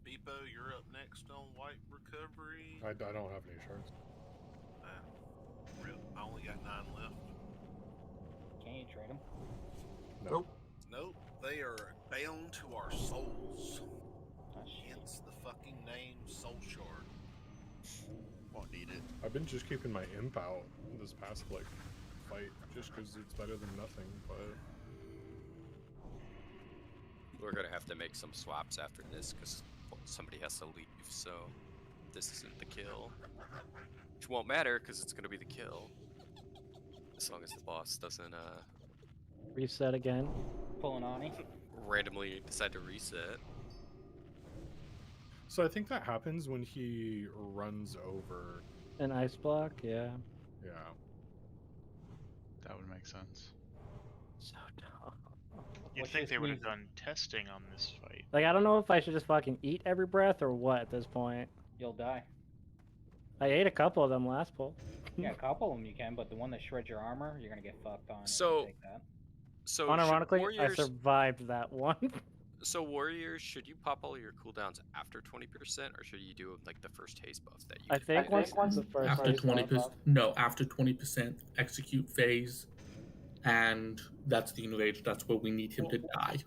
Speaker 11: Beepo, you're up next on wipe recovery.
Speaker 10: I don't have any shards.
Speaker 11: I only got 9 left.
Speaker 3: Can you trade them?
Speaker 6: Nope.
Speaker 11: Nope, they are bound to our souls. Hence the fucking name Soul Shard.
Speaker 19: Won't need it.
Speaker 10: I've been just keeping my imp out this past fight, just because it's better than nothing. But
Speaker 2: We're gonna have to make some swaps after this because somebody has to leave. So this isn't the kill. Which won't matter because it's gonna be the kill. As long as the boss doesn't
Speaker 1: Reset again.
Speaker 3: Pulling Ani.
Speaker 2: randomly decide to reset.
Speaker 10: So I think that happens when he runs over.
Speaker 1: An ice block, yeah.
Speaker 10: Yeah.
Speaker 17: That would make sense.
Speaker 1: So dumb.
Speaker 16: You'd think they would have done testing on this fight.
Speaker 1: Like, I don't know if I should just fucking eat every breath or what at this point.
Speaker 3: You'll die.
Speaker 1: I ate a couple of them last pull.
Speaker 3: Yeah, a couple of them you can, but the one that shreds your armor, you're gonna get fucked on.
Speaker 2: So,
Speaker 3: if you take that.
Speaker 2: so
Speaker 1: unironically,
Speaker 2: warriors,
Speaker 1: I survived that one.
Speaker 2: So warriors, should you pop all your cooldowns after 20%, or should you do like the first haste buff that you?
Speaker 1: I think once the first
Speaker 9: after 20%. No, after 20% execute phase, and that's the enrage. That's where we need him to die.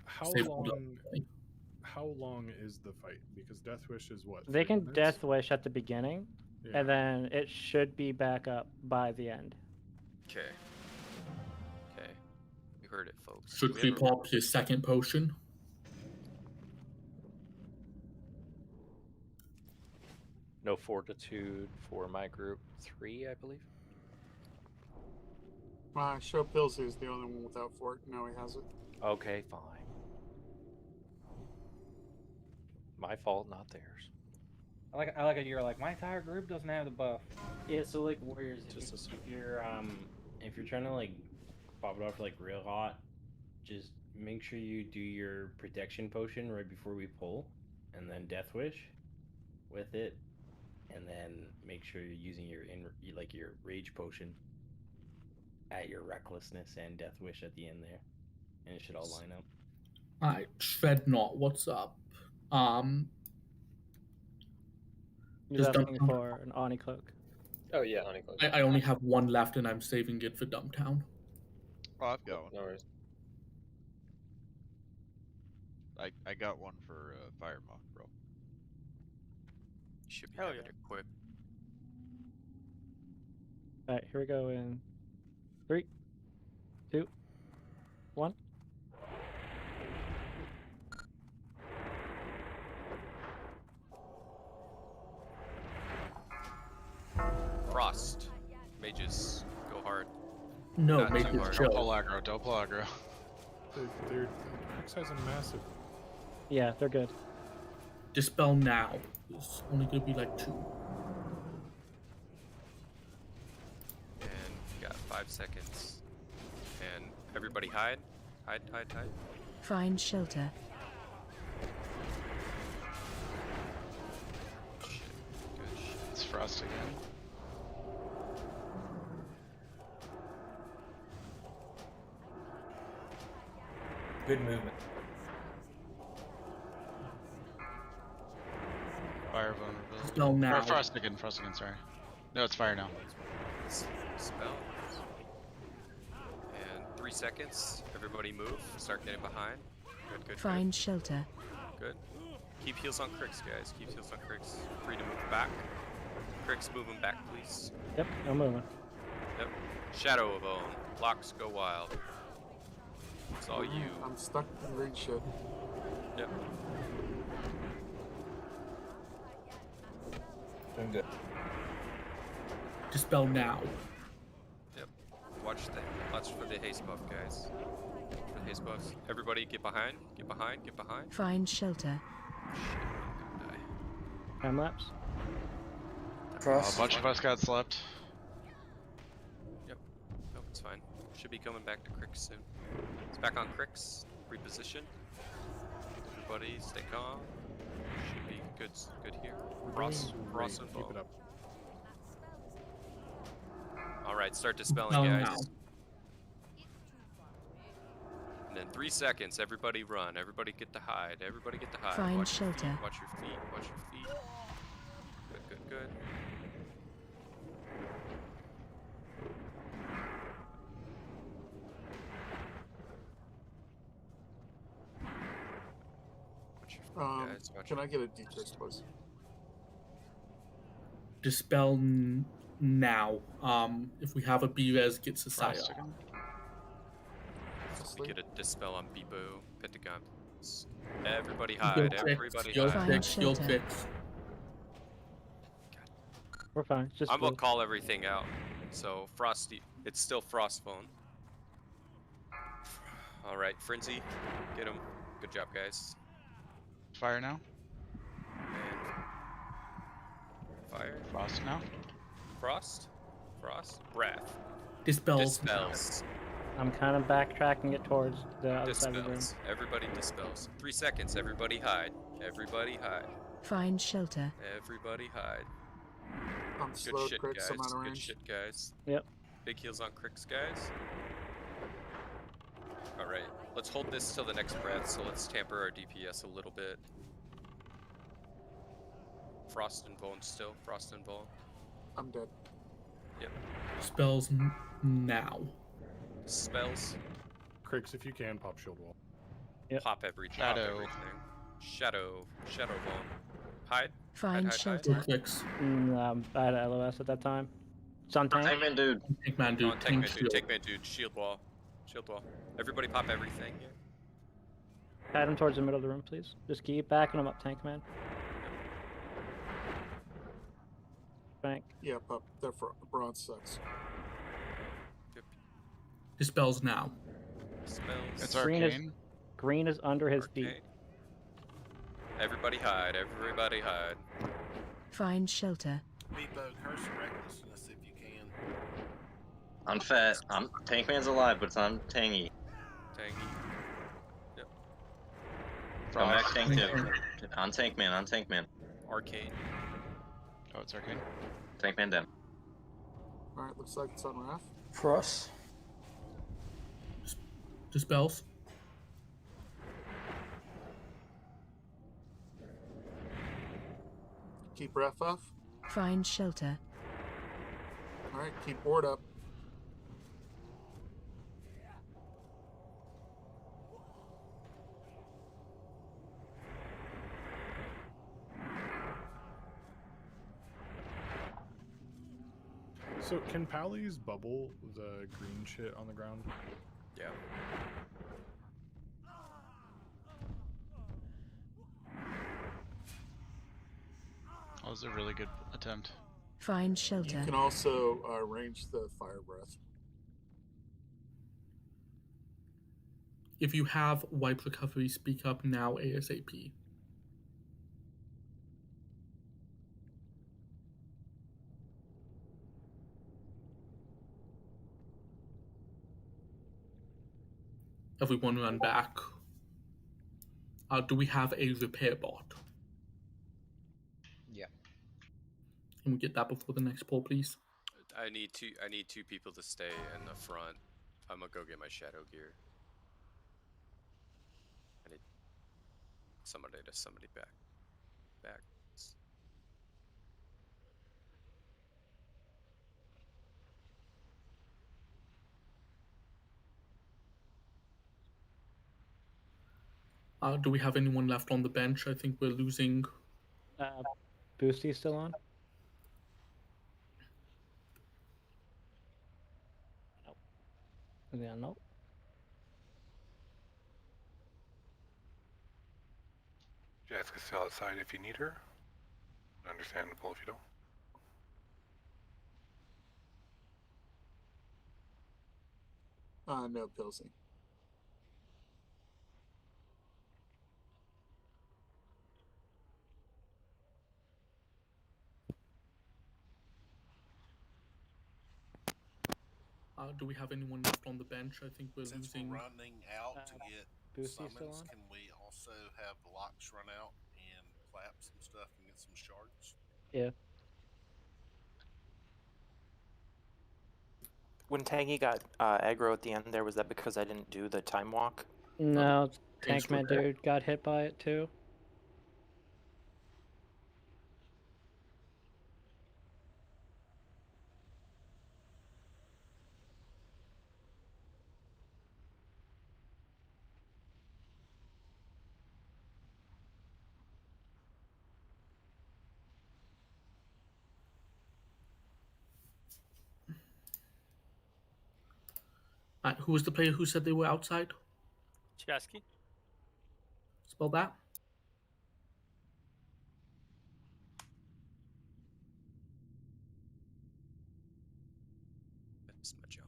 Speaker 10: How
Speaker 9: Save
Speaker 10: long? How long is the fight? Because Death Wish is what?
Speaker 1: They
Speaker 10: 3
Speaker 1: can
Speaker 10: minutes?
Speaker 1: death wish at the beginning,
Speaker 10: Yeah.
Speaker 1: and then it should be back up by the end.
Speaker 2: Okay. Okay. You heard it, folks.
Speaker 9: Should we pop his second potion?
Speaker 13: No fortitude for my group 3, I believe.
Speaker 6: Show Pilsy is the only one without fort. No, he has it.
Speaker 13: Okay, fine. My fault, not theirs.
Speaker 3: I like it. You're like, my entire group doesn't have the buff.
Speaker 5: Yeah, so like warriors, if you're trying to like pop it off like real hot, just make sure you do your protection potion right before we pull, and then Death Wish with it, and then make sure you're using your your rage potion at your recklessness and Death Wish at the end there, and it should all line up.
Speaker 9: Alright, Shred Not, what's up?
Speaker 1: He's
Speaker 9: Does
Speaker 1: asking
Speaker 9: Dumptown-
Speaker 1: for an Oni cloak.
Speaker 13: Oh yeah, honeycomb.
Speaker 9: I only have one left, and I'm saving it for Dumptown.
Speaker 8: Oh, I've got one.
Speaker 13: No worries.
Speaker 8: I got one for Firemoth, bro.
Speaker 2: Should be
Speaker 18: Hell
Speaker 2: having
Speaker 18: yeah.
Speaker 2: it quick.
Speaker 1: Alright, here we go in 3, 2, 1.
Speaker 2: Frost. Mages go hard.
Speaker 9: No,
Speaker 2: Not
Speaker 9: make
Speaker 2: too
Speaker 9: it
Speaker 2: hard.
Speaker 9: chill.
Speaker 17: Don't pull aggro, don't pull aggro.
Speaker 10: They're exercising massive.
Speaker 1: Yeah, they're good.
Speaker 9: Dispel now. It's only gonna be like 2.
Speaker 2: And you got 5 seconds. And everybody hide. Hide, hide, hide.
Speaker 20: Find shelter.
Speaker 2: Shit. Good shit.
Speaker 17: It's Frost again.
Speaker 22: Good movement.
Speaker 17: Fire vulnerability.
Speaker 9: Spell now.
Speaker 17: Or Frost again, sorry. No, it's fire now.
Speaker 2: Spell. And 3 seconds. Everybody move. Start getting behind. Good, good,
Speaker 20: Find shelter.
Speaker 2: good. Keep heals on Crix, guys. Keep heals on Crix. Free to move back. Crix, move them back, please.
Speaker 1: Yep, I'm moving.
Speaker 2: Yep. Shadow of Ohm. Locks go wild. It's all you.
Speaker 6: I'm stuck in green shit.
Speaker 2: Yep.
Speaker 22: Doing good.
Speaker 9: Dispel now.
Speaker 2: Yep. Watch for the haste buff, guys. Watch for the haste buffs. Everybody get behind. Get behind. Get behind.
Speaker 20: Find shelter.
Speaker 2: Shit, I'm gonna die.
Speaker 1: Time lapse.
Speaker 17: A bunch of us got slept.
Speaker 2: Yep. Nope, it's fine. Should be coming back to Crix soon. It's back on Crix. Reposition. Everybody stay calm. Should be good here. Cross and
Speaker 10: Keep it up.
Speaker 2: Alright, start dispelling,
Speaker 9: Oh,
Speaker 2: guys.
Speaker 9: no.
Speaker 2: And then 3 seconds, everybody run. Everybody get to hide. Everybody get to hide.
Speaker 20: Find
Speaker 2: Watch your feet,
Speaker 20: shelter.
Speaker 2: watch your feet. Watch your feet. Good, good, good. Watch your feet, guys. Watch
Speaker 6: Can
Speaker 2: your
Speaker 6: I get a decrease, please?
Speaker 9: Dispel now. If we have a B-res, get
Speaker 17: Frost
Speaker 9: Cessiah.
Speaker 17: again.
Speaker 2: We get a dispel on Bebo, Pentagon. Everybody
Speaker 9: Skill
Speaker 2: hide.
Speaker 9: fix,
Speaker 2: Everybody
Speaker 9: skill
Speaker 2: hide.
Speaker 9: fix, skill
Speaker 20: Shelter.
Speaker 9: fix.
Speaker 1: We're fine. Just
Speaker 2: I'm gonna call everything out. So Frosty, it's still Frostbone. All right, Frenzy, get him. Good job, guys.
Speaker 17: Fire now.
Speaker 2: And fire.
Speaker 17: Frost now.
Speaker 2: Frost. Frost. Breath.
Speaker 9: Dispels.
Speaker 2: Dispels.
Speaker 1: I'm kind of backtracking it towards the other side of the room.
Speaker 2: Dispels. Everybody dispels. 3 seconds. Everybody hide. Everybody hide.
Speaker 20: Find shelter.
Speaker 2: Everybody hide.
Speaker 6: I'm
Speaker 2: Good
Speaker 6: slow
Speaker 2: shit,
Speaker 6: crits, I'm
Speaker 2: guys.
Speaker 6: out of
Speaker 2: Good
Speaker 6: range.
Speaker 2: shit, guys.
Speaker 1: Yep.
Speaker 2: Big heals on cricks, guys. All right. Let's hold this till the next breath. So let's tamper our DPS a little bit. Frost and Bone still. Frost and Bone.
Speaker 6: I'm dead.
Speaker 2: Yep.
Speaker 9: Spells now.
Speaker 2: Spells.
Speaker 10: Cricks, if you can, pop shield wall.
Speaker 1: Yep.
Speaker 2: Pop everything.
Speaker 17: Shadow.
Speaker 2: Pop everything. Shadow. Shadow Bone. Hide.
Speaker 20: Find
Speaker 2: hide, hide,
Speaker 20: shelter.
Speaker 2: hide.
Speaker 9: Clicks.
Speaker 1: I had LOS at that time. It's on tank.
Speaker 14: Tankman dude.
Speaker 9: Tankman dude.
Speaker 2: Come on,
Speaker 9: Tank
Speaker 2: Tankman dude.
Speaker 9: shield.
Speaker 2: Tankman dude. Shield wall. Shield wall. Everybody pop everything. Yeah.
Speaker 1: Guide him towards the middle of the room, please. Just keep backing him up, tank man. Bank.
Speaker 6: Yeah, pup. That bronze sucks.
Speaker 9: Dispels now.
Speaker 2: Spells.
Speaker 17: It's
Speaker 1: Green is,
Speaker 17: arcane.
Speaker 1: green is under his feet.
Speaker 2: Arcane. Everybody hide. Everybody hide.
Speaker 20: Find shelter.
Speaker 11: Beepo, curse recklessness if you can.
Speaker 14: I'm fat. I'm Tankman's alive, but I'm tangy.
Speaker 2: Tangy. Yep.
Speaker 14: Come back, tank
Speaker 9: Tankman.
Speaker 14: two. On Tankman. On Tankman.
Speaker 2: Arcane.
Speaker 17: Oh, it's arcane.
Speaker 14: Tankman down.
Speaker 6: Alright, looks like it's on Raph.
Speaker 12: Frost.
Speaker 9: Dispels.
Speaker 6: Keep ref off.
Speaker 20: Find shelter.
Speaker 6: Alright, keep board up.
Speaker 10: So can Pally's bubble the green shit on the ground?
Speaker 2: Yeah.
Speaker 17: That was a really good attempt.
Speaker 20: Find shelter.
Speaker 6: You can also range the fire breath.
Speaker 9: If you have wipe recovery, speak up now ASAP. Everyone run back. Do we have a repair bot?
Speaker 12: Yeah.
Speaker 9: Can we get that before the next poll, please?
Speaker 2: I need two people to stay in the front. I'm gonna go get my shadow gear. I need somebody back. Back.
Speaker 9: Do we have anyone left on the bench? I think we're losing.
Speaker 1: Boosty still on? Nope. Yeah, nope.
Speaker 21: Jessica's still outside if you need her. Understandable if you don't.
Speaker 6: No, Pilsy.
Speaker 9: Do we have anyone left on the bench? I think we're
Speaker 11: Since
Speaker 9: losing.
Speaker 11: we're running out to get
Speaker 1: Boosty still
Speaker 11: summons,
Speaker 1: on?
Speaker 11: can we also have the locks run out and clap some stuff and get some shards?
Speaker 1: Yeah.
Speaker 12: When Tangy got aggro at the end there, was that because I didn't do the time walk?
Speaker 1: No, Tankman dude got hit by it too.
Speaker 9: Who was the player who said they were outside?
Speaker 18: Chasky?
Speaker 9: Spell that.
Speaker 2: Mobsonme, Joe.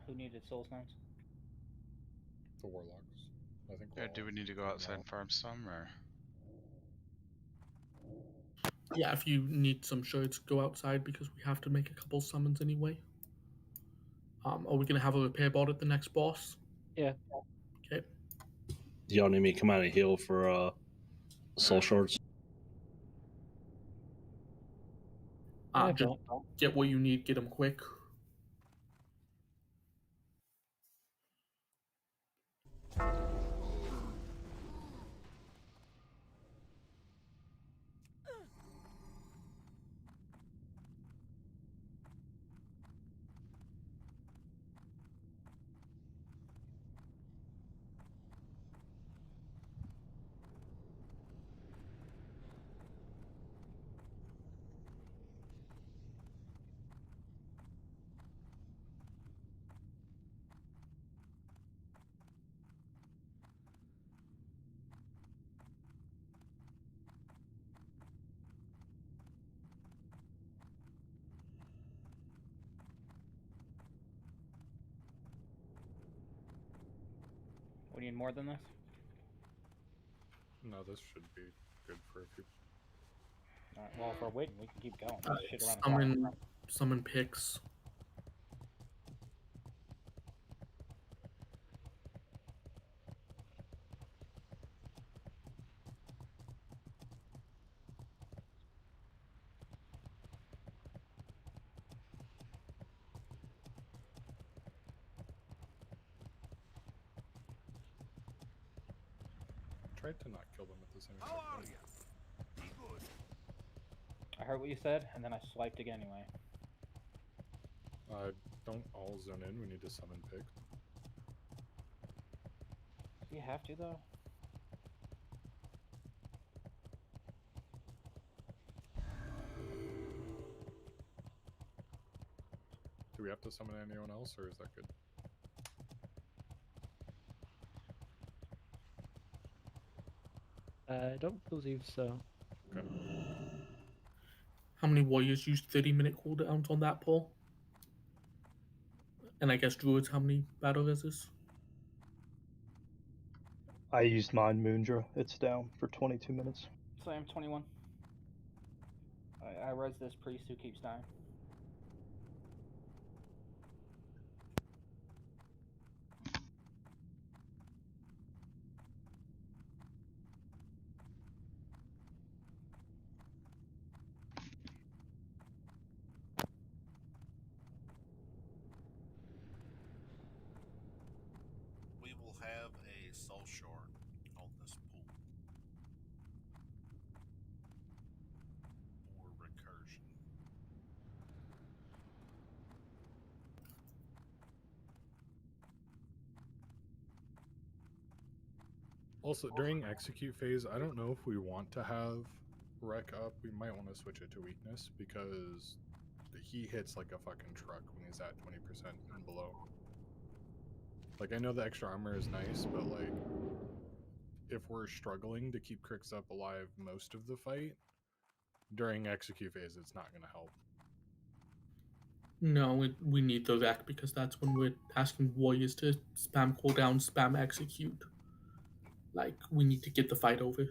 Speaker 3: Who needed soul stones?
Speaker 10: The warlocks. I think.
Speaker 17: Yeah, do we need to go outside and farm some, or?
Speaker 9: Yeah, if you need some shards, go outside because we have to make a couple summons anyway. Are we gonna have a repair bot at the next boss?
Speaker 1: Yeah.
Speaker 9: Okay.
Speaker 4: Do y'all need me to come out and heal for soul shards?
Speaker 9: Just get what you need, get them quick.
Speaker 3: We need more than this?
Speaker 10: No, this should be good for a few.
Speaker 3: Alright, well, if we're waiting, we can keep going. Shit around the clock.
Speaker 9: Summon picks.
Speaker 10: Tried to not kill them at the same time.
Speaker 3: I heard what you said, and then I swiped again anyway.
Speaker 10: Don't all zone in. We need to summon pig.
Speaker 3: Do you have to, though?
Speaker 10: Do we have to summon anyone else, or is that good?
Speaker 1: I don't believe so.
Speaker 10: Okay.
Speaker 9: How many warriors use 30-minute cooldowns on that poll? And I guess druids, how many battle reses?
Speaker 7: I used mine Moondra. It's down for 22 minutes.
Speaker 3: So I'm 21. I res this priest who keeps dying.
Speaker 11: We will have a soul shard on this pool for recursion.
Speaker 10: Also, during execute phase, I don't know if we want to have wreck up. We might want to switch it to weakness because he hits like a fucking truck when he's at 20% and below. Like, I know the extra armor is nice, but like, if we're struggling to keep Crix up alive most of the fight, during execute phase, it's not going to help.
Speaker 9: No, we need the wreck because that's when we're asking warriors to spam cooldown, spam execute. Like, we need to get the fight over.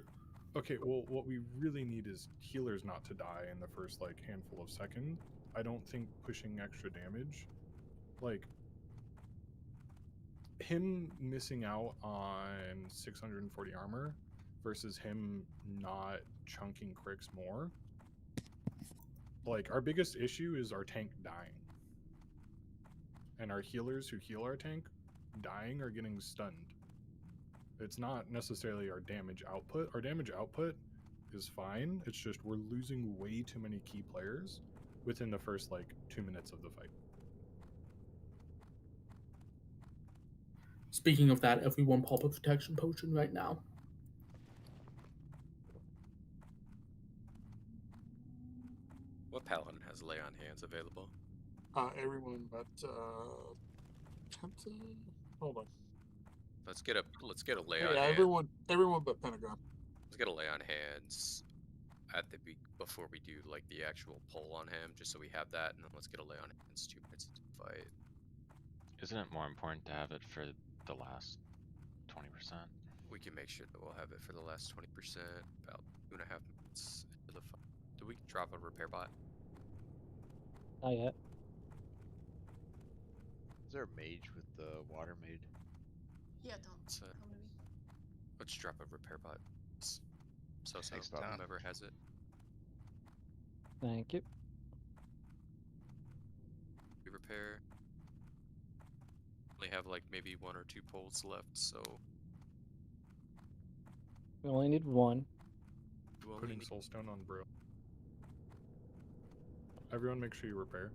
Speaker 10: Okay, well, what we really need is healers not to die in the first, like, handful of seconds. I don't think pushing extra damage, like, him missing out on 640 armor versus him not chunking Crix more. Like, our biggest issue is our tank dying. and our healers who heal our tank dying or getting stunned. It's not necessarily our damage output. Our damage output is fine. It's just we're losing way too many key players within the first like 2 minutes of the fight.
Speaker 9: Speaking of that, everyone pop a protection potion right now.
Speaker 2: What paladin has lay on hands available?
Speaker 6: Everyone but Penta. Hold on.
Speaker 2: Let's get a lay
Speaker 6: Yeah,
Speaker 2: on hands.
Speaker 6: everyone but Pentagon.
Speaker 2: Let's get a lay on hands at the before we do like the actual poll on him, just so we have that, and then let's get a lay on hands 2 minutes into the fight.
Speaker 8: Isn't it more important to have it for the last 20%?
Speaker 2: We can make sure that we'll have it for the last 20%, about 2.5 minutes into the fight. Do we drop a repair bot?
Speaker 1: Not yet.
Speaker 15: Is there a mage with the water maid?
Speaker 19: Yeah, don't.
Speaker 2: Let's drop a repair bot. So
Speaker 15: Thanks, Tom.
Speaker 2: whoever has it.
Speaker 1: Thank you.
Speaker 2: We repair. Only have like maybe 1 or 2 polls left, so
Speaker 1: We only need one.
Speaker 10: Putting soulstone on Brill. Everyone make sure you repair.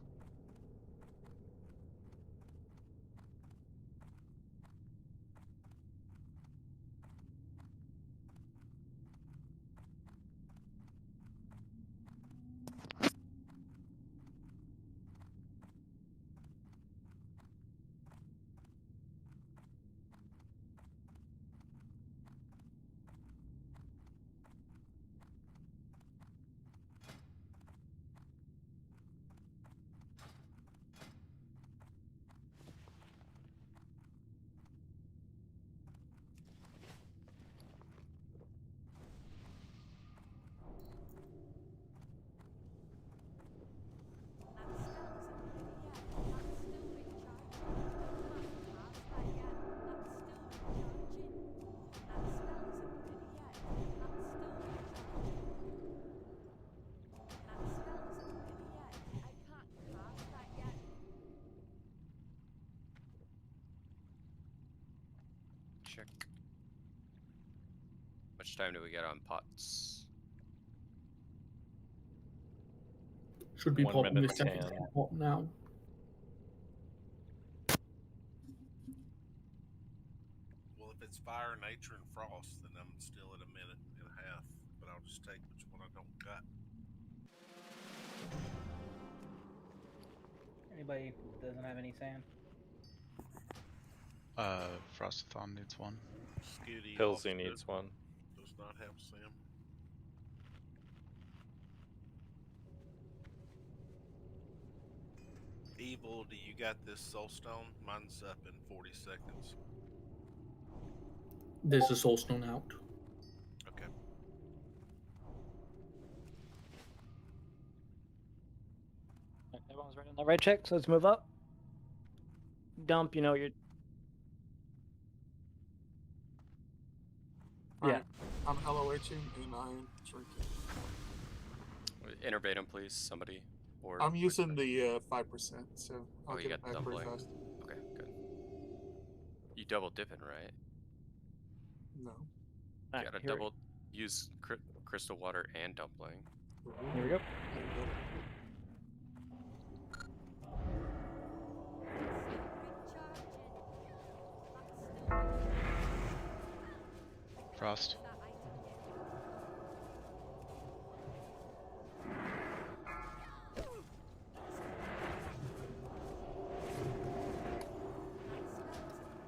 Speaker 2: check. How much time do we get on pots?
Speaker 9: Should be
Speaker 13: 1
Speaker 9: popping
Speaker 13: minute
Speaker 9: the second
Speaker 13: 10.
Speaker 9: pot now.
Speaker 11: Well, if it's fire, nature, and frost, then I'm still at 1.5 minutes. But I'll just take which one I don't got.
Speaker 3: Anybody doesn't have any sand?
Speaker 17: Frostathon needs one.
Speaker 11: Scooty
Speaker 13: Pilsy
Speaker 11: also
Speaker 13: needs one.
Speaker 11: Does not have Sam. Evil, do you got this soulstone? Mine's up in 40 seconds.
Speaker 9: There's a soulstone out.
Speaker 11: Okay.
Speaker 1: Everyone's right on the right check, so let's move up. Dump, you know you're.
Speaker 6: Alright, I'm LOHing and I'm drinking.
Speaker 2: Innervate him, please, somebody. Or
Speaker 6: I'm using the 5%, so I'll
Speaker 2: you
Speaker 6: get it
Speaker 2: got
Speaker 6: back pretty
Speaker 2: dumpling.
Speaker 6: fast.
Speaker 2: Okay, good. You double dipping, right?
Speaker 6: No.
Speaker 2: You gotta double use crystal water and dumpling.
Speaker 1: Here we go.
Speaker 17: Frost.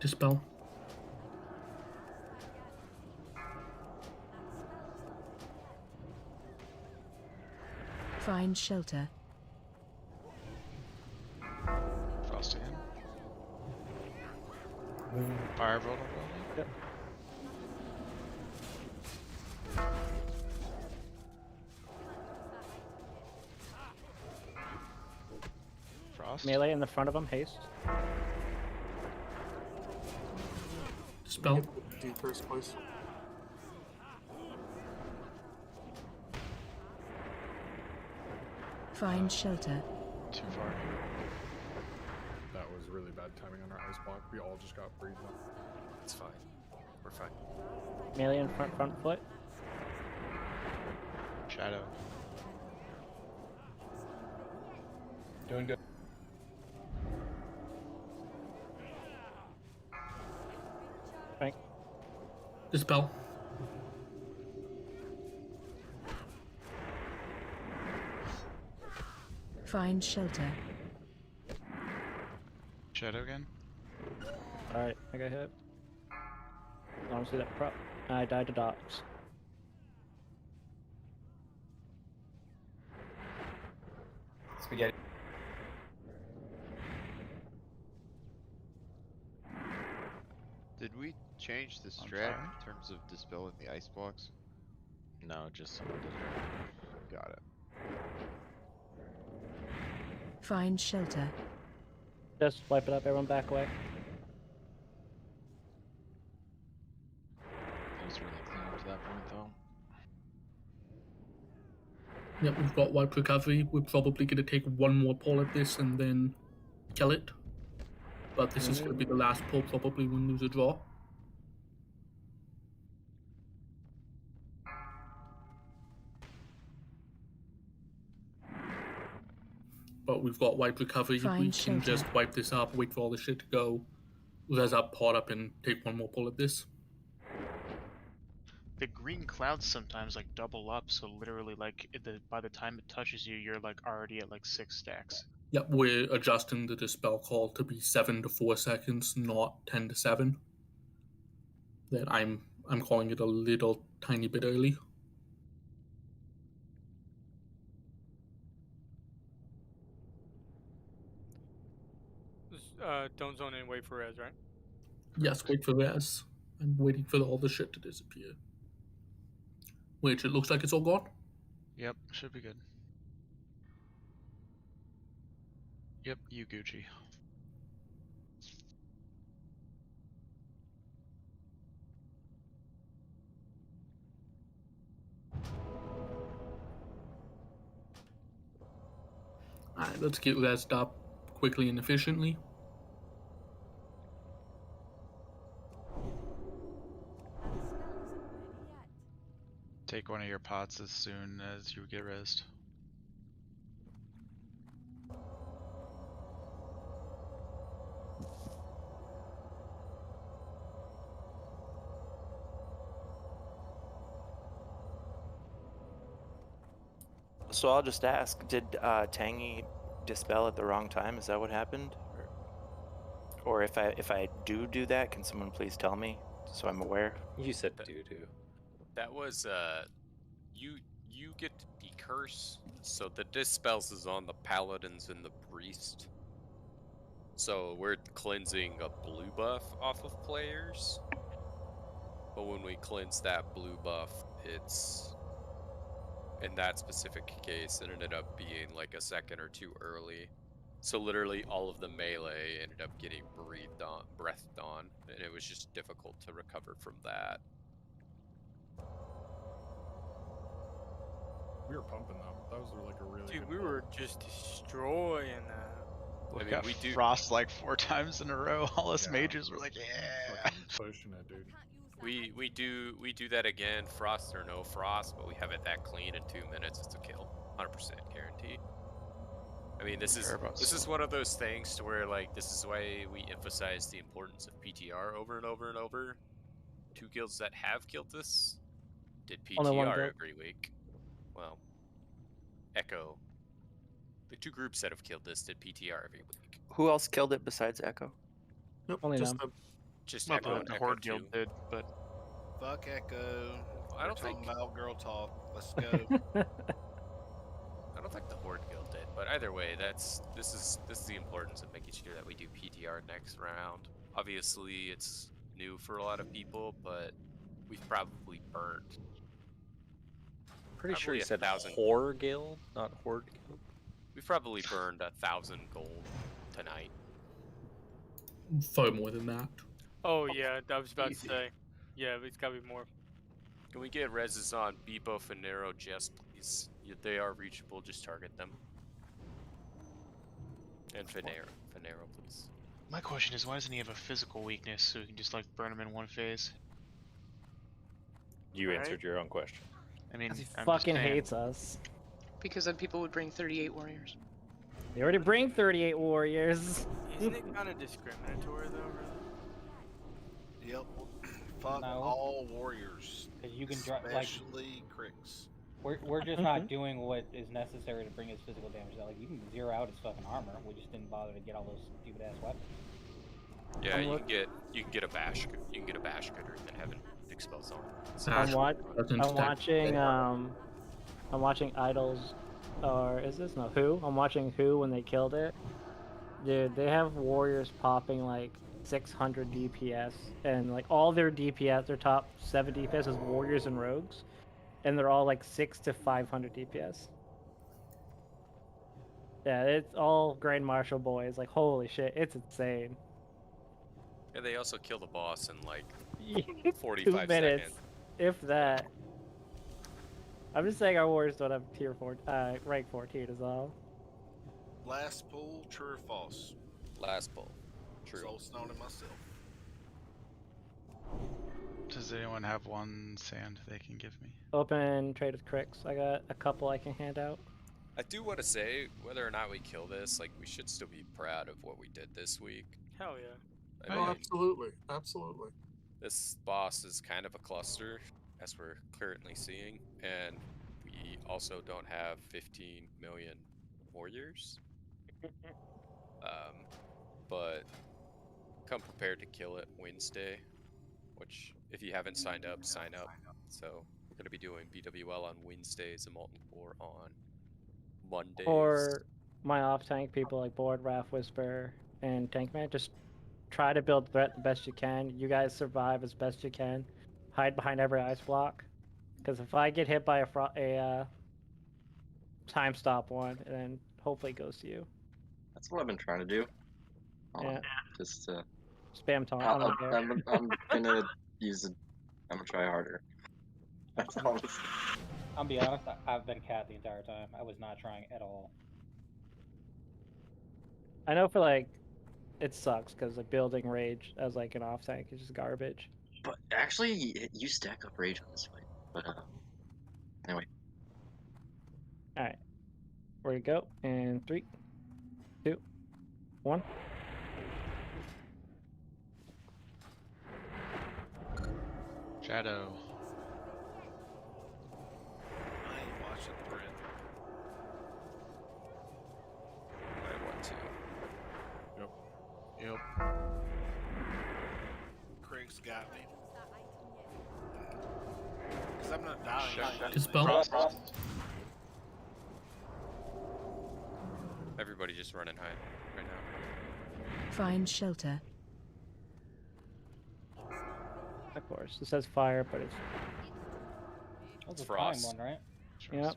Speaker 9: Dispel.
Speaker 20: Find shelter.
Speaker 17: Frost again. Fire vulnerability.
Speaker 1: Yep.
Speaker 17: Frost.
Speaker 1: Melee in the front of him, haste.
Speaker 9: Spell.
Speaker 6: Do first place.
Speaker 20: Find shelter.
Speaker 17: Too far.
Speaker 10: That was really bad timing on our ice block. We all just got breathed on.
Speaker 2: It's fine. We're fine.
Speaker 1: Melee in front foot.
Speaker 8: Shadow.
Speaker 5: Doing good.
Speaker 1: Frank.
Speaker 9: Dispel.
Speaker 20: Find shelter.
Speaker 17: Shadow again.
Speaker 1: Alright, I got hit. Honestly, that prop. I died to docks.
Speaker 22: Spaghetti.
Speaker 15: Did we change the strat in terms of dispelling the ice blocks?
Speaker 8: No, just someone did it.
Speaker 15: Got it.
Speaker 20: Find shelter.
Speaker 1: Just wipe it up, everyone back away.
Speaker 8: That was really clean up to that point, though.
Speaker 9: Yep, we've got wipe recovery. We're probably going to take one more pull at this and then kill it. But this is going to be the last pull, probably when we lose a draw. But we've got wipe recovery.
Speaker 20: Find
Speaker 9: we can
Speaker 20: shelter.
Speaker 9: just wipe this up, wait for all the shit to go, res up, pot up, and take one more pull at this.
Speaker 16: The green clouds sometimes like double up, so literally like by the time it touches you, you're like already at like 6 stacks.
Speaker 9: Yep, we're adjusting the dispel call to be 7 to 4 seconds, not 10 to 7. That I'm calling it a little tiny bit early.
Speaker 18: Don't zone in, wait for res, right?
Speaker 9: Yes, wait for res. I'm waiting for all the shit to disappear. Which it looks like it's all gone.
Speaker 17: Yep, should be good. Yep, you Gucci.
Speaker 9: Alright, let's get resed up quickly and efficiently.
Speaker 17: Take one of your pots as soon as you get rezzed.
Speaker 12: So I'll just ask, did Tangy dispel at the wrong time? Is that what happened? Or if I do that, can someone please tell me so I'm aware?
Speaker 13: You said do.
Speaker 2: That was you get to decurse, so the dispels is on the paladins and the priest. So we're cleansing a blue buff off of players. But when we cleanse that blue buff, it's in that specific case, it ended up being like a second or two early. So literally all of the melee ended up getting breathed on, and it was just difficult to recover from that.
Speaker 10: We were pumping them. That was like a really
Speaker 18: Dude,
Speaker 10: good
Speaker 18: we
Speaker 10: pull.
Speaker 18: were just destroying that.
Speaker 17: We
Speaker 2: I mean,
Speaker 17: got
Speaker 2: we do
Speaker 17: frost like 4 times in a row. All us
Speaker 10: Yeah.
Speaker 17: mages were like, yeah.
Speaker 10: Fucking pushing it, dude.
Speaker 2: we do that again, frost or no frost, but we have it that clean in 2 minutes. It's a kill, 100% guarantee. I mean, this is one of those things to where like this is why we emphasize the importance of PTR over and over and over. 2 guilds that have killed this did
Speaker 1: Only one
Speaker 2: PTR
Speaker 1: guild.
Speaker 2: every week. Well, Echo. The 2 groups that have killed this did PTR every week.
Speaker 12: Who else killed it besides Echo?
Speaker 6: Nope,
Speaker 1: Only
Speaker 6: just
Speaker 1: them.
Speaker 2: Just
Speaker 16: Well,
Speaker 2: Echo and
Speaker 16: the
Speaker 2: Echo
Speaker 16: Horde
Speaker 2: 2.
Speaker 16: Guild did, but
Speaker 11: Fuck Echo.
Speaker 2: I don't
Speaker 11: We're talking
Speaker 2: think-
Speaker 11: about girl talk. Let's go.
Speaker 2: I don't think the Horde Guild did, but either way, this is the importance of making sure that we do PTR next round. Obviously, it's new for a lot of people, but we've probably burnt.
Speaker 13: Pretty sure you
Speaker 2: Probably
Speaker 13: said
Speaker 2: 1,000.
Speaker 13: Horde Guild, not Horde Guild.
Speaker 2: We've probably burned 1,000 gold tonight.
Speaker 9: Far more than that.
Speaker 18: Oh yeah, I was about
Speaker 2: Easy.
Speaker 18: to say. Yeah, it's gotta be more.
Speaker 2: Can we get reses on Bebo, Finero, Jess, please? They are reachable, just target them. And Finero, please.
Speaker 16: My question is, why doesn't he have a physical weakness so he can just like burn him in one phase?
Speaker 13: You
Speaker 14: Right.
Speaker 13: answered your own question.
Speaker 16: I mean,
Speaker 1: He
Speaker 16: I'm
Speaker 1: fucking
Speaker 16: just saying.
Speaker 1: hates us.
Speaker 14: Because then people would bring 38 warriors.
Speaker 1: They already bring 38 warriors.
Speaker 18: Isn't it kind of discriminatory though, really?
Speaker 11: Yep. Fuck
Speaker 3: No.
Speaker 11: all warriors.
Speaker 3: Because you can drop like
Speaker 11: Especially Cricks.
Speaker 3: we're just not doing what is necessary to bring his physical damage down. Like you can zero out his fucking armor. We just didn't bother to get all those stupid ass weapons.
Speaker 2: Yeah, you can get a bash. You can get a bash cutter and have it expel someone.
Speaker 1: I'm watching Idols, or is this no Who? I'm watching Who when they killed it. Dude, they have warriors popping like 600 DPS, and like all their DPS, their top 7 DPS is warriors and rogues, and they're all like 600 to 500 DPS. Yeah, it's all Grand Marshal boys. Like holy shit, it's insane.
Speaker 2: And they also kill the boss in like
Speaker 1: 2
Speaker 2: 45
Speaker 1: minutes,
Speaker 2: seconds.
Speaker 1: if that. I'm just saying our warriors don't have tier 4, rank 14 as well.
Speaker 11: Last pull, true or false?
Speaker 2: Last pull, true.
Speaker 11: Soul Stone and myself.
Speaker 17: Does anyone have 1 sand they can give me?
Speaker 1: Open trade with Cricks. I got a couple I can hand out.
Speaker 2: I do want to say, whether or not we kill this, like we should still be proud of what we did this week.
Speaker 18: Hell yeah.
Speaker 2: I
Speaker 6: Oh,
Speaker 2: mean,
Speaker 6: absolutely, absolutely.
Speaker 2: this boss is kind of a cluster, as we're currently seeing, and we also don't have 15 million warriors. But come prepared to kill it Wednesday, which if you haven't signed up, sign up. So we're going to be doing BWL on Wednesdays and Molten Core on Mondays.
Speaker 1: For my off-tank people like Board, Wrath, Whisper, and Tankman, just try to build threat the best you can. You guys survive as best you can. Hide behind every ice block. Because if I get hit by a time stop one, then hopefully it goes to you.
Speaker 19: That's what I've been trying to do.
Speaker 1: Yeah.
Speaker 19: Just
Speaker 1: Spam taunt.
Speaker 19: I'm gonna use it. I'm gonna try harder. I promise.
Speaker 3: I'll be honest, I've been cat the entire time. I was not trying at all.
Speaker 1: I know for like, it sucks because like building rage as like an off tank is just garbage.
Speaker 19: But actually, you stack up rage on this fight. But anyway.
Speaker 1: All right, where you go? And 3, 2, 1.
Speaker 17: Shadow.
Speaker 11: I ain't watching the print.
Speaker 2: I want to.
Speaker 10: Yep.
Speaker 11: Craig's got me. Because I'm not dying.
Speaker 9: Dispel.
Speaker 2: Everybody just running high right now.
Speaker 20: Find shelter.
Speaker 1: Of course, it says fire, but it's
Speaker 3: That's a
Speaker 2: frost.
Speaker 3: prime one, right?
Speaker 1: yep.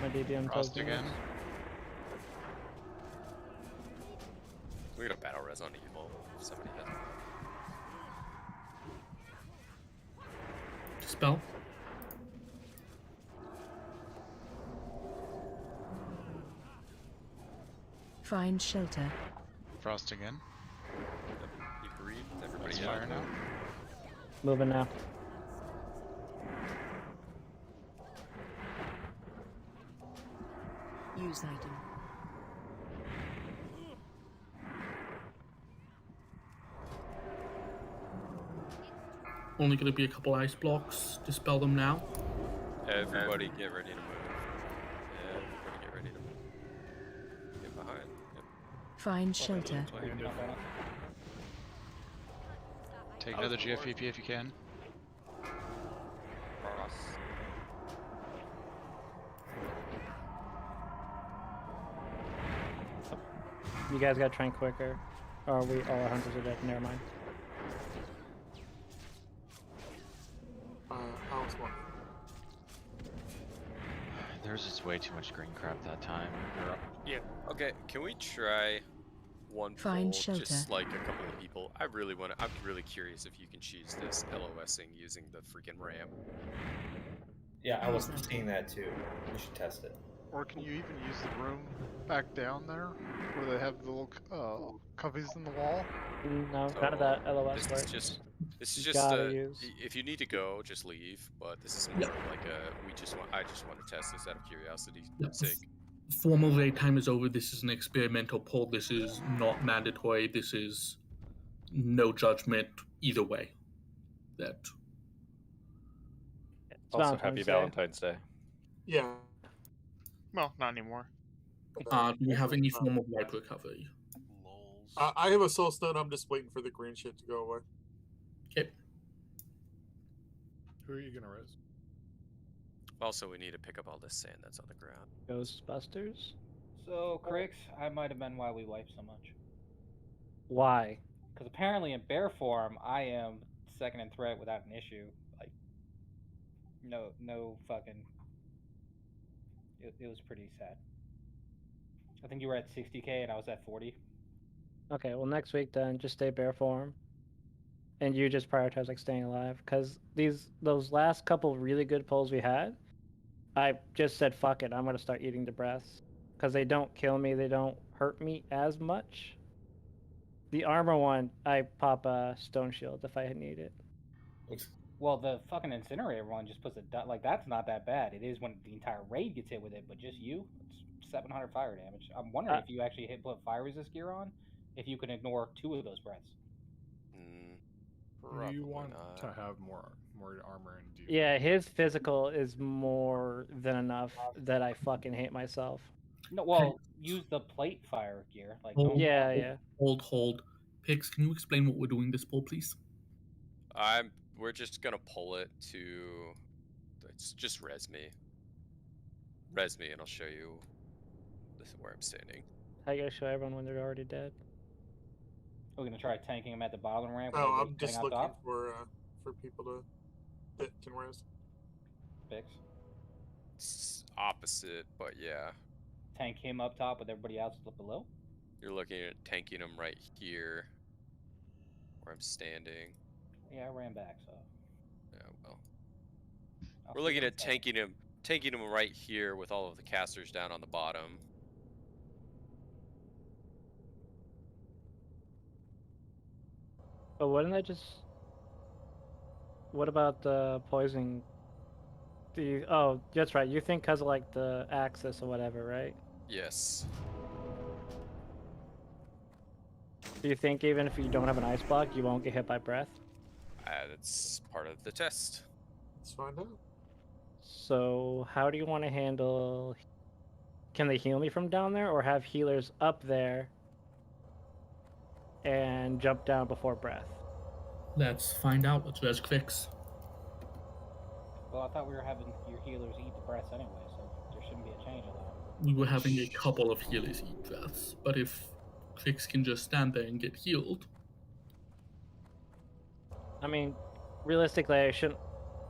Speaker 1: My DBM
Speaker 17: Frost
Speaker 1: token
Speaker 17: again.
Speaker 2: We got a battle res on evil. If somebody has it.
Speaker 9: Dispel.
Speaker 20: Find shelter.
Speaker 17: Frost again.
Speaker 2: You breathe. Everybody
Speaker 17: It's
Speaker 2: out.
Speaker 17: fire now.
Speaker 1: moving now.
Speaker 20: Use item.
Speaker 9: Only going to be a couple ice blocks. Dispel them now.
Speaker 2: Everybody get ready to move. Everybody get ready to move. Get behind. Yep.
Speaker 20: Find shelter.
Speaker 17: Take another GFPP if you can.
Speaker 2: Frost.
Speaker 1: You guys gotta train quicker, or all our hunters are dead. Never mind.
Speaker 6: Alex one.
Speaker 8: There's just way too much green crap that time.
Speaker 2: Yeah. Okay, can we try one
Speaker 20: Find
Speaker 2: poll,
Speaker 20: shelter.
Speaker 2: just like a couple of people? I'm really curious if you can cheese this LOSing using the freaking RAM.
Speaker 22: Yeah, I was seeing that too. We should test it.
Speaker 4: Or can you even use the room back down there where they have the little coveys in the wall?
Speaker 1: No,
Speaker 2: So,
Speaker 1: none of that LOS
Speaker 2: this
Speaker 1: works.
Speaker 2: is just this is
Speaker 1: You
Speaker 2: just
Speaker 1: gotta use.
Speaker 2: if you need to go, just leave. But this is more of like a I just want to test this out of curiosity's sake.
Speaker 9: Formal raid time is over. This is an experimental poll. This is not mandatory. This is no judgment either way. That.
Speaker 13: Also, happy Valentine's Day.
Speaker 6: Yeah.
Speaker 16: Well, not anymore.
Speaker 9: Do we have any form of life recovery?
Speaker 6: I have a soul stone. I'm just waiting for the green shit to go away.
Speaker 9: Okay.
Speaker 10: Who are you gonna res?
Speaker 2: Also, we need to pick up all this sand that's on the ground.
Speaker 1: Ghostbusters?
Speaker 3: So, Crix, I might have been why we wiped so much.
Speaker 1: Why?
Speaker 3: Because apparently in bear form, I am second in threat without an issue. Like, no fucking. It was pretty sad. I think you were at 60k and I was at 40.
Speaker 1: Okay, well next week then just stay bear form, and you just prioritize like staying alive, because those last couple really good pulls we had, I just said fuck it, I'm gonna start eating the breaths, because they don't kill me, they don't hurt me as much. The armor one, I pop a stone shield if I need it.
Speaker 3: Well, the fucking incinerator one just puts a like that's not that bad. It is when the entire raid gets hit with it, but just you, it's 700 fire damage. I'm wondering if you actually put fire resist gear on, if you can ignore 2 of those breaths.
Speaker 10: You want to have more armor and defense.
Speaker 1: Yeah, his physical is more than enough that I fucking hate myself.
Speaker 3: No, well, use the plate fire gear. Like,
Speaker 1: yeah.
Speaker 9: Hold. Pix, can you explain what we're doing this poll, please?
Speaker 2: We're just gonna pull it to. It's just res me, and I'll show you. This is where I'm standing.
Speaker 1: I gotta show everyone when they're already dead.
Speaker 3: We're gonna try tanking them at the bottom ramp.
Speaker 6: Oh, I'm just looking for people that can res.
Speaker 3: Fix.
Speaker 2: It's opposite, but yeah.
Speaker 3: Tank him up top with everybody else below.
Speaker 2: You're looking at tanking him right here, where I'm standing.
Speaker 3: Yeah, I ran back, so.
Speaker 2: Yeah, well. We're looking at tanking him right here with all of the casters down on the bottom.
Speaker 1: But wouldn't that just... What about the poison? Oh, that's right. You think because of like the axis or whatever, right?
Speaker 2: Yes.
Speaker 1: Do you think even if you don't have an ice block, you won't get hit by breath?
Speaker 2: That's part of the test.
Speaker 6: Let's find out.
Speaker 1: So how do you want to handle... Can they heal me from down there, or have healers up there and jump down before breath?
Speaker 9: Let's find out. Let's res Crix.
Speaker 3: Well, I thought we were having your healers eat the breaths anyway, so there shouldn't be a change of that.
Speaker 9: We were having a couple of healers eat breaths, but if Crix can just stand there and get healed...
Speaker 1: I mean, realistically, I shouldn't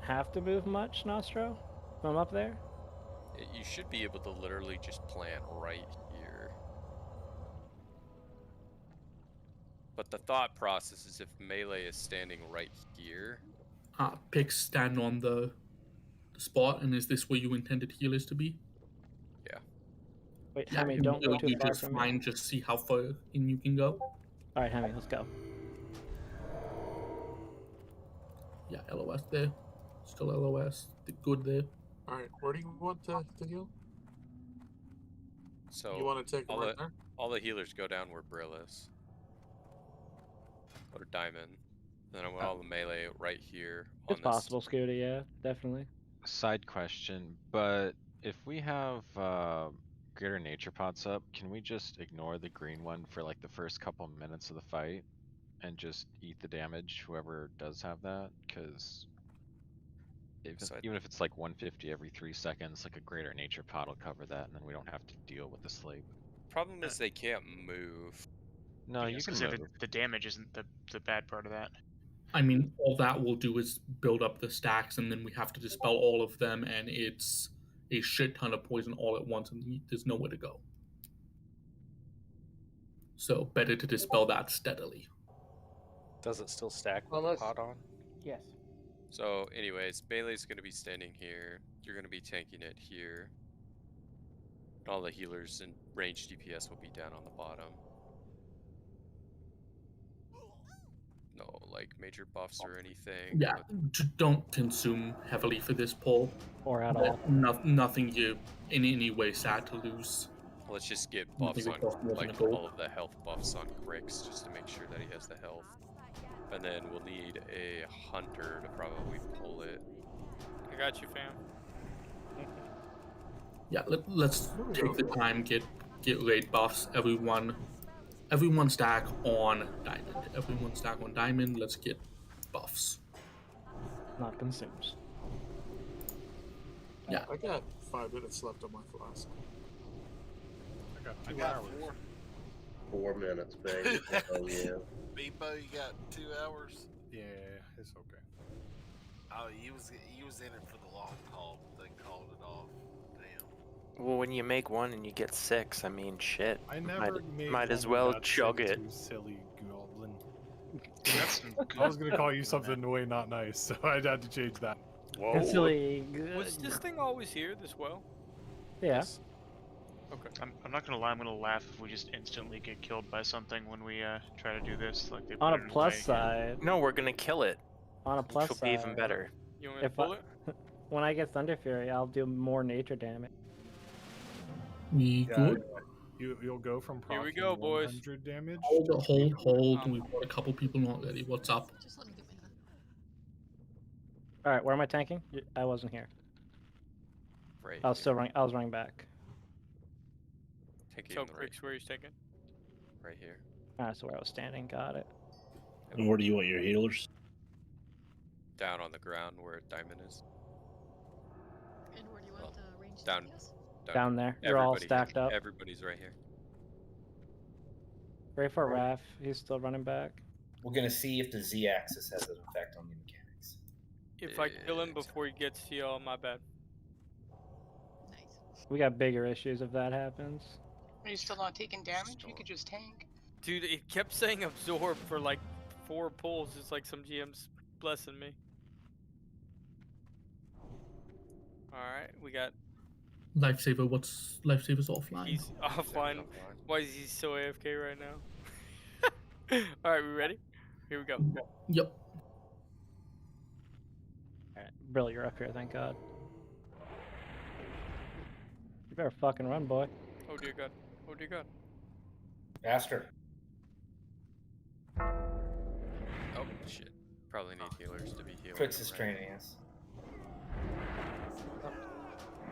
Speaker 1: have to move much, Nostro, if I'm up there.
Speaker 2: You should be able to literally just plant right here. But the thought process is if melee is standing right here...
Speaker 9: Pix, stand on the spot, and is this where you intended healers to be?
Speaker 2: Yeah.
Speaker 1: Wait, Hemi, don't go too far from me.
Speaker 9: Just see how far in you can go.
Speaker 1: Alright, Hemi, let's go.
Speaker 9: Yeah, LOS there. Still LOS. Good there.
Speaker 6: Alright, where do you want to heal?
Speaker 2: So
Speaker 6: you want to take them right there?
Speaker 2: All the healers go down where Brill is. Go to Diamond. And then I want all the melee right here.
Speaker 1: It's possible, Scooty, yeah, definitely.
Speaker 8: Side question, but if we have greater nature pots up, can we just ignore the green one for like the first couple minutes of the fight and just eat the damage, whoever does have that? Because even if it's like 150 every 3 seconds, like a greater nature pot will cover that, and then we don't have to deal with the sleep.
Speaker 2: Problem is they can't move.
Speaker 8: No, you can move.
Speaker 16: The damage isn't the bad part of that.
Speaker 9: I mean, all that will do is build up the stacks, and then we have to dispel all of them, and it's a shit ton of poison all at once, and there's nowhere to go. So, better to dispel that steadily.
Speaker 13: Does it still stack with the pot on?
Speaker 3: Yes.
Speaker 2: So, anyways, melee's going to be standing here. You're going to be tanking it here. All the healers and range DPS will be down on the bottom. No, like major buffs or anything.
Speaker 9: Yeah,
Speaker 2: but
Speaker 9: don't consume heavily for this pull.
Speaker 1: Or at all.
Speaker 9: Nothing you in any way sad to lose.
Speaker 2: let's just get
Speaker 9: Nothing
Speaker 2: buffs on,
Speaker 9: that costs more than
Speaker 2: like
Speaker 9: a gold.
Speaker 2: all of the health buffs on Grix, just to make sure that he has the health. And then we'll need a hunter to probably pull it.
Speaker 18: I got you, fam.
Speaker 9: Yeah, let's take the time, get raid buffs. Everyone stack on diamond. Everyone stack on diamond. Let's get buffs.
Speaker 1: Not consumes.
Speaker 9: Yeah.
Speaker 6: I got 5 minutes left on my flask.
Speaker 11: I got 4.
Speaker 7: 4 minutes, baby. Oh yeah.
Speaker 11: Beepo, you got 2 hours?
Speaker 10: Yeah, it's okay.
Speaker 11: Oh, you was in it for the long haul. They called it off. Damn.
Speaker 12: Well, when you make one and you get 6, I mean, shit.
Speaker 10: I never
Speaker 12: might as well chug it.
Speaker 10: You silly goblin. I was gonna call you something way not nice, so I'd had to change that.
Speaker 18: Whoa.
Speaker 1: Silly.
Speaker 18: Was this thing always here this well?
Speaker 1: Yeah.
Speaker 18: Okay.
Speaker 16: I'm not gonna lie. I'm gonna laugh if we just instantly get killed by something when we try to do this. Like they
Speaker 1: On
Speaker 16: put
Speaker 1: a
Speaker 16: it
Speaker 1: plus
Speaker 16: away.
Speaker 1: side.
Speaker 12: No, we're gonna kill it.
Speaker 1: On a plus
Speaker 12: Which
Speaker 1: side.
Speaker 12: will be even better.
Speaker 18: You want me to
Speaker 1: If
Speaker 18: pull it?
Speaker 1: when I get Thunder Fury, I'll do more nature damage.
Speaker 9: We good?
Speaker 10: You'll go from
Speaker 18: Here we
Speaker 10: proccing
Speaker 18: go, boys.
Speaker 10: 100 damage.
Speaker 9: Hold. We've got a couple people not ready. What's up?
Speaker 1: All right, where am I tanking? I wasn't here.
Speaker 2: Right.
Speaker 1: I was still running. I was running back.
Speaker 2: Take it
Speaker 18: So
Speaker 2: in the right,
Speaker 18: quick, where he's taking?
Speaker 2: right here.
Speaker 1: That's where I was standing. Got it.
Speaker 21: And where do you want your healers?
Speaker 2: Down on the ground where diamond is.
Speaker 23: And where do you want the range
Speaker 2: Down.
Speaker 1: Down there. You're all
Speaker 2: Everybody-
Speaker 1: stacked up.
Speaker 2: Everybody's right here.
Speaker 1: Ready for Raph. He's still running back.
Speaker 22: We're gonna see if the Z-axis has an effect on the mechanics.
Speaker 18: If I kill him before he gets to y'all, my bad.
Speaker 1: We got bigger issues if that happens.
Speaker 14: Are you still not taking damage? You could just tank.
Speaker 18: Dude, it kept saying absorb for like 4 pulls. It's like some GM's blessing me. Alright, we got...
Speaker 9: Lifesaver. What's Lifesaver's offline?
Speaker 18: He's offline. Why is he so AFK right now? Alright, we ready? Here we go.
Speaker 9: Yep.
Speaker 1: Alright, Brill, you're up here, thank God. You better fucking run, boy.
Speaker 18: Oh dear God. Oh dear God.
Speaker 22: Aster.
Speaker 2: Oh shit. Probably need healers to be healing.
Speaker 22: Fix his training, yes.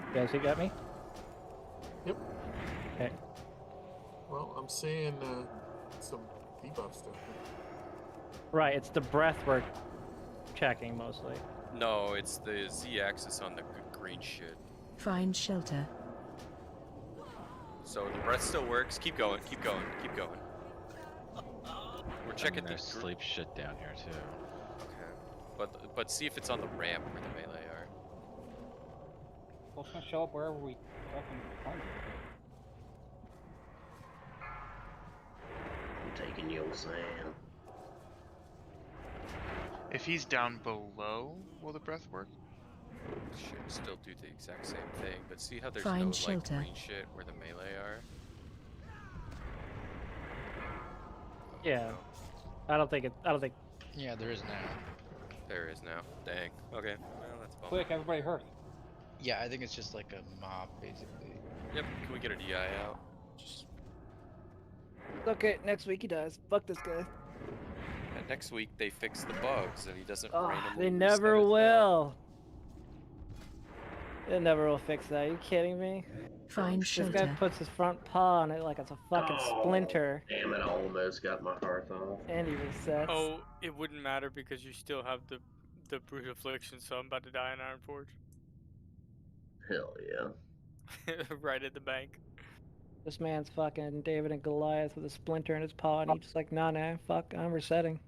Speaker 1: You guys, he got me?
Speaker 6: Yep.
Speaker 1: Okay.
Speaker 6: Well, I'm seeing some debuffs down here.
Speaker 1: Right, it's the breath we're checking mostly.
Speaker 2: No, it's the Z-axis on the green shit.
Speaker 20: Find shelter.
Speaker 2: So the breath still works. Keep going. Keep going. Keep going. We're checking
Speaker 8: there's
Speaker 2: the
Speaker 8: sleep shit down here too.
Speaker 2: Okay. But see if it's on the ramp where the melee are.
Speaker 3: Well, it's gonna show up wherever we fucking find it.
Speaker 21: I'm taking your sand.
Speaker 16: If he's down below, will the breath work?
Speaker 2: Should still do the exact same thing, but see how there's
Speaker 20: Find
Speaker 2: no
Speaker 20: shelter.
Speaker 2: like green shit where the melee are?
Speaker 1: Yeah. I don't think.
Speaker 24: Yeah, there is now.
Speaker 2: There is now. Dang. Okay. Well, that's bummed.
Speaker 3: Quick, everybody hurt.
Speaker 24: Yeah, I think it's just like a mob, basically.
Speaker 2: Yep. Can we get a DI out? Just
Speaker 1: Okay, next week he dies. Fuck this guy.
Speaker 2: and next week they fix the bugs and he doesn't
Speaker 1: Oh,
Speaker 2: randomly
Speaker 1: they
Speaker 2: reset
Speaker 1: never
Speaker 2: his
Speaker 1: will. They never will fix that. Are you kidding me?
Speaker 20: Find
Speaker 1: This guy
Speaker 20: shelter.
Speaker 1: puts his front paw on it like it's a fucking splinter,
Speaker 21: Damn it, I almost got my hearth off.
Speaker 1: and he resets.
Speaker 18: Oh, it wouldn't matter because you still have the brute affliction, so I'm about to die in Ironforge.
Speaker 21: Hell yeah.
Speaker 18: Right at the bank.
Speaker 1: This man's fucking David and Goliath with a splinter in his paw, and he's just like, nah, fuck, I'm resetting.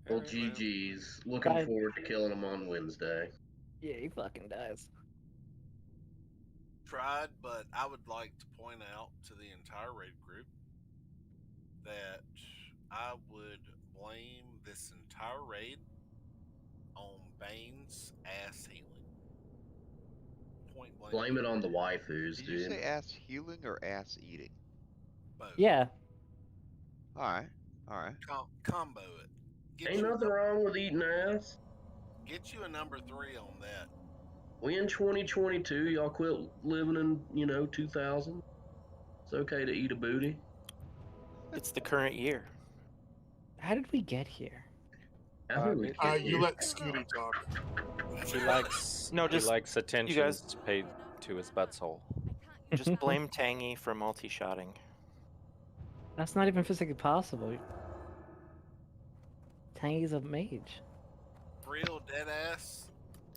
Speaker 21: Well, GG's. Looking
Speaker 1: Bye.
Speaker 21: forward to killing him on Wednesday.
Speaker 1: Yeah, he fucking dies.
Speaker 11: Tried, but I would like to point out to the entire raid group that I would blame this entire raid on Bane's Point blank.
Speaker 21: Blame it on the waifus,
Speaker 5: Did
Speaker 21: dude.
Speaker 5: you say ass healing or ass eating?
Speaker 11: Both.
Speaker 1: Yeah.
Speaker 5: Alright. Alright.
Speaker 11: Combo it. Get
Speaker 21: Ain't
Speaker 11: you a
Speaker 21: nothing wrong with eating ass.
Speaker 11: Get you a number 3 on that.
Speaker 21: We in 2022, y'all quit living in, 2000. It's okay to eat a booty.
Speaker 12: It's the current year.
Speaker 1: How did we get here?
Speaker 21: How did we get
Speaker 6: You
Speaker 21: here?
Speaker 6: let Scooty talk.
Speaker 13: He likes
Speaker 12: No, just
Speaker 13: he likes attention
Speaker 12: you guys
Speaker 13: paid to his butthole.
Speaker 12: just blame Tangy for multi-shotting.
Speaker 1: That's not even physically possible. Tangy's a mage.
Speaker 11: Real dead ass.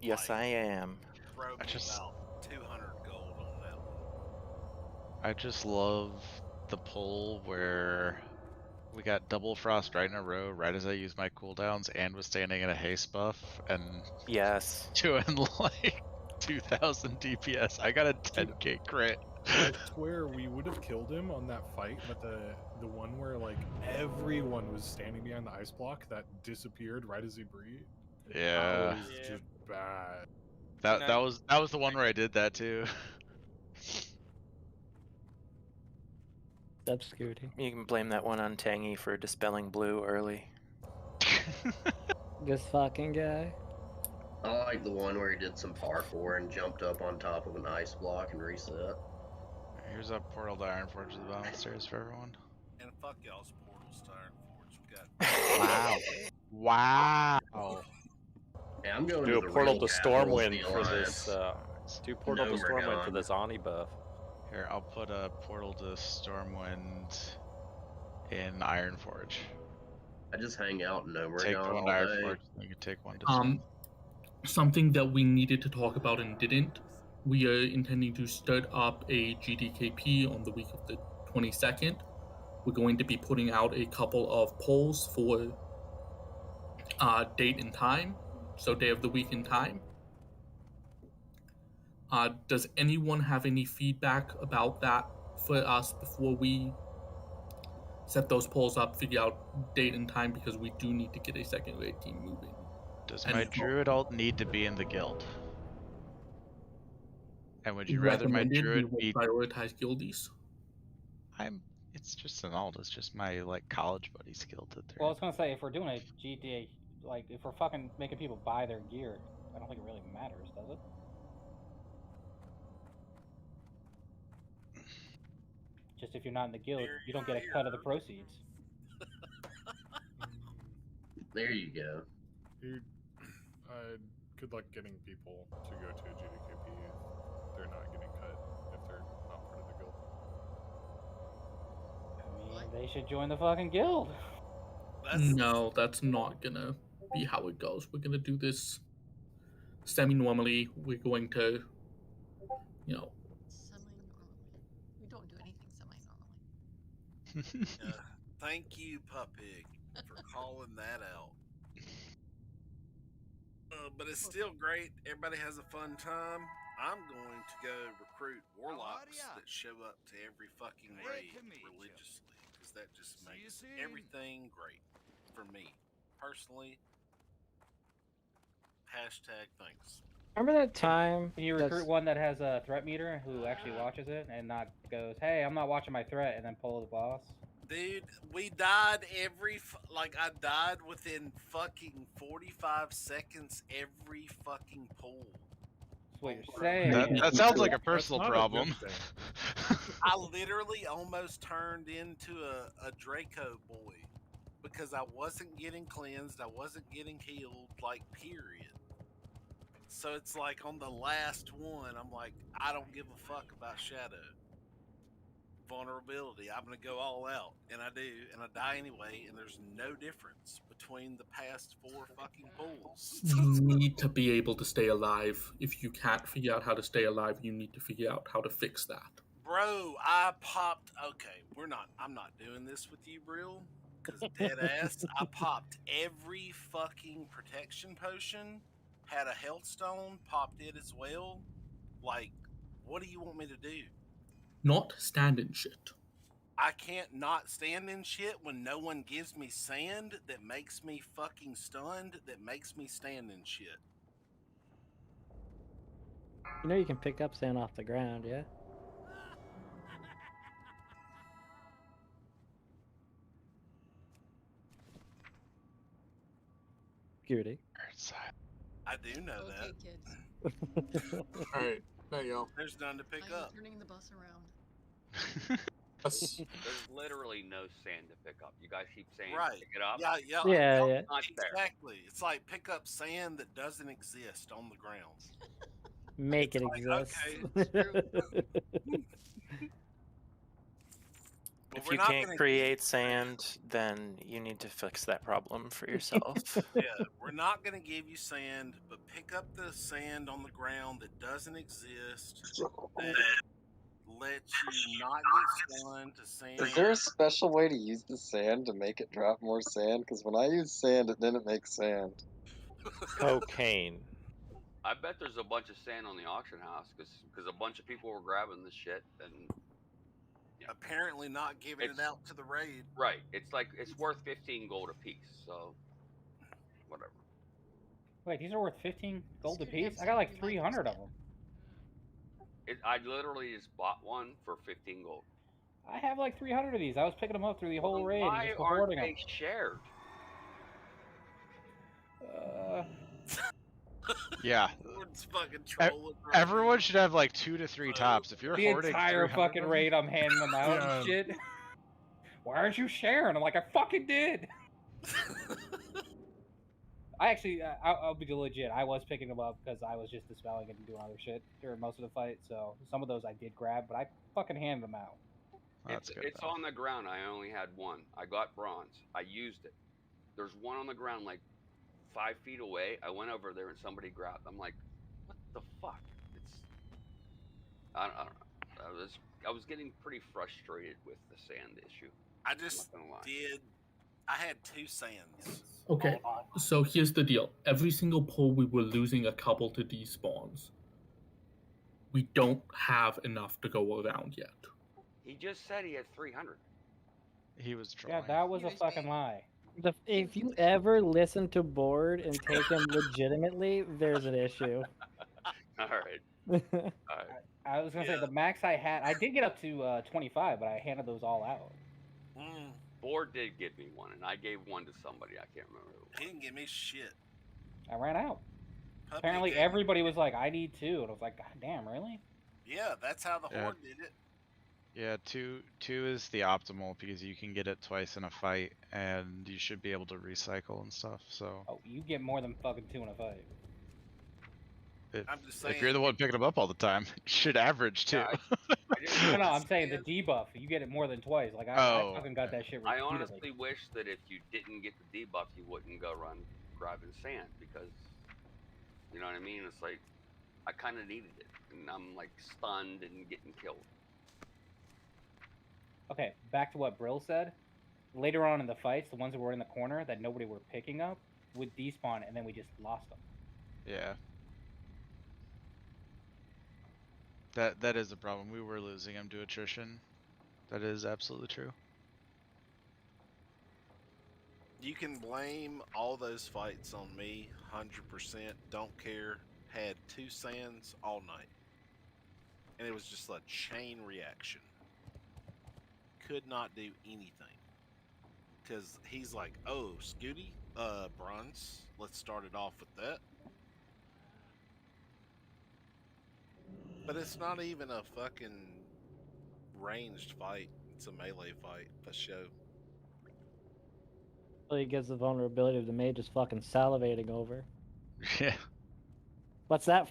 Speaker 12: Yes, I am.
Speaker 11: Throw me about 200 gold on that one.
Speaker 8: I just love the pull where we got double frost right in a row, right as I used my cooldowns and was standing in a haste buff and
Speaker 12: yes,
Speaker 8: doing like 2000 DPS. I got a 10k crit.
Speaker 10: I swear we would have killed him on that fight, but the one where like everyone was standing behind the ice block that disappeared right as he breathed.
Speaker 8: Yeah.
Speaker 10: That was just bad.
Speaker 8: That was the one where I did that too.
Speaker 1: That's Scooty.
Speaker 12: You can blame that one on Tangy for dispelling blue early.
Speaker 1: This fucking guy.
Speaker 21: I like the one where he did some parkour and jumped up on top of an ice block and reset.
Speaker 8: Here's a portal to Ironforge at the bottom of the stairs for everyone.
Speaker 11: And fuck y'all's portals to Ironforge. We got
Speaker 8: Wow.
Speaker 21: Yeah, I'm going
Speaker 13: do
Speaker 21: to
Speaker 13: a
Speaker 21: the
Speaker 13: portal
Speaker 21: real
Speaker 13: to
Speaker 21: capitals of
Speaker 13: Stormwind
Speaker 21: the
Speaker 13: for
Speaker 21: Alliance.
Speaker 13: this. Do portal to Stormwind for this Ani buff.
Speaker 8: Here, I'll put a portal to Stormwind in Ironforge.
Speaker 21: I just hang out in Nomergon
Speaker 8: Take one
Speaker 21: all
Speaker 8: to
Speaker 21: day.
Speaker 8: Ironforge, you can take one to
Speaker 9: Something that we needed to talk about and didn't. We are intending to start up a GDKP on the week of the 22nd. We're going to be putting out a couple of polls for date and time, so day of the week and time. Does anyone have any feedback about that for us before we set those polls up, figure out date and time, because we do need to get a second raid team moving.
Speaker 8: Does my druid alt need to be in the guild? And would you rather my
Speaker 9: Recommended,
Speaker 8: druid
Speaker 9: we
Speaker 8: be?
Speaker 9: will prioritize guildies.
Speaker 8: It's just an alt. It's just my like college buddies guild that they're.
Speaker 3: Well, I was gonna say, if we're doing a GTA, like if we're fucking making people buy their gear, I don't think it really matters, does it? Just if you're not in the guild, you don't get a cut of the proceeds.
Speaker 21: There you go.
Speaker 10: Dude, good luck getting people to go to a GDKP if they're not getting cut, if they're not part of the guild.
Speaker 3: I mean, they should join the fucking guild.
Speaker 9: No, that's not gonna be how it goes. We're gonna do this semi-normally. We're going to,
Speaker 23: Semi-normally. We don't do anything semi-normally.
Speaker 11: Thank you, Puppig, for calling that out. But it's still great. Everybody has a fun time. I'm going to go recruit warlocks that show up to every fucking raid religiously, because that just makes everything great for me personally. Hashtag thanks.
Speaker 1: Remember that time?
Speaker 3: Can you recruit one that has a threat meter who actually watches it and not goes, "Hey, I'm not watching my threat," and then pull the boss?
Speaker 11: Dude, we died I died within fucking 45 seconds every fucking pool.
Speaker 3: That's what you're saying.
Speaker 8: That sounds like a personal problem.
Speaker 11: I literally almost turned into a Draco boy because I wasn't getting cleansed, I wasn't getting healed, period. So it's like on the last one, I'm like, I don't give a fuck about Shadow. Vulnerability, I'm gonna go all out, and I do, and I die anyway, and there's no difference between the past 4 fucking pools.
Speaker 9: You need to be able to stay alive. If you can't figure out how to stay alive, you need to figure out how to fix that.
Speaker 11: Bro, I popped. Okay, I'm not doing this with you, Brill, because dead ass. I popped every fucking protection potion, had a health stone, popped it as well. What do you want me to do?
Speaker 9: Not stand in shit.
Speaker 11: I can't not stand in shit when no one gives me sand that makes me fucking stunned, that makes me stand in shit.
Speaker 1: You know you can pick up sand off the ground, yeah? Goody.
Speaker 11: I do know
Speaker 23: Okay,
Speaker 11: that.
Speaker 23: kids.
Speaker 6: All right, there you go.
Speaker 11: There's none to pick
Speaker 23: Now you're
Speaker 11: up.
Speaker 23: turning the bus around.
Speaker 4: There's literally no sand to pick up. You guys keep saying
Speaker 11: Right.
Speaker 4: pick it up.
Speaker 11: Yeah, yeah.
Speaker 1: Yeah,
Speaker 11: yeah,
Speaker 1: yeah.
Speaker 4: Not there.
Speaker 11: Exactly. It's like pick up sand that doesn't exist on the ground.
Speaker 1: Make it
Speaker 11: Like,
Speaker 1: exist.
Speaker 11: okay. But
Speaker 12: If
Speaker 11: we're
Speaker 12: you
Speaker 11: not
Speaker 12: can't
Speaker 11: gonna
Speaker 12: create sand, then you need to fix that problem for yourself.
Speaker 11: Yeah, we're not going to give you sand, but pick up the sand on the ground that doesn't exist, that lets you not get stunned to sand.
Speaker 15: Is there a special way to use the sand to make it drop more sand? Because when I use sand, it didn't make sand.
Speaker 13: Cocaine.
Speaker 4: I bet there's a bunch of sand on the auction house because a bunch of people were grabbing this shit and
Speaker 11: Apparently not giving it out to the raid.
Speaker 4: right. It's like it's worth 15 gold a piece. So whatever.
Speaker 3: Wait, these are worth 15 gold a piece? I got like 300 of them.
Speaker 4: I literally just bought one for 15 gold.
Speaker 3: I have like 300 of these. I was picking them up through the whole raid.
Speaker 4: Why
Speaker 3: Just
Speaker 4: aren't
Speaker 3: hoarding
Speaker 4: they
Speaker 3: them.
Speaker 4: shared?
Speaker 8: Yeah.
Speaker 11: Lord's fucking trolling right
Speaker 8: Everyone should have like 2 to 3 tops. If you're
Speaker 3: The
Speaker 8: hoarding
Speaker 3: entire
Speaker 8: 300
Speaker 3: fucking
Speaker 8: of
Speaker 3: raid, I'm handing them out
Speaker 8: Yeah.
Speaker 3: and shit. Why aren't you sharing? I'm like, I fucking did. I actually, I'll be legit. I was picking them up because I was just dispelling and doing other shit during most of the fight. So some of those I did grab, but I fucking handed them out.
Speaker 4: It's on the ground. I only had one. I got bronze. I used it. There's one on the ground like 5 feet away. I went over there and somebody grabbed. I'm like, what the fuck? I don't know. I was getting pretty frustrated with the sand issue.
Speaker 11: I just did. I had 2 sands.
Speaker 9: Okay, so here's the deal. Every single pull, we were losing a couple to despawns. We don't have enough to go around yet.
Speaker 4: He just said he had 300.
Speaker 8: He was trolling.
Speaker 3: Yeah, that was a fucking lie.
Speaker 1: If you ever listen to Board and take him legitimately, there's an issue.
Speaker 4: All right. All right.
Speaker 3: I was gonna say the max I had. I did get up to 25, but I handed those all out.
Speaker 4: Board did give me one, and I gave one to somebody. I can't remember who.
Speaker 11: He didn't give me shit.
Speaker 3: I ran out.
Speaker 11: Puppy
Speaker 3: Apparently,
Speaker 11: gave-
Speaker 3: everybody was like, "I need 2," and I was like, "God damn, really?"
Speaker 11: Yeah, that's how the
Speaker 8: Yeah.
Speaker 11: horde did it.
Speaker 8: Yeah, two is the optimal because you can get it twice in a fight, and you should be able to recycle and stuff. So
Speaker 3: Oh, you get more than fucking 2 in a fight.
Speaker 11: I'm just
Speaker 8: if you're the one picking them up all the time, you should average 2.
Speaker 3: No, I'm saying the debuff. You get it more than twice. Like I fucking got that shit
Speaker 4: I
Speaker 3: repeatedly.
Speaker 4: honestly wish that if you didn't get the debuff, you wouldn't go run grabbing sand because, you know what I mean? It's like, I kind of needed it, and I'm like stunned and getting killed.
Speaker 3: Okay, back to what Brill said. Later on in the fights, the ones that were in the corner that nobody were picking up would despawn, and then we just lost them.
Speaker 8: Yeah. That is a problem. We were losing him to attrition. That is absolutely true.
Speaker 11: You can blame all those fights on me, 100%. Don't care. Had 2 sands all night. And it was just a chain reaction. Could not do anything. Because he's like, oh, Scooty, bronze. Let's start it off with that. But it's not even a fucking ranged fight. It's a melee fight, for show.
Speaker 1: So he gets the vulnerability of the mage just fucking salivating over.
Speaker 8: Yeah.
Speaker 1: What's that?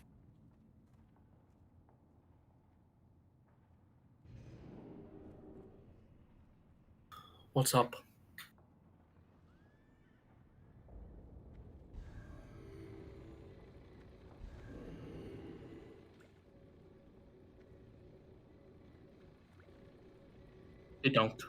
Speaker 9: What's up? They don't.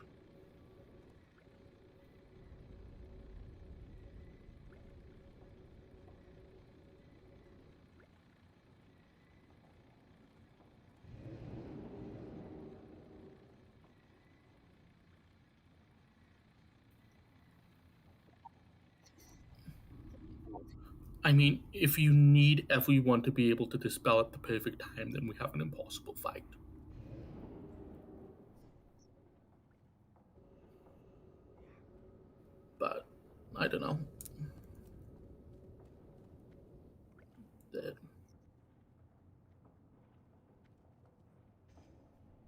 Speaker 9: I mean, if you need everyone to be able to dispel at the perfect time, then we have an impossible fight. But I don't know.